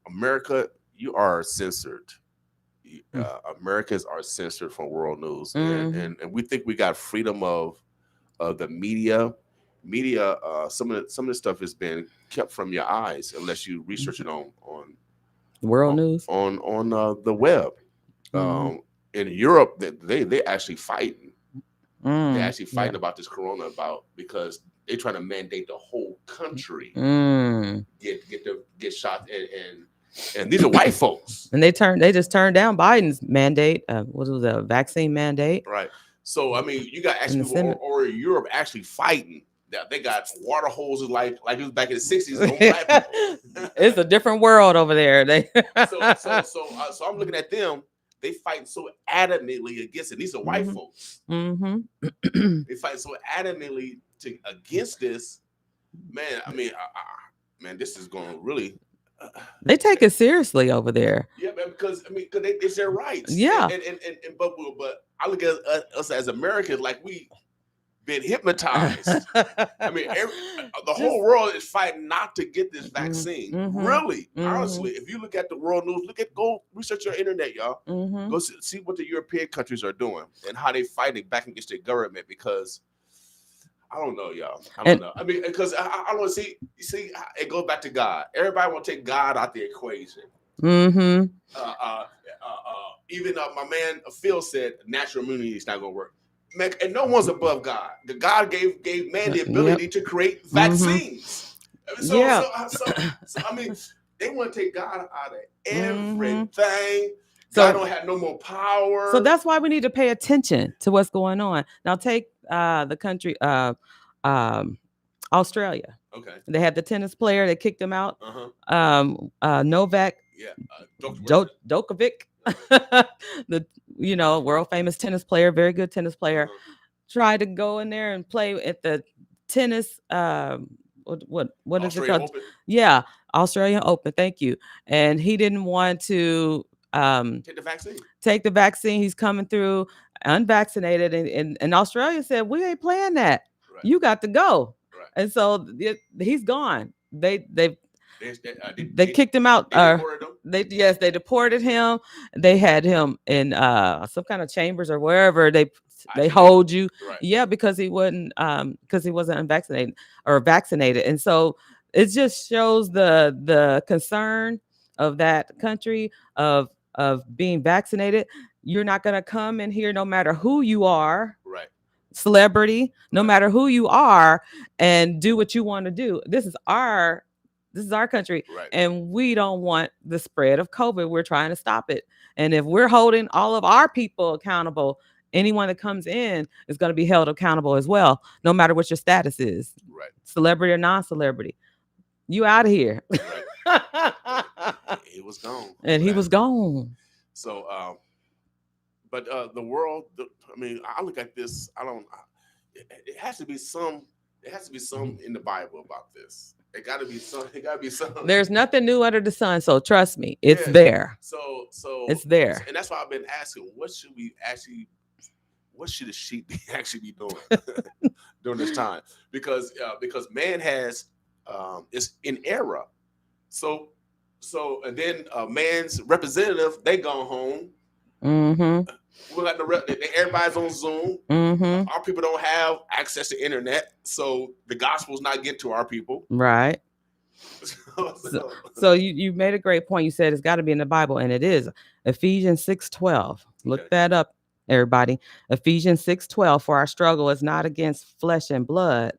[SPEAKER 4] America, you are censored. Americans are censored from world news, and we think we got freedom of the media. Some of the stuff has been kept from your eyes unless you research it on
[SPEAKER 6] world news
[SPEAKER 4] on the web. In Europe, they actually fighting. They're actually fighting about this corona because they're trying to mandate the whole country get shot, and these are white folks.
[SPEAKER 6] And they just turned down Biden's mandate. What was the vaccine mandate?
[SPEAKER 4] Right. So I mean, you got actually or Europe actually fighting. They got water hoses like it was back in the 60s.
[SPEAKER 6] It's a different world over there.
[SPEAKER 4] So I'm looking at them. They fighting so adamantly against it. These are white folks. They fight so adamantly against this. Man, I mean, this is going to really.
[SPEAKER 6] They take it seriously over there.
[SPEAKER 4] Yeah, man, because it's their rights.
[SPEAKER 6] Yeah.
[SPEAKER 4] But I look at us as Americans like we been hypnotized. I mean, the whole world is fighting not to get this vaccine. Really, honestly, if you look at the world news, go research your internet, y'all. Go see what the European countries are doing and how they fighting back against their government, because I don't know, y'all. I don't know. I mean, because I don't see. You see, it goes back to God. Everybody want to take God out the equation.
[SPEAKER 6] Even
[SPEAKER 4] my man Phil said natural immunity is not going to work. Man, and no one's above God. God gave man the ability to create vaccines. So I mean, they want to take God out of everything. God don't have no more power.
[SPEAKER 6] So that's why we need to pay attention to what's going on. Now take the country Australia.
[SPEAKER 4] Okay.
[SPEAKER 6] They had the tennis player, they kicked him out. Novak Djokovic. The world famous tennis player, very good tennis player, tried to go in there and play at the tennis what is it called?
[SPEAKER 4] Open?
[SPEAKER 6] Yeah, Australian Open. Thank you. And he didn't want to take the vaccine. He's coming through unvaccinated, and Australia said, we ain't playing that. Right. You got to go. Right. And so he's gone. They kicked him out. They deported him. They had him in some kind of chambers or wherever they hold you. Right. Yeah, because he wasn't unvaccinated or vaccinated. And so it just shows the concern of that country of being vaccinated. You're not going to come in here no matter who you are.
[SPEAKER 4] Right.
[SPEAKER 6] Celebrity, no matter who you are, and do what you want to do. This is our country, right. And we don't want the spread of COVID. We're trying to stop it. And if we're holding all of our people accountable anyone that comes in is going to be held accountable as well, no matter what your status is,
[SPEAKER 4] Right.
[SPEAKER 6] celebrity or non-celebrity. You out of here.
[SPEAKER 4] Right. He was gone.
[SPEAKER 6] And he was gone.
[SPEAKER 4] So, but the world. I mean, I look at this. It has to be some. It has to be some in the Bible about this. It got to be some. It got to be some.
[SPEAKER 6] There's nothing new under the sun, so trust me, it's there.
[SPEAKER 4] So
[SPEAKER 6] it's there,
[SPEAKER 4] and that's why I've been asking, what should the sheep actually be doing during this time? Because man has is in error. So and then man's representative, they gone home. We got everybody's on Zoom. Our people don't have access to internet, so the gospel's not getting to our people.
[SPEAKER 6] Right. So you made a great point. You said it's got to be in the Bible, and it is. Ephesians 6:12. Look that up, everybody. Ephesians 6:12. For our struggle is not against flesh and blood,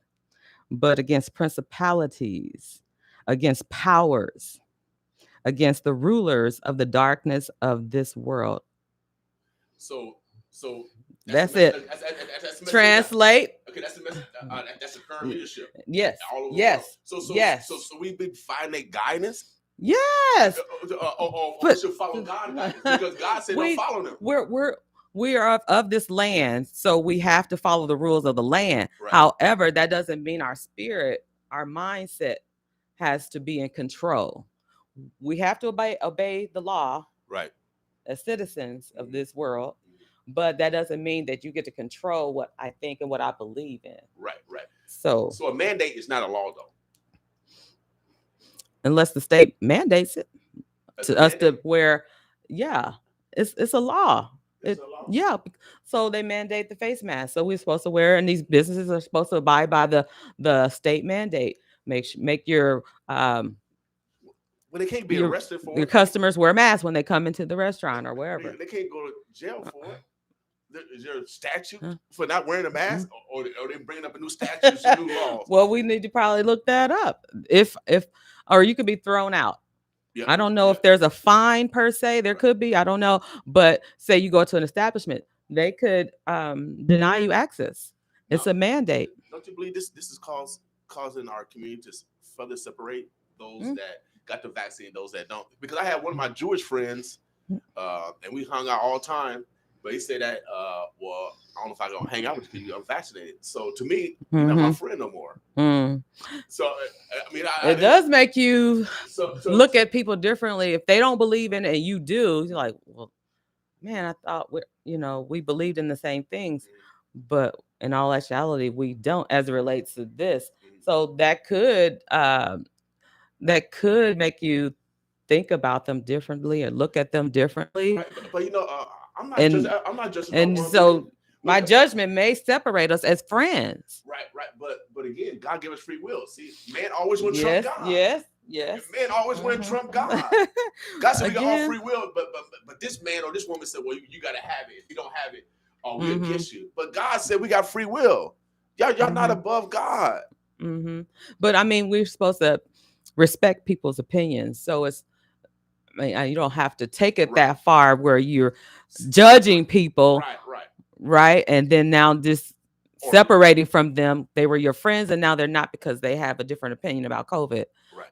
[SPEAKER 6] but against principalities, against powers, against the rulers of the darkness of this world.
[SPEAKER 4] So
[SPEAKER 6] that's it.
[SPEAKER 4] That's
[SPEAKER 6] Translate.
[SPEAKER 4] Okay, that's the message. That's the current leadership.
[SPEAKER 6] Yes.
[SPEAKER 4] All over
[SPEAKER 6] yes.
[SPEAKER 4] The world.
[SPEAKER 6] Yes.
[SPEAKER 4] So we've been finding their guidance.
[SPEAKER 6] Yes.
[SPEAKER 4] We should follow God's guidance because God said don't follow them.
[SPEAKER 6] We are of this land, so we have to follow the rules of the land.
[SPEAKER 4] Right.
[SPEAKER 6] However, that doesn't mean our spirit, our mindset has to be in control. We have to obey the law,
[SPEAKER 4] right,
[SPEAKER 6] as citizens of this world, but that doesn't mean that you get to control what I think and what I believe in.
[SPEAKER 4] Right.
[SPEAKER 6] So
[SPEAKER 4] a mandate is not a law, though,
[SPEAKER 6] unless the state mandates it to us to where, it's a law.
[SPEAKER 4] It's a law.
[SPEAKER 6] Yeah, so they mandate the face mask, so we're supposed to wear, and these businesses are supposed to abide by the state mandate. Make your
[SPEAKER 4] well, they can't be arrested for
[SPEAKER 6] your customers wear masks when they come into the restaurant or wherever.
[SPEAKER 4] They can't go to jail for it. Is there a statute for not wearing a mask, or they bringing up a new statute, some new laws?
[SPEAKER 6] Well, we need to probably look that up. If or you could be thrown out. Yeah. I don't know if there's a fine per se. There could be. I don't know. But say you go to an establishment, they could deny you access. It's a mandate.
[SPEAKER 4] Don't you believe this is causing our community to further separate those that got the vaccine, those that don't? Because I had one of my Jewish friends, and we hung out all the time. But he said that, well, I don't know if I'm going to hang out with you because you're unvaccinated. So to me, you're not my friend no more. So, I mean,
[SPEAKER 6] it does make you look at people differently. If they don't believe in it and you do, you're like, well, man, I thought we believed in the same things. But in all actuality, we don't, as it relates to this. So that could make you think about them differently or look at them differently.
[SPEAKER 4] Right. But I'm not judging.
[SPEAKER 6] And so my judgment may separate us as friends.
[SPEAKER 4] Right. But again, God gave us free will. See, man always went trump God.
[SPEAKER 6] Yes.
[SPEAKER 4] Man always went trump God. God said we got all free will, but this man or this woman said, well, you got to have it. If you don't have it, we'll kiss you. But God said we got free will. Y'all not above God.
[SPEAKER 6] But I mean, we're supposed to respect people's opinions. So you don't have to take it that far where you're judging people, right? And then now just separating from them. They were your friends, and now they're not because they have a different opinion about COVID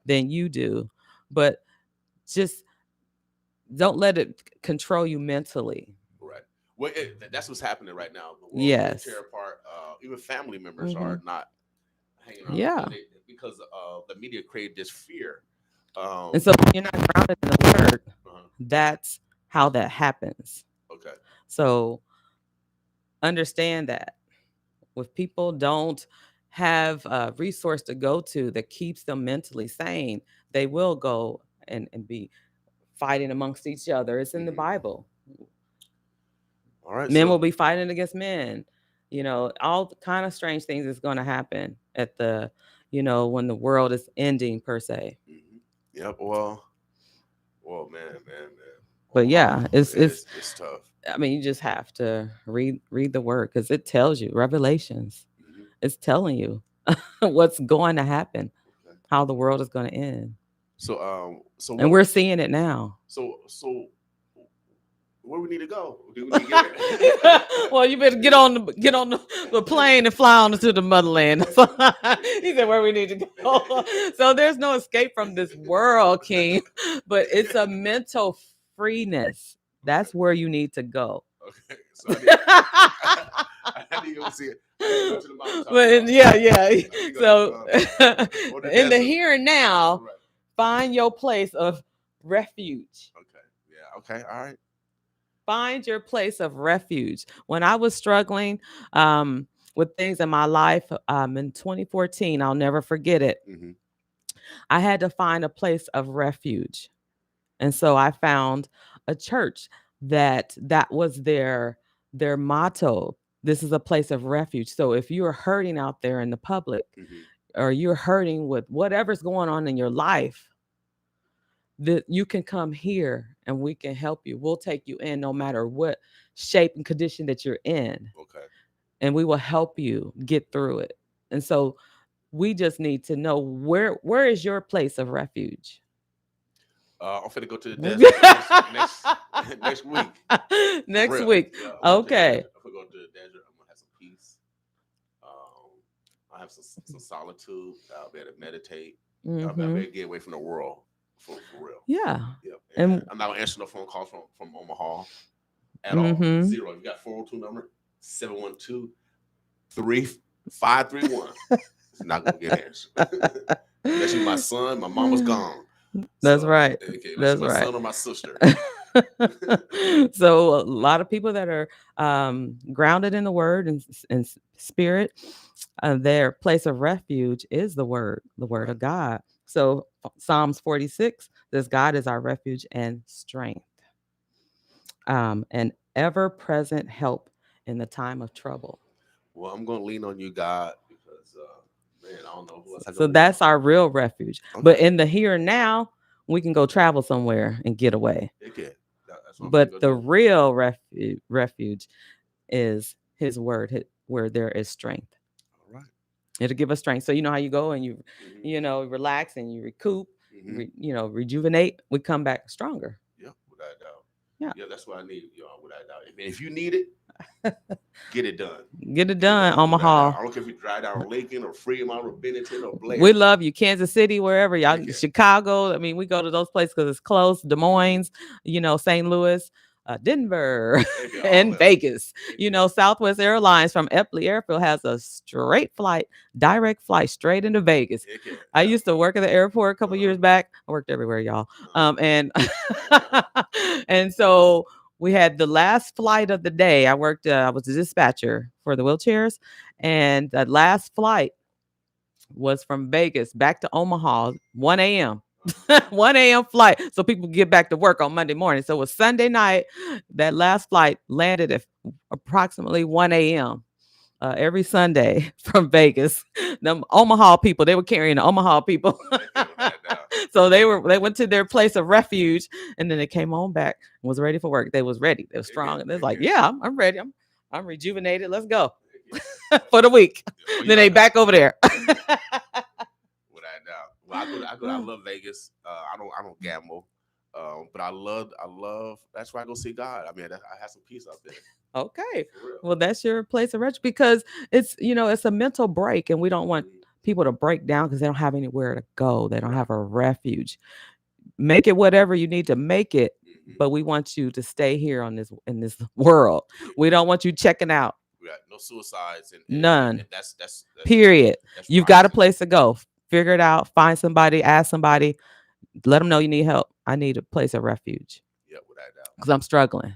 [SPEAKER 6] than you do. But just don't let it control you mentally.
[SPEAKER 4] Right. Well, that's what's happening right now. The world
[SPEAKER 6] yes.
[SPEAKER 4] Tear apart. Even family members are not hanging out.
[SPEAKER 6] Yeah.
[SPEAKER 4] Because the media created this fear.
[SPEAKER 6] And so when you're not grounded in the word, that's how that happens.
[SPEAKER 4] Okay.
[SPEAKER 6] So understand that if people don't have a resource to go to that keeps them mentally sane, they will go and be fighting amongst each other. It's in the Bible.
[SPEAKER 4] All right.
[SPEAKER 6] Men will be fighting against men. All kind of strange things is going to happen at the, when the world is ending per se.
[SPEAKER 4] Yep. Well, man.
[SPEAKER 6] But yeah, it's
[SPEAKER 4] tough.
[SPEAKER 6] I mean, you just have to read the word because it tells you Revelations. It's telling you what's going to happen, how the world is going to end.
[SPEAKER 4] So
[SPEAKER 6] and we're seeing it now.
[SPEAKER 4] So where we need to go? Do we need to get
[SPEAKER 6] Well, you better get on the plane and fly on to the motherland. He said where we need to go. So there's no escape from this world, King. But it's a mental freeness. That's where you need to go.
[SPEAKER 4] Okay, so I need to go see it. I need to go to the mountaintop.
[SPEAKER 6] But yeah. So
[SPEAKER 4] Or the
[SPEAKER 6] in the
[SPEAKER 4] desert.
[SPEAKER 6] here and now,
[SPEAKER 4] Right.
[SPEAKER 6] find your place of refuge.
[SPEAKER 4] Okay. Yeah. Okay. All right.
[SPEAKER 6] Find your place of refuge. When I was struggling with things in my life in 2014, I'll never forget it.
[SPEAKER 4] Mm-hmm.
[SPEAKER 6] I had to find a place of refuge. And so I found a church that was their motto. This is a place of refuge. So if you're hurting out there in the public,
[SPEAKER 4] Mm-hmm.
[SPEAKER 6] or you're hurting with whatever's going on in your life, that you can come here and we can help you. We'll take you in no matter what shape and condition that you're in.
[SPEAKER 4] Okay.
[SPEAKER 6] And we will help you get through it. And so we just need to know where is your place of refuge?
[SPEAKER 4] I'm finna go to the desert next week.
[SPEAKER 6] Next week.
[SPEAKER 4] Yeah,
[SPEAKER 6] Okay.
[SPEAKER 4] I'm gonna go to the desert. I'm gonna have some peace. I have some solitude. I'll be able to meditate. I'll be able to get away from the world for real.
[SPEAKER 6] Yeah.
[SPEAKER 4] Yeah. And I'm not gonna answer no phone calls from Omaha at all. Zero. You got 402 number 712-3531. It's not gonna get answered. Unless you're my son, my mama's gone.
[SPEAKER 6] That's right.
[SPEAKER 4] Okay,
[SPEAKER 6] That's
[SPEAKER 4] my
[SPEAKER 6] right.
[SPEAKER 4] son or my sister.
[SPEAKER 6] So a lot of people that are grounded in the word and spirit, their place of refuge is the word of God. So Psalms 46 says, God is our refuge and strength, and ever-present help in the time of trouble.
[SPEAKER 4] Well, I'm gonna lean on you, God, because man, I don't know who else.
[SPEAKER 6] So that's our real refuge. Okay. But in the here and now, we can go travel somewhere and get away.
[SPEAKER 4] Okay.
[SPEAKER 6] But the real refuge is His word, where there is strength.
[SPEAKER 4] All right.
[SPEAKER 6] It'll give us strength. So you know how you go and you relax and you recoup, rejuvenate. We come back stronger.
[SPEAKER 4] Yeah, without a doubt.
[SPEAKER 6] Yeah,
[SPEAKER 4] that's what I need. Without a doubt. If you need it, get it done.
[SPEAKER 6] Get it done, Omaha.
[SPEAKER 4] I don't care if you drive down Lincoln or Fremont or Bennington or Blair.
[SPEAKER 6] We love you. Kansas City, wherever y'all, Chicago. I mean, we go to those places because it's close. Des Moines, St. Louis, Denver, and Vegas. Southwest Airlines from Eppley Airfield has a direct flight straight into Vegas. I used to work at the airport a couple years back. I worked everywhere, y'all. And and so we had the last flight of the day. I was a dispatcher for the wheelchairs, and the last flight was from Vegas back to Omaha, 1 a.m. 1 a.m. flight. So people get back to work on Monday morning. So it was Sunday night. That last flight landed at approximately 1 a.m. Every Sunday from Vegas. Them Omaha people, they were carrying the Omaha people. So they went to their place of refuge, and then they came on back and was ready for work. They was ready. They was strong. And they're like, yeah, I'm ready. I'm rejuvenated. Let's go for the week. Then they back over there.
[SPEAKER 4] Without doubt. Well, I love Vegas. I don't gamble. But I love. That's why I go see God. I mean, I have some peace up there.
[SPEAKER 6] Okay. Well, that's your place of refuge, because it's it's a mental break, and we don't want people to break down because they don't have anywhere to go. They don't have a refuge. Make it whatever you need to make it, but we want you to stay here in this world. We don't want you checking out.
[SPEAKER 4] We got no suicides and
[SPEAKER 6] none.
[SPEAKER 4] And that's
[SPEAKER 6] period.
[SPEAKER 4] That's
[SPEAKER 6] You've got a place to go. Figure it out. Find somebody. Ask somebody. Let them know you need help. I need a place of refuge.
[SPEAKER 4] Yeah, without doubt.
[SPEAKER 6] Because I'm struggling.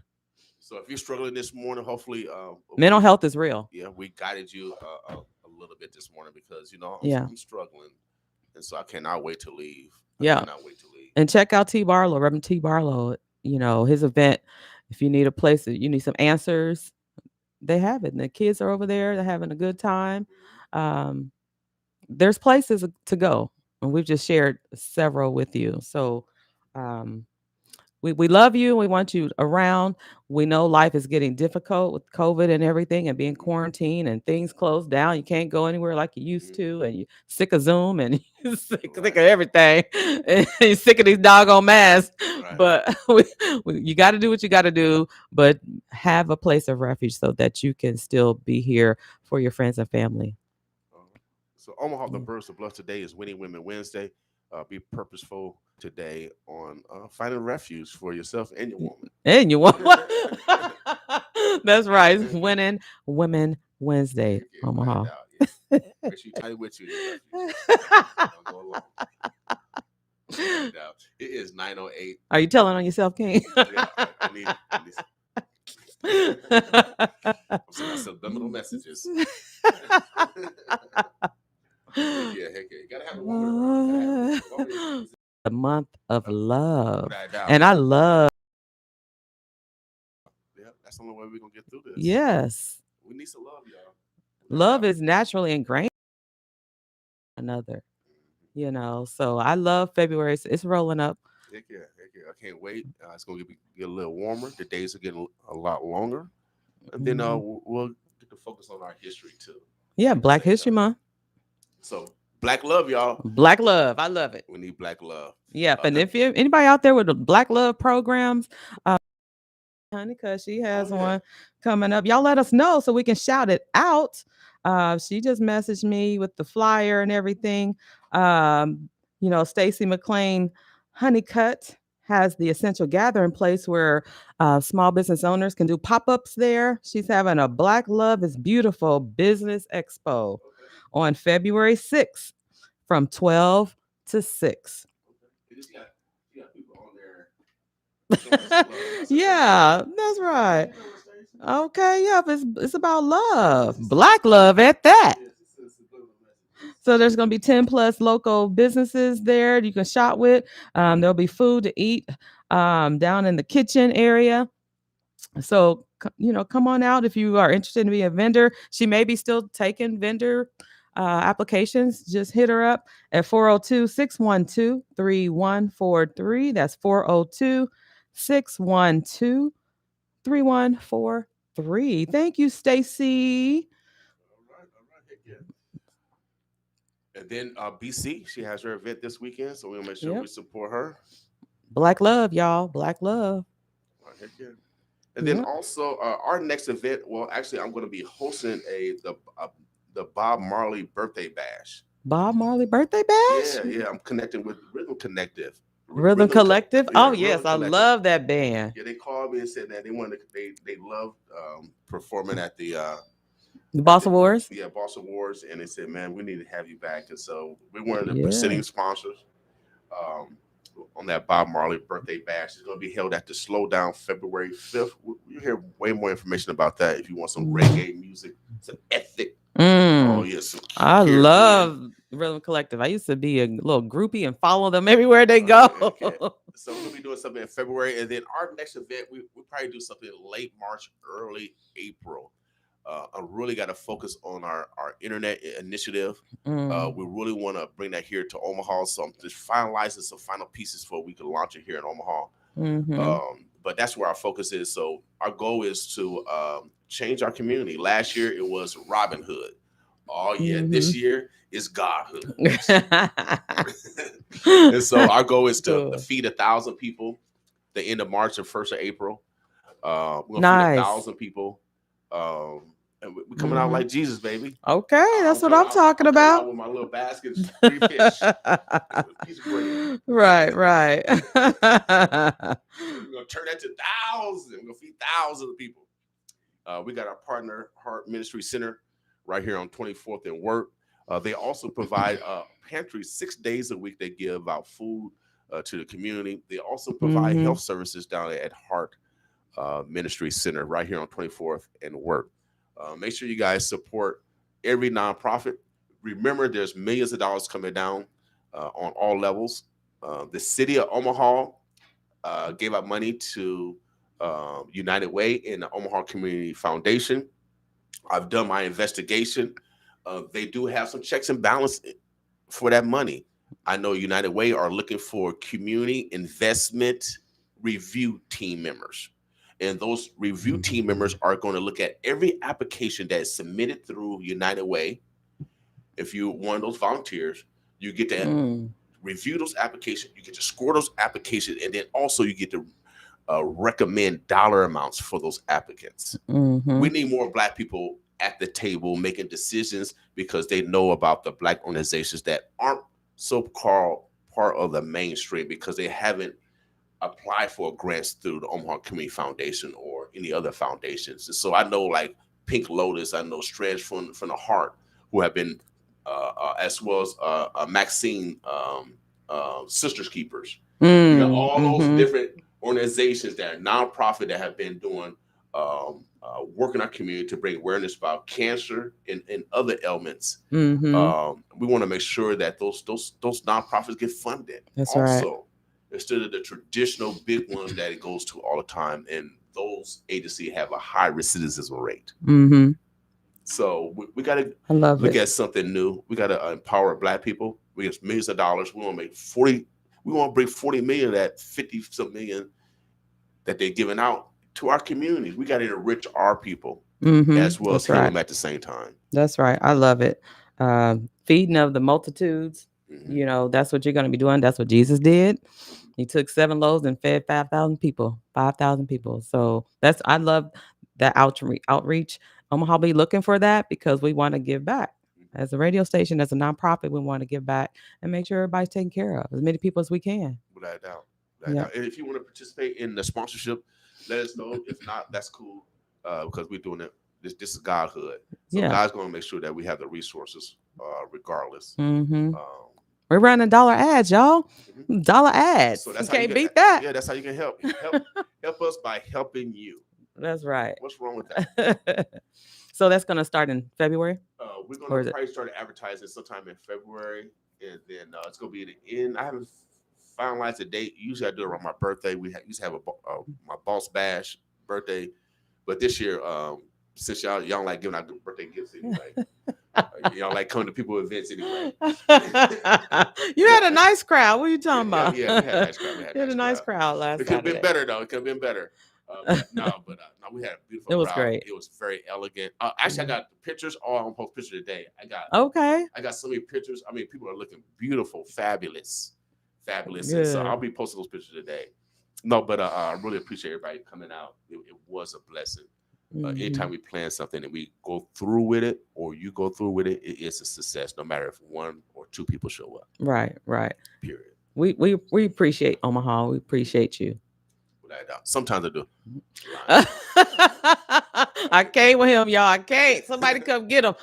[SPEAKER 4] So if you're struggling this morning, hopefully
[SPEAKER 6] mental health is real.
[SPEAKER 4] Yeah, we guided you a little bit this morning because I'm struggling, and so I cannot wait to leave. I cannot wait to leave.
[SPEAKER 6] And check out T. Barlow, Reverend T. Barlow. His event. If you need a place, you need some answers, they have it. And the kids are over there. They're having a good time. There's places to go, and we've just shared several with you. So we love you. We want you around. We know life is getting difficult with COVID and everything and being quarantined and things closed down. You can't go anywhere like you used to, and you're sick of Zoom and you're sick of everything. And you're sick of these doggone masks.
[SPEAKER 4] Right.
[SPEAKER 6] But you got to do what you got to do, but have a place of refuge so that you can still be here for your friends and family.
[SPEAKER 4] So Omaha, the Birds of Bluff today is Winning Women Wednesday. Be purposeful today on finding refuge for yourself and your woman.
[SPEAKER 6] And you want what? That's right. It's Winning Women Wednesday, Omaha.
[SPEAKER 4] Make sure you tie it with you. Go along. It is 9:08.
[SPEAKER 6] Are you telling on yourself, King?
[SPEAKER 4] Yeah, I need I'm sending subliminal messages. Heck yeah. You gotta have a woman.
[SPEAKER 6] The month of love. And I love.
[SPEAKER 4] Yeah, that's the only way we're gonna get through this.
[SPEAKER 6] Yes.
[SPEAKER 4] We need some love, y'all.
[SPEAKER 6] Love is naturally ingrained in another. So I love February. It's rolling up.
[SPEAKER 4] Heck yeah. I can't wait. It's gonna get a little warmer. The days are getting a lot longer, and then we'll get to focus on our history too.
[SPEAKER 6] Yeah, Black History Month. So
[SPEAKER 4] Black love, y'all.
[SPEAKER 6] Black love. I love it.
[SPEAKER 4] We need black love.
[SPEAKER 6] Yeah, and if anybody out there with the Black love programs, honey, because she has one coming up, y'all let us know so we can shout it out. She just messaged me with the flyer and everything. Stacy McLean Honeycut has the Essential Gathering place where small business owners can do pop-ups there. She's having a Black Love is Beautiful Business Expo on February 6th from 12 to 6. Yeah, that's right. Okay, yeah, it's about love, Black love at that. So there's going to be 10 plus local businesses there you can shop with. There'll be food to eat down in the kitchen area. So, come on out if you are interested in being a vendor. She may be still taking vendor applications. Just hit her up at 402-612-3143. That's 402-612-3143. Thank you, Stacy.
[SPEAKER 4] All right. And then BC, she has her event this weekend, so we'll make sure we support her. Black love,
[SPEAKER 6] y'all. Black love.
[SPEAKER 4] Heck yeah. And then also our next event, well, actually, I'm going to be hosting the Bob Marley birthday bash.
[SPEAKER 6] Bob Marley birthday bash?
[SPEAKER 4] Yeah. I'm connecting with Rhythm Collective.
[SPEAKER 6] Rhythm Collective? Oh, yes. I love that band.
[SPEAKER 4] Yeah, they called me and said that they love performing at the
[SPEAKER 6] Boss Awards?
[SPEAKER 4] Yeah, Boss Awards. And they said, man, we need to have you back. And so we're one of the presenting sponsors on that Bob Marley birthday bash. It's going to be held at the Slowdown February 5th. You'll hear way more information about that if you want some reggae music, some ethnic. Oh, yes.
[SPEAKER 6] I love Rhythm Collective. I used to be a little groupie and follow them everywhere they go.
[SPEAKER 4] Okay. So we're going to be doing something in February. And then our next event, we'll probably do something late March, early April. I really got to focus on our internet initiative. We really want to bring that here to Omaha. So I'm just finalizing some final pieces for we can launch it here in Omaha. But that's where our focus is. So our goal is to change our community. Last year it was Robin Hood. Oh yeah, this year is Godhood. And so our goal is to feed 1,000 people the end of March and 1st of April. We're gonna feed 1,000 people. And we're coming out like Jesus, baby.
[SPEAKER 6] Okay, that's what I'm talking about.
[SPEAKER 4] With my little basket, 3 fish.
[SPEAKER 6] Right.
[SPEAKER 4] We're gonna turn that to thousands. We're gonna feed thousands of people. We got our partner Heart Ministry Center right here on 24th and Work. They also provide pantry 6 days a week. They give out food to the community. They also provide health services down at Heart Ministry Center right here on 24th and Work. Make sure you guys support every nonprofit. Remember, there's millions of dollars coming down on all levels. The city of Omaha gave out money to United Way and the Omaha Community Foundation. I've done my investigation. They do have some checks and balances for that money. I know United Way are looking for community investment review team members. And those review team members are going to look at every application that is submitted through United Way. If you're one of those volunteers, you get to review those applications, you get to score those applications, and then also you get to recommend dollar amounts for those applicants. We need more Black people at the table making decisions because they know about the Black organizations that aren't so-called part of the mainstream because they haven't applied for grants through the Omaha Community Foundation or any other foundations. And so I know like Pink Lotus, I know Strands from the Heart, who have been, as well as Maxine Sisters Keepers. You got all those different organizations that are nonprofit that have been doing work in our community to bring awareness about cancer and other ailments. We want to make sure that those nonprofits get funded.
[SPEAKER 6] That's
[SPEAKER 4] also,
[SPEAKER 6] right.
[SPEAKER 4] Instead of the traditional big ones that it goes to all the time, and those agencies have a high recidivism rate. So we got to look at something new. We got to empower Black people. We get millions of dollars. We want to make 40. We want to bring 40 million of that 50 some million that they're giving out to our communities. We got to enrich our people as well as heal them at the same time.
[SPEAKER 6] That's right. I love it. Feeding of the multitudes. You know, that's what you're going to be doing. That's what Jesus did. He took 7 loaves and fed 5,000 people. So I love that outreach. Omaha be looking for that because we want to give back. As a radio station, as a nonprofit, we want to give back and make sure everybody's taken care of, as many people as we can.
[SPEAKER 4] Without a doubt. And if you want to participate in the sponsorship, let us know. If not, that's cool because we're doing it. This is Godhood. So God's going to make sure that we have the resources regardless.
[SPEAKER 6] We're running dollar ads, y'all. Dollar ads. So
[SPEAKER 4] that's
[SPEAKER 6] you can't beat that.
[SPEAKER 4] Yeah, that's how you can help. Help us by helping you.
[SPEAKER 6] That's right.
[SPEAKER 4] What's wrong with that?
[SPEAKER 6] So that's going to start in February?
[SPEAKER 4] We're going to probably start advertising sometime in February. And then it's going to be at the end. I haven't finalized the date. Usually I do it around my birthday. We used to have my Boss Bash birthday. But this year, since y'all don't like giving out birthday gifts anyway. Y'all like coming to people events anyway.
[SPEAKER 6] You had a nice crowd. What are you talking about?
[SPEAKER 4] Yeah, we had a nice crowd.
[SPEAKER 6] We had a nice crowd last
[SPEAKER 4] It could have been better, though. It could have been better. No, we had a beautiful crowd.
[SPEAKER 6] It was great.
[SPEAKER 4] It was very elegant. Actually, I got the pictures. I'm going to post pictures today. I got so many pictures. I mean, people are looking beautiful, fabulous. And so I'll be posting those pictures today. No, but I really appreciate everybody coming out. It was a blessing. Anytime we plan something and we go through with it, or you go through with it, it is a success. No matter if 1 or 2 people show up. Right.
[SPEAKER 6] Period. We appreciate Omaha. We appreciate you.
[SPEAKER 4] Without a doubt. Sometimes I do.
[SPEAKER 6] I can't with him, y'all. I can't. Somebody come get him.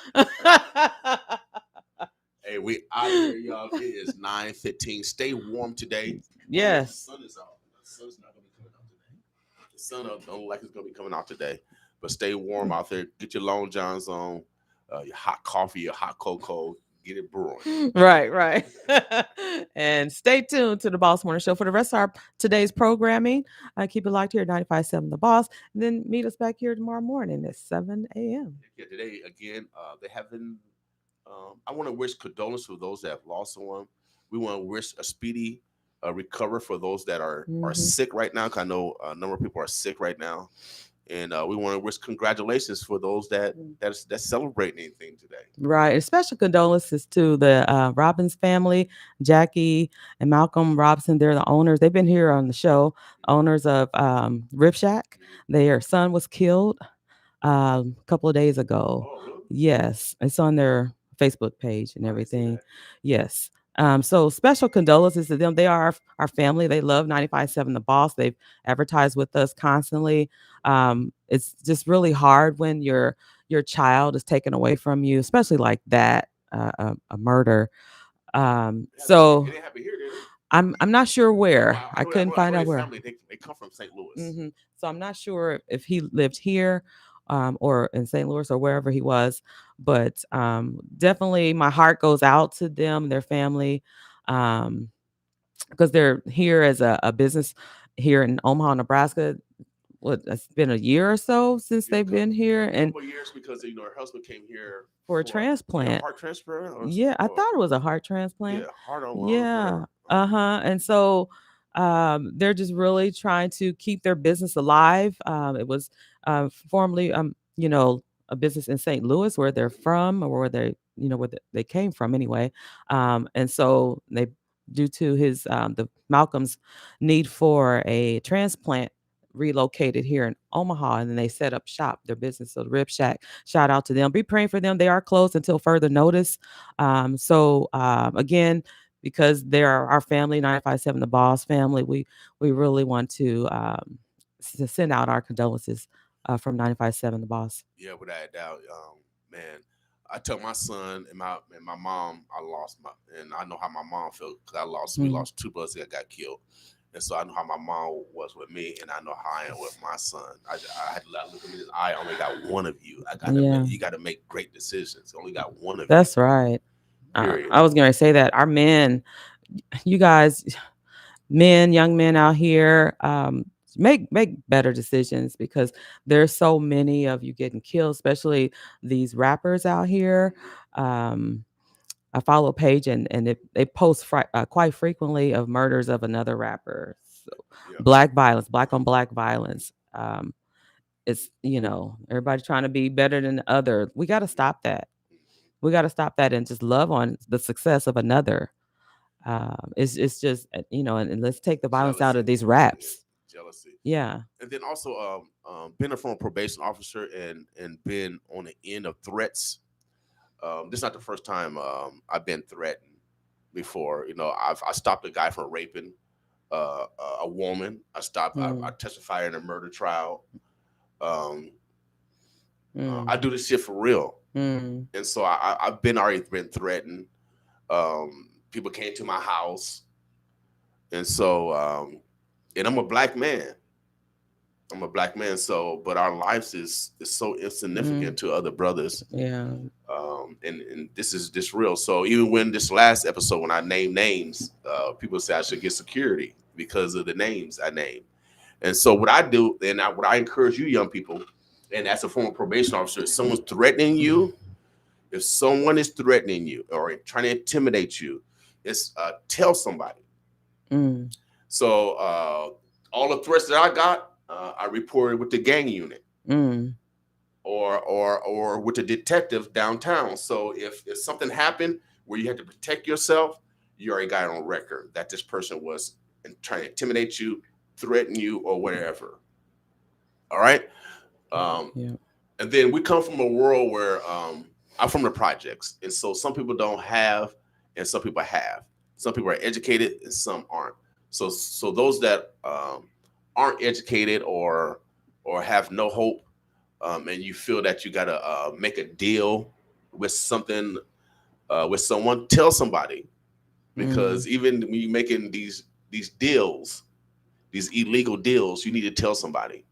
[SPEAKER 4] Hey, we out here, y'all. It is 9:15. Stay warm today.
[SPEAKER 6] Yes.
[SPEAKER 4] The sun is out. The sun's not going to be coming out today. The sun don't look like it's going to be coming out today. But stay warm out there. Get your Long Johns on, your hot coffee, your hot cocoa. Get it brewing.
[SPEAKER 6] Right. And stay tuned to the Boss Morning Show for the rest of today's programming. Keep it locked here at 95.7 The Boss. And then meet us back here tomorrow morning at 7 a.m.
[SPEAKER 4] Yeah, today, again, they haven't. I want to wish condolences for those that have lost someone. We want to wish a speedy recovery for those that are sick right now. Because I know a number of people are sick right now. And we want to wish congratulations for those that's celebrating anything today. Right.
[SPEAKER 6] And special condolences to the Robbins family, Jackie and Malcolm Robinson. They're the owners. They've been here on the show, owners of Rib Shack. Their son was killed a couple of days ago.
[SPEAKER 4] Oh, really?
[SPEAKER 6] Yes. It's on their Facebook page and everything. Yes. So special condolences to them. They are our family. They love 95.7 The Boss. They've advertised with us constantly. It's just really hard when your child is taken away from you, especially like that, a murder. So
[SPEAKER 4] it happened here, didn't it?
[SPEAKER 6] I'm not sure where. I couldn't find out where.
[SPEAKER 4] Family, they come from St. Louis.
[SPEAKER 6] So I'm not sure if he lived here or in St. Louis or wherever he was. But definitely my heart goes out to them, their family, because they're here as a business here in Omaha, Nebraska. It's been a year or so since they've been here, and
[SPEAKER 4] a couple years because her husband came here
[SPEAKER 6] for a transplant.
[SPEAKER 4] Heart transplant?
[SPEAKER 6] I thought it was a heart transplant.
[SPEAKER 4] Yeah, heart on lung.
[SPEAKER 6] Yeah. And so they're just really trying to keep their business alive. It was formerly, a business in St. Louis where they're from, or where they came from anyway. And so they, due to the Malcolm's need for a transplant, relocated here in Omaha, and then they set up shop, their business, so the Rib Shack. Shout out to them. Be praying for them. They are closed until further notice. Again, because they're our family, 957 The Boss family, we really want to send out our condolences from 957 The Boss.
[SPEAKER 4] Yeah, without a doubt, man. I tell my son and my mom, I lost and I know how my mom felt because we lost two brothers that got killed, and so I know how my mom was with me, and I know how I am with my son. I had to look him in his eye. I only got one of you. You got to make great decisions. I only got one of you.
[SPEAKER 6] That's right. I was going to say that our men, you guys, young men out here, make better decisions, because there's so many of you getting killed, especially these rappers out here. I follow a page, and they post quite frequently of murders of another rapper. So, black on black violence. It's, everybody trying to be better than the other. We got to stop that. We got to stop that and just love on the success of another. It's just, and let's take the violence out of these raps.
[SPEAKER 4] Jealousy.
[SPEAKER 6] Yeah.
[SPEAKER 4] And then also being a former probation officer and been on the end of threats. This is not the first time I've been threatened before. I stopped a guy from raping a woman. I testified in a murder trial. I do this shit for real. And so I've already been threatened. People came to my house. And so, and I'm a black man. So, but our lives is so insignificant to other brothers.
[SPEAKER 6] Yeah.
[SPEAKER 4] And this is just real. So even when this last episode, when I named names, people say I should get security because of the names I named. And so what I do, and what I encourage you young people, and as a former probation officer, if someone's threatening you, if someone is threatening you or trying to intimidate you, it's tell somebody. So all the threats that I got, I reported with the gang unit or with the detective downtown. So if something happened where you had to protect yourself, you already got it on record that this person was trying to intimidate you, threaten you, or whatever. All right. And then we come from a world where I'm from the projects. And so some people don't have and some people have. Some people are educated and some aren't. So those that aren't educated or have no hope, and you feel that you got to make a deal with something, with someone, tell somebody. Because even when you're making these deals, these illegal deals, you need to tell somebody.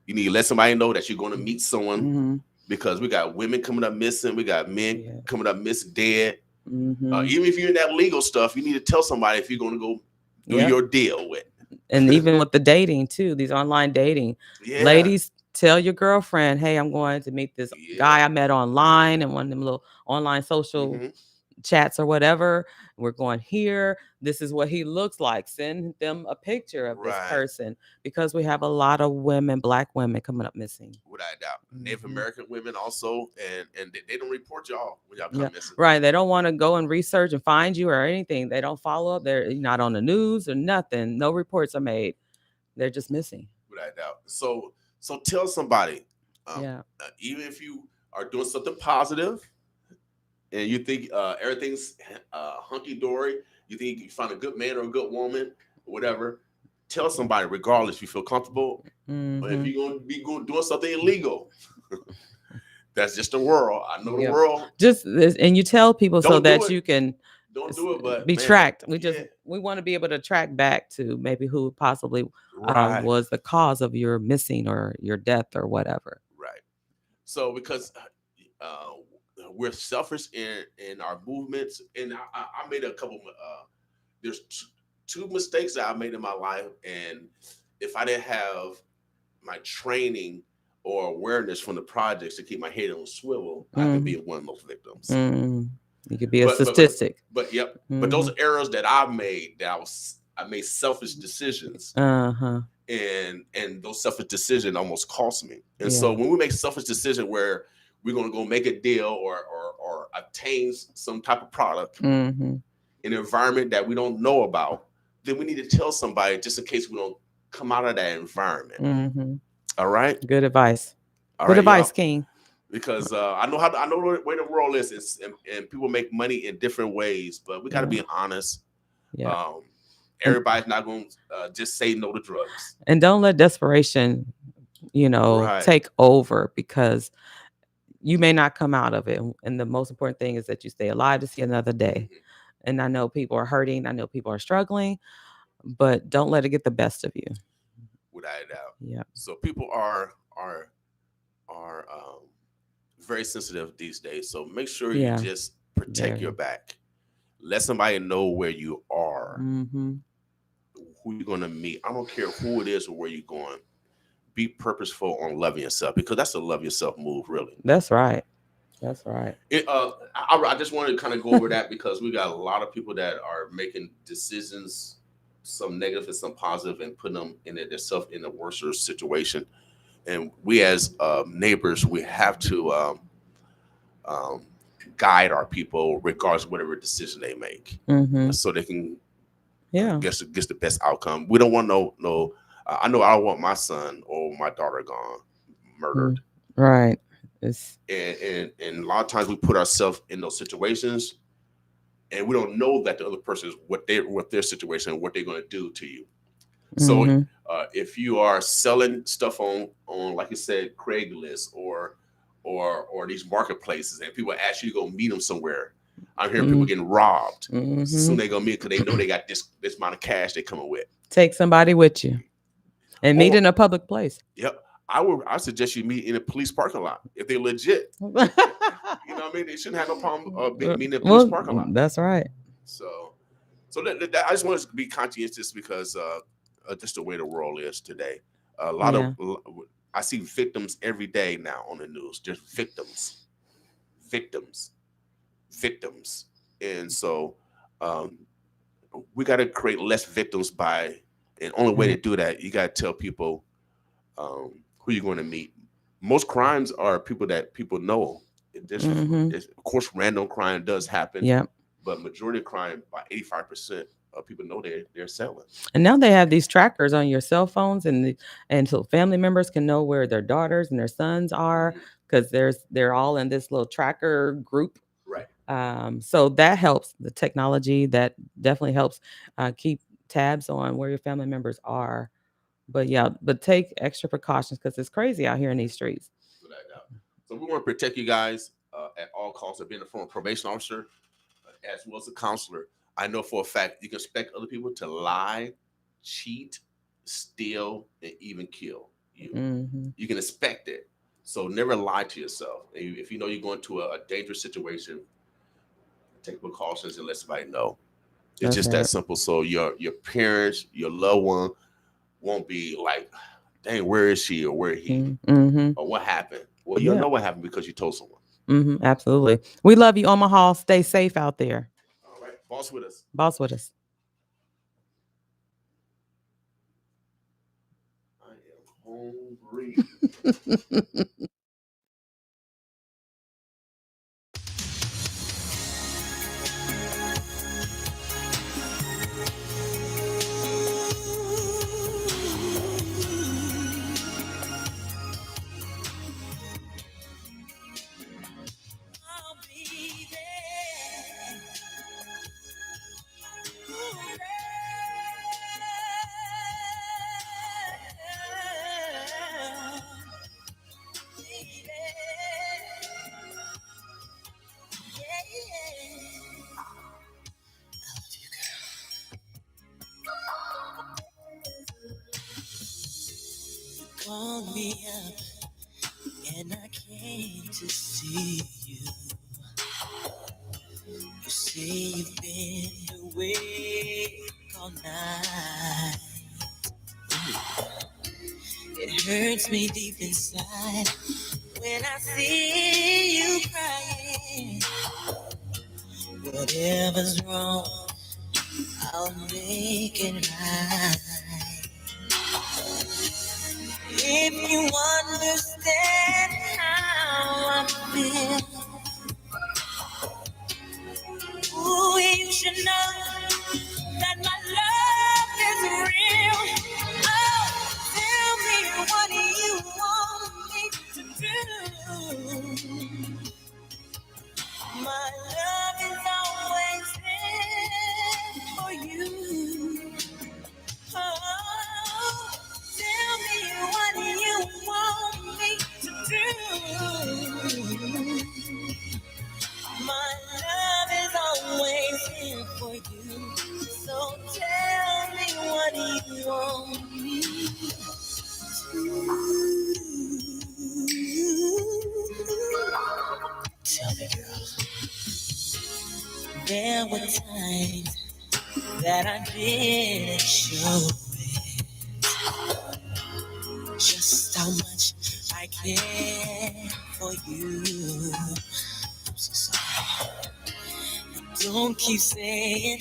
[SPEAKER 4] You need to let somebody know that you're going to meet someone, because we got women coming up missing. We got men coming up missing, dead. Even if you're in that legal stuff, you need to tell somebody if you're going to go do your deal with.
[SPEAKER 6] And even with the dating too, these online dating, ladies, tell your girlfriend, hey, I'm going to meet this guy I met online and one of them little online social chats or whatever. We're going here. This is what he looks like. Send them a picture of this person, because we have a lot of women, black women, coming up missing.
[SPEAKER 4] Without a doubt. Native American women also, and they don't report y'all when y'all come missing.
[SPEAKER 6] Right. They don't want to go and research and find you or anything. They don't follow up. They're not on the news or nothing. No reports are made. They're just missing.
[SPEAKER 4] Without a doubt. So tell somebody. Even if you are doing something positive, and you think everything's hunky-dory, you think you find a good man or a good woman, or whatever, tell somebody regardless if you feel comfortable. Or if you're going to be doing something illegal. That's just the world. I know the world.
[SPEAKER 6] And you tell people so that you can
[SPEAKER 4] don't do it, but
[SPEAKER 6] be tracked. We want to be able to track back to maybe who possibly was the cause of your missing or your death or whatever.
[SPEAKER 4] Right. So because we're selfish in our movements, and I made a couple. There's two mistakes that I made in my life, and if I didn't have my training or awareness from the projects to keep my head on swivel, I could be one of those victims.
[SPEAKER 6] You could be a statistic.
[SPEAKER 4] But those errors that I made, that I made selfish decisions.
[SPEAKER 6] Uh-huh.
[SPEAKER 4] And those selfish decisions almost cost me. And so when we make selfish decision where we're going to go make a deal or obtain some type of product in an environment that we don't know about, then we need to tell somebody just in case we don't come out of that environment. All right.
[SPEAKER 6] Good advice.
[SPEAKER 4] All
[SPEAKER 6] Good
[SPEAKER 4] right,
[SPEAKER 6] advice,
[SPEAKER 4] y'all.
[SPEAKER 6] King.
[SPEAKER 4] Because I know where the world is, and people make money in different ways, but we got to be honest.
[SPEAKER 6] Yeah.
[SPEAKER 4] Everybody's not going to just say no to drugs.
[SPEAKER 6] And don't let desperation, take over, because you may not come out of it. And the most important thing is that you stay alive to see another day. And I know people are hurting. I know people are struggling, but don't let it get the best of you.
[SPEAKER 4] Without a doubt.
[SPEAKER 6] Yeah.
[SPEAKER 4] So people are very sensitive these days. So make sure you just protect your back. Let somebody know where you are, who you're going to meet. I don't care who it is or where you're going. Be purposeful on loving yourself, because that's a love yourself move, really.
[SPEAKER 6] That's right. That's right.
[SPEAKER 4] I just wanted to kind of go over that because we got a lot of people that are making decisions, some negative and some positive, and putting them in themselves in a worse situation. And we as neighbors, we have to guide our people regardless of whatever decision they make, so they can guess the best outcome. We don't want no. I know I don't want my son or my daughter gone, murdered.
[SPEAKER 6] Right.
[SPEAKER 4] And a lot of times we put ourselves in those situations, and we don't know that the other person is what their situation and what they're going to do to you. So if you are selling stuff on like you said, Craigslist or these marketplaces, and people ask you to go meet them somewhere, I'm hearing people getting robbed. Soon they're gonna meet because they know they got this amount of cash they're coming with.
[SPEAKER 6] Take somebody with you and meet in a public place.
[SPEAKER 4] Yep. I suggest you meet in a police parking lot if they're legit. You know what I mean? They shouldn't have no problem meeting in a police parking lot.
[SPEAKER 6] That's right.
[SPEAKER 4] So that I just want to be conscientious because just the way the world is today. A lot of I see victims every day now on the news. Just victims. And so we got to create less victims and only way to do that, you got to tell people who you're going to meet. Most crimes are people that people know. Of course, random crime does happen.
[SPEAKER 6] Yeah.
[SPEAKER 4] But majority of crime, by 85% of people know they're selling.
[SPEAKER 6] And now they have these trackers on your cell phones, and so family members can know where their daughters and their sons are, because they're all in this little tracker group.
[SPEAKER 4] Right.
[SPEAKER 6] So that helps. The technology that definitely helps keep tabs on where your family members are. But take extra precautions because it's crazy out here in these streets.
[SPEAKER 4] So we want to protect you guys at all costs of being a former probation officer, as well as a counselor. I know for a fact you can expect other people to lie, cheat, steal, and even kill you. You can expect it. So never lie to yourself. If you know you're going to a dangerous situation, take precautions and let somebody know. It's just that simple. So your parents, your loved one won't be like, dang, where is she or where he? Or what happened? Well, you'll know what happened because you told someone.
[SPEAKER 6] Absolutely. We love you, Omaha. Stay safe out there.
[SPEAKER 4] All right. Boss with us.
[SPEAKER 6] Boss with us.
[SPEAKER 4] I am hungry.
[SPEAKER 1] Call me up and I came to see you. You say you've been awake all night. It hurts me deep inside when I see you crying. Whatever's wrong, I'll make it right. If you understand how I feel, ooh, you should know that my love is real. Oh, tell me what you want me to do. My love is always there for you. Oh, tell me what you want me to do. My love is always here for you. So tell me what you want me to do. Tell me, girl. There were times that I didn't show just how much I care for you. I'm so sorry. Don't keep saying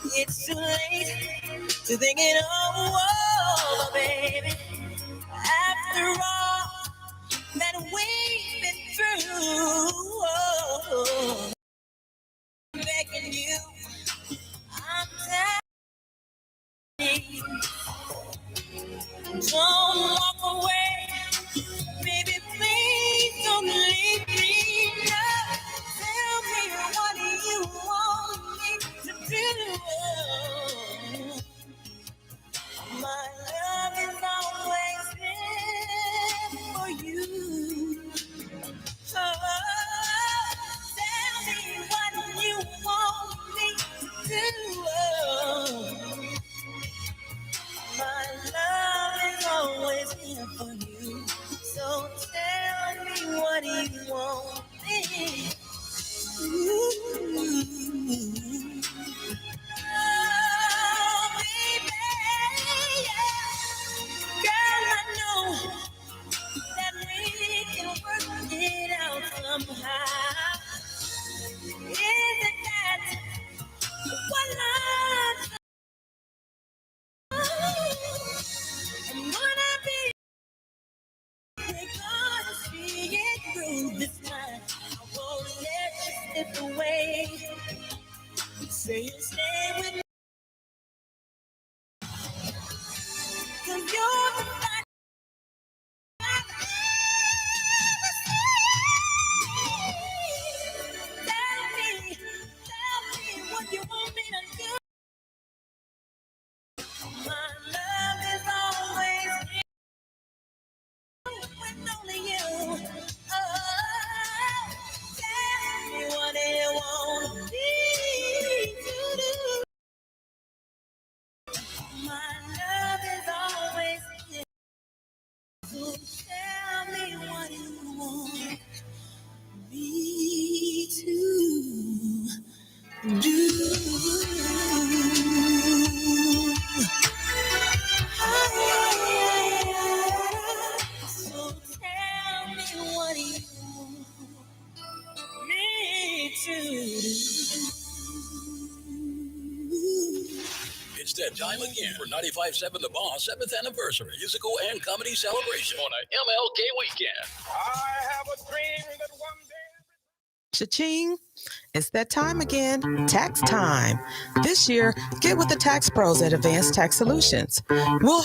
[SPEAKER 1] it's too late to think it over, baby. After all that we've been through, begging you, I'm telling you, don't walk away, baby. Please don't leave me. No. Tell me what you want me to do. My love is always there for you. Oh, tell me what you want me to do. My love is always here for you. So tell me what you want me. Ooh. Oh, baby, yeah. Girl, I know that we can work it out somehow. Isn't that what love? And wanna be, we're gonna see it through this time. I won't let you slip away. Say you stay with me, 'cause you're the fight. Tell me what you want me to do. My love is always here with only you. Oh, tell me what you want me to do. My love is always here. So tell me what you want me to do. So tell me what you want me to do.
[SPEAKER 7] It's that time again for 95.7 The Boss 7th Anniversary Musical and Comedy Celebration on an MLK weekend.
[SPEAKER 8] I have a dream that one day...
[SPEAKER 9] Cha-ching! It's that time again, tax time. This year, get with the tax pros at Advanced Tax Solutions. We'll